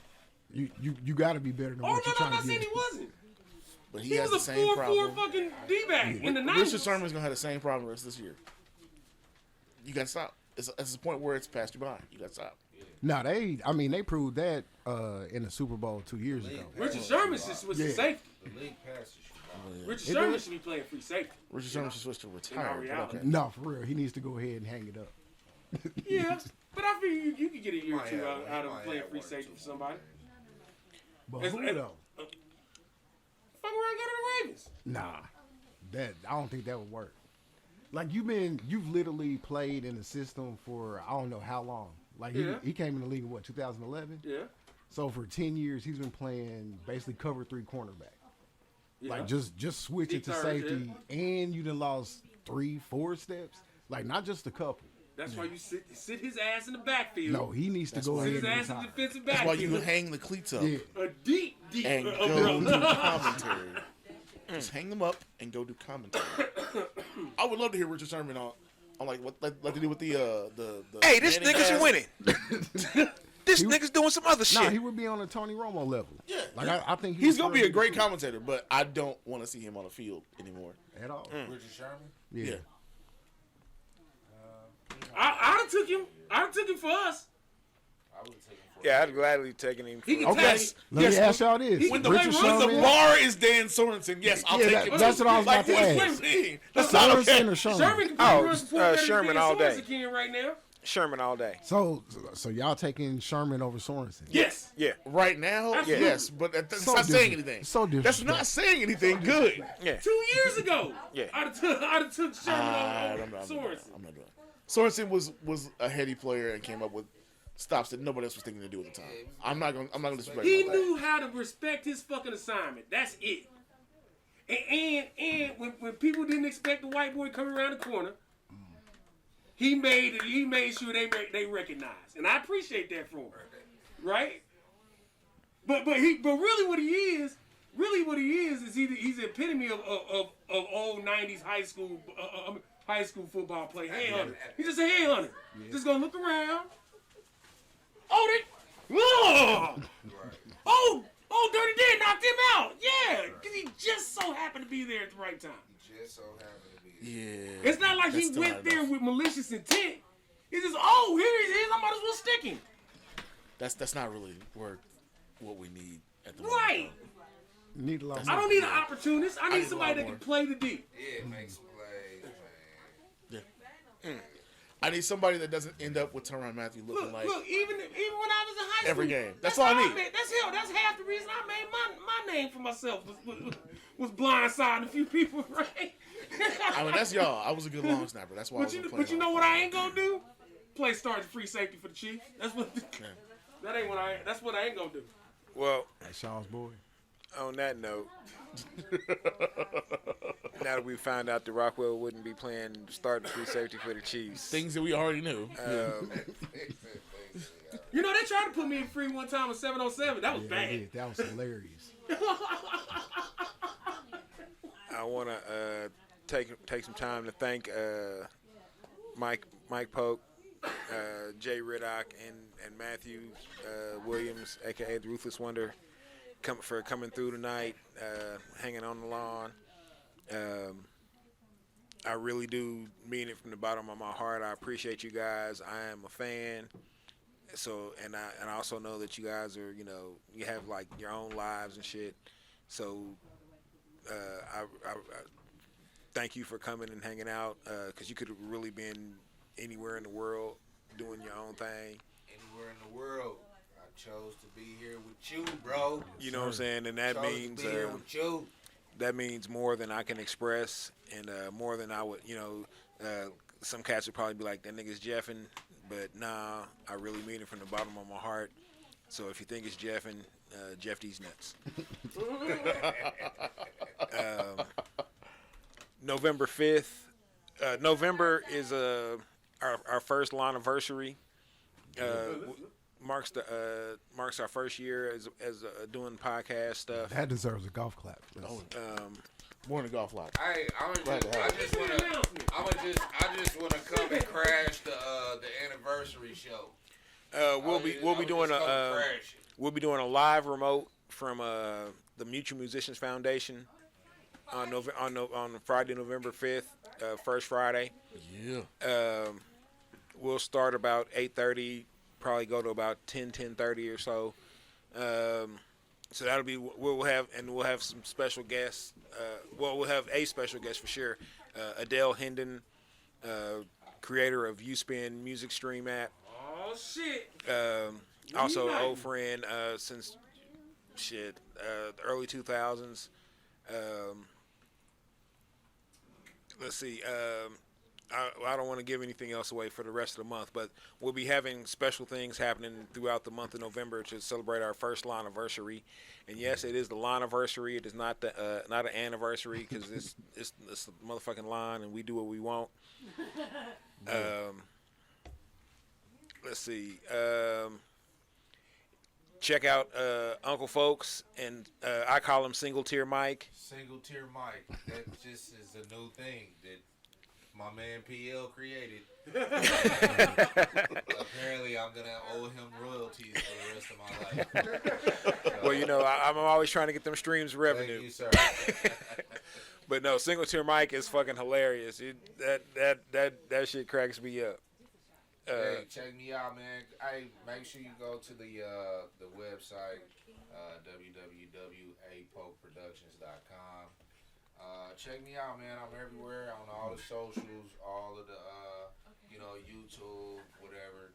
You got to be better than
Oh,
what
no,
you're
I'm
trying
not
to
saying
get.
he wasn't.
But he
He
has
was
the
a
same
4-4
problem.
fucking D-back in the
Richard
90s.
Sherman's gonna have the same problem the rest of this year. You gotta stop. It's the point where it's passed you by. You gotta stop.
No, they proved that in the Super Bowl 2 years ago.
Richard Sherman should switch to
Yeah.
safety.
The league passes you.
Richard
It
Sherman
does.
should be playing free safety.
Richard Sherman should switch to retire. but
reality.
okay.
No, for real, he needs to go ahead and hang it up.
Yeah, but I feel you could get a year or
Might
two
have-
out
he
of
might
playing
have
free
one or
safety
two
for somebody.
But
It's-
who
it-
though?
Fuck around, go to the Ravens.
Nah, I don't think that would work. Like you've literally played in the system for I don't know how long. Like
Yeah.
he came in the league in what 2011.
Yeah.
So for 10 years he's been playing basically cover 3 cornerback.
Yeah.
Like just switch it
Deep
to
third,
safety, and you done lost 3-4 steps. Like not just a couple.
That's why you sit his ass in the backfield.
No, he needs to go
sit
ahead
his
and
ass in the
retire.
defensive
That's why
backfield.
you hang the cleats up
Yeah.
A deep
and go
umbrella.
do commentary. Just hang them up and go do commentary. I would love to hear Richard Sherman on like what like they do with the
Hey, this
Manning
nigga's
cast.
winning. This nigga's doing some other shit.
Nah, he would be on a Tony Romo level.
Yeah,
Like I think
he's
would
gonna be a
really
great
do
commentator, but I don't want to see him on the field anymore.
at all.
Richard Sherman.
Yeah.
Yeah.
I'd have took him. I'd have took him for us.
I would take him for.
Yeah, I'd gladly taken him.
He
For,
can
Okay,
tag.
let
Yes,
me ask y'all this:
when
The,
Ray
Richard
runs
when the
Sherman,
bar is Dan Sorensen, yes, I'll
Yeah,
take him.
that's what I was
like,
about to
what
ask.
do you mean? That's not
Sorensen
okay.
or Sherman?
Sherman can
Oh,
probably run for better
Sherman
than
all day.
Sorensen can right now.
Sherman all day.
So y'all taking Sherman over Sorensen?
Yes.
Yeah,
Right now,
Absolutely.
yes, but that's
So
not saying
different.
anything.
So different.
That's not saying anything good.
yeah.
2 years ago.
Yeah.
I'd have took Sherman
I'm
over
not
Sorensen.
doing it. Sorensen was a heady player and came up with stops that nobody else was thinking to do at the time. I'm not gonna disrespect
He
him.
knew how to respect his fucking assignment. That's it. And when people didn't expect the white boy coming around the corner, he made sure they recognized, and I appreciate that from him, right? But really what he is he's the epitome of old '90s high school football play. Headhunter. He's just a headhunter. Just gonna look around. Oh, Dirty Dan knocked him out. Yeah, because he just so happened to be there at the right time.
Just so happened to be.
Yeah.
It's not like
That's
he
still
went
not
there
enough.
with malicious intent. He's just, here he is. I might as well stick him.
That's not really what we need at the
Right.
Need a lot.
I don't need an opportunist. I need
need a
somebody
lot
that
more.
can play the D.
Yeah, make some plays, man.
I need somebody that doesn't end up with Tyrann Mathieu looking like
Look, even when I was in high school.
every game. That's all I
how
need.
That's half the reason I made my name for myself was blindsiding a few people, right?
I mean, that's y'all. I was a good long snapper. That's why.
But you know what I ain't gonna do? Play starting free safety for the Chiefs. That's what. That's what I ain't gonna do.
Well,
That's Sean's boy.
on that note, now that we found out that Rockwell wouldn't be playing starting free safety for the Chiefs,
Things that we already knew.
You know they tried to put me in free one time with 707. That was
Yeah,
bad.
they did. That was hilarious.
I want to take some time to thank Mike Polk, J-Ritoc, and Matthew Williams, aka the Ruthless Wonder, for coming through tonight, hanging on the lawn. I really do mean it from the bottom of my heart. I appreciate you guys. I am a fan. So and I also know that you guys are, you have like your own lives and shit. So I thank you for coming and hanging out, because you could have really been anywhere in the world doing your own thing.
Anywhere in the world, I chose to be here with you, bro.
You know what I'm saying? And that
Chose
means
to be here with you.
that means more than I can express, and more than I would, some cats would probably be like, that nigga's jeffing, but nah, I really mean it from the bottom of my heart. So if you think it's jeffing, Jeff these nuts. November 5th. November is our first Lawnarchy. Marks our first year as doing podcast stuff.
That deserves a golf clap.
More than a golf lot.
I just want to come and crash the anniversary show.
We'll be doing a live remote from the Mutual Musicians Foundation on Friday, November 5th, first Friday.
Yeah.
We'll start about 8:30, probably go to about 10:30 or so. So that'll be we'll have some special guests. We'll have a special guest for sure. Adele Hendon, creator of USpin Music Stream app.
Oh shit!
Also an old friend since the early 2000s. Let's see. I don't want to give anything else away for the rest of the month, but we'll be having special things happening throughout the month of November to celebrate our first Lawnarchy. And yes, it is the Lawnarchy. It is not an anniversary because it's a motherfucking lawn and we do what we want. Let's see. Check out Uncle Folks, and I call him Single Tier Mike.
Single Tier Mike. That just is a new thing that my man PL created. Apparently, I'm gonna owe him royalties for the rest of my life. So,
Well, I'm always trying to get them streams revenue.
thank you, sir.
But no, Single Tier Mike is fucking hilarious. That shit cracks me up.
Hey, check me out, man. Hey, make sure you go to the website, www.apokeproductions.com. Check me out, man. I'm everywhere on all the socials, all of the, YouTube, whatever.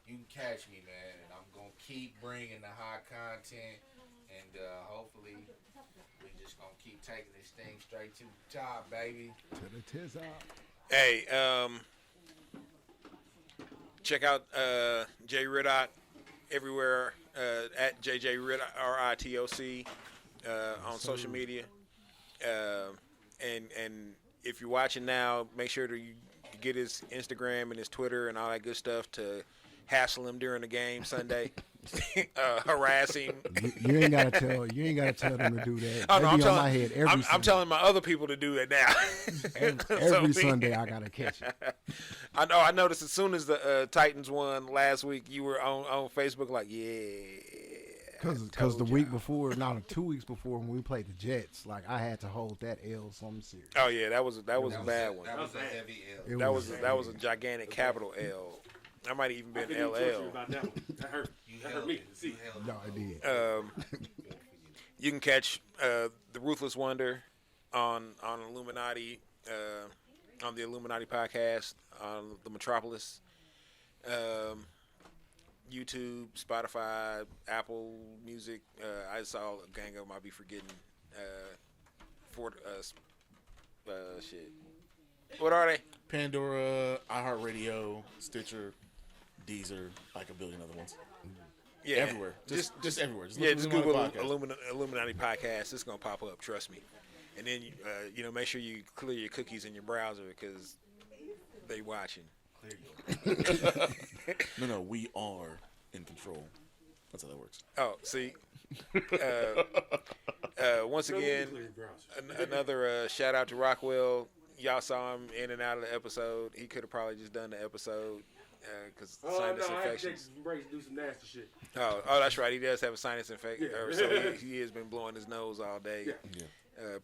You can catch me, man, and I'm gonna keep bringing the high content, and hopefully we just gonna keep taking this thing straight to the top, baby.
To the tiz out.
Hey, check out J-Ritoc everywhere at JJRITOC on social media. And if you're watching now, make sure to you get his Instagram and his Twitter and all that good stuff to hassle him during the game Sunday, harass him.
You ain't gotta tell them to do that.
Oh, no,
They be on my head every
I'm
Sunday.
telling my other people to do that now.
Every Sunday I gotta catch it.
I know. I noticed as soon as the Titans won last week, you were on Facebook like, yeah.
Because the week before, 2 weeks before when we played the Jets, like I had to hold that L something serious.
Oh yeah, that was a bad one.
That was a heavy L.
That was a gigantic capital L. I might have even been LL.
About that one. That hurt. That hurt me. See.
No, I did.
You can catch the Ruthless Wonder on Illuminati on the Illuminati podcast on the Metropolis. YouTube, Spotify, Apple Music. I saw a gang of them. I'll be forgetting. Shit. What are they?
Pandora, iHeartRadio, Stitcher, Deezer, like a billion other ones.
Yeah,
Everywhere. Just everywhere. Just
Just Google
podcast.
Illuminati podcast. It's gonna pop up. Trust me. And then make sure you clear your cookies in your browser because they watching.
No, we are in control. That's how that works.
Oh, see. Once again, another shout out to Rockwell. Y'all saw him in and out of the episode. He could have probably just done the episode because sinus
I had to take
infections.
some breaks to do some nasty shit.
Oh, that's right. He does have a sinus infection.
Yeah.
So he has been blowing his nose all day.
Yeah.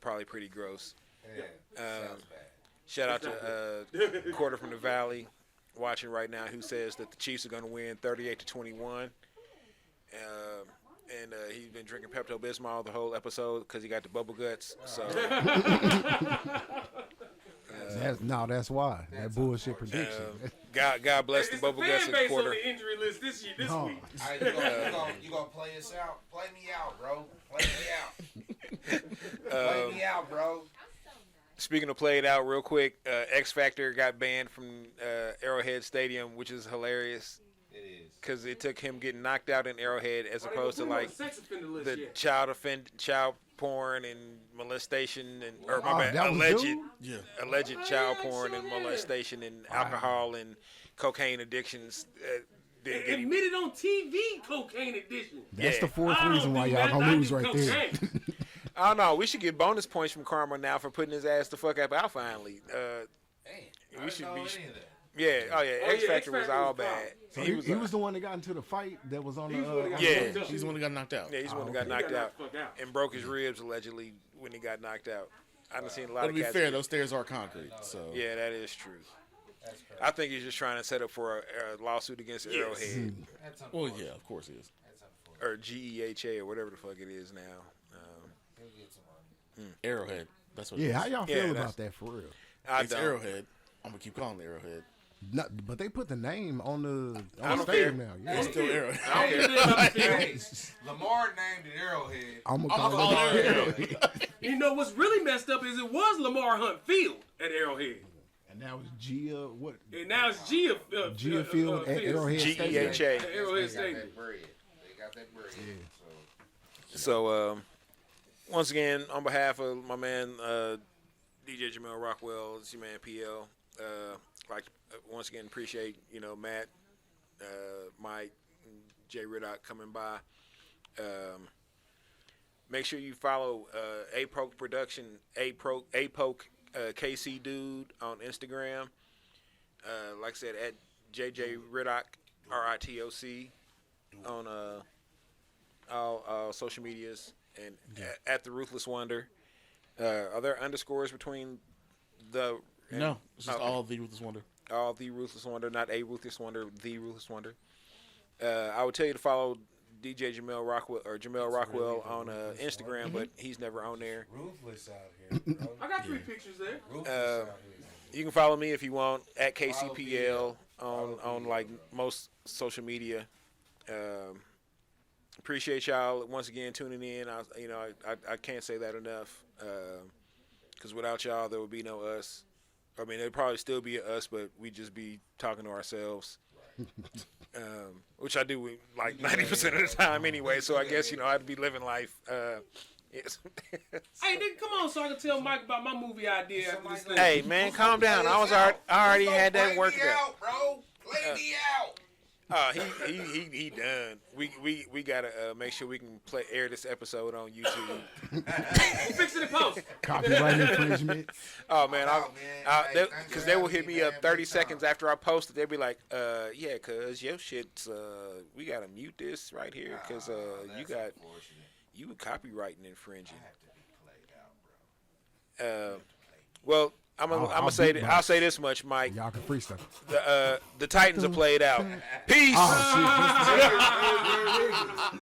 Probably pretty gross.
Yeah, sounds bad.
Shout out to Quarter from the Valley, watching right now, who says that the Chiefs are going to win 38-21. And he's been drinking Pepto-Bismol the whole episode because he got the bubble guts. So
That's why. That bullshit prediction.
God bless the bubble guts
fan
in
base on
Quarter.
the injury list this
No.
week.
You gonna play us out? Play me out, bro. Play me out. Play me out, bro.
Speaking of played out, real quick, X Factor got banned from Arrowhead Stadium, which is hilarious.
It is.
Because it took him getting knocked out in Arrowhead as opposed to like
sex offender list
the
yet?
child porn and molestation and or
Oh,
my bad,
that was
alleged
dude?
Yeah.
alleged child
yeah,
porn
sure,
and
yeah.
molestation and alcohol and cocaine addictions. Didn't get him.
Admitted on TV, cocaine addiction.
That's
Yeah.
the fourth
I don't
reason why
do
y'all
that.
gonna
I
lose
do
right there.
cocaine.
I don't know. We should get bonus points from Karma now for putting his ass the fuck up out finally.
We should be.
Yeah. Oh yeah.
Oh,
X
yeah,
Factor was
X-Factor
all
was
bad.
fine.
So
He
he,
was.
he was the one that got into the fight that was on
He was the one
the.
that got
Yeah.
fucked up.
He's the one that got knocked out.
Yeah, he's the one that got
He
knocked
got
out
knocked the fuck out.
and broke his ribs allegedly when he got knocked out. I've seen a lot
But to
of
be
cats.
fair, those stairs are concrete, so
Yeah, that is true.
That's crazy.
I think he's just trying to set up for a lawsuit against Arrowhead
That's
well,
unfortunate.
yeah, of course it is.
That's unfortunate.
or GEHA or whatever the fuck it is now.
He'll get some money.
Arrowhead. That's what.
Yeah, how
it is.
y'all
Yeah,
feel
that's-
about that for real?
I
It's
don't.
Arrowhead. I'm gonna keep calling it Arrowhead.
No, but they put the name on the
don't
stadium now. Yeah.
It's still Arrowhead.
I don't care.
Hey, Lamar named it Arrowhead.
I'm gonna
I'm
call
gonna call
it
it
Arrowhead.
You know what's really messed up is it was Lamar Hunt Field at Arrowhead.
And now it's Gia what?
And now it's Gia
Gia Field at Arrowhead Stadium.
GEHA.
At Arrowhead
They got
Stadium.
that bread. They got that bread. So
So, once again, on behalf of my man DJ Jamel Rockwell, it's your man PL. Once again, appreciate Matt, Mike, and J-Ritoc coming by. Make sure you follow APOK Production, APOK KC Dude on Instagram. Like I said, at JJ-Ritoc, RITOC on all social medias, and at the Ruthless Wonder. Are there underscores between the
No, it's just
okay.
all the Ruthless Wonder.
all the Ruthless Wonder, not a Ruthless Wonder, the Ruthless Wonder? I would tell you to follow DJ Jamel Rockwell or Jamel Rockwell on Instagram, but he's never on there.
ruthless out here, bro.
I got 3 pictures there.
Ruthless out here.
You can follow me if you want at KCPL on like most social media. Appreciate y'all once again tuning in. I can't say that enough. Because without y'all, there would be no us. I mean, there'd probably still be us, but we'd just be talking to ourselves. Which I do like 90% of the time anyway. So I guess I'd be living life. Yes.
Hey, nigga, come on so I can tell Mike about my movie idea after this thing.
Hey man, calm down. I already had that worked
Play me
out.
out, bro. Play me out.
He done. We gotta make sure we can air this episode on YouTube.
We'll fix it in post.
Copyright infringement.
Oh man,
Hey,
because they will hit me up 30 seconds after I post it. They'll be like, yeah, cuz your shit's we gotta mute this right here because you were copywriting infringing. Well, I'll say this much, Mike.
Y'all can freestyle.
The Titans are played out. Peace.
Oh, shit.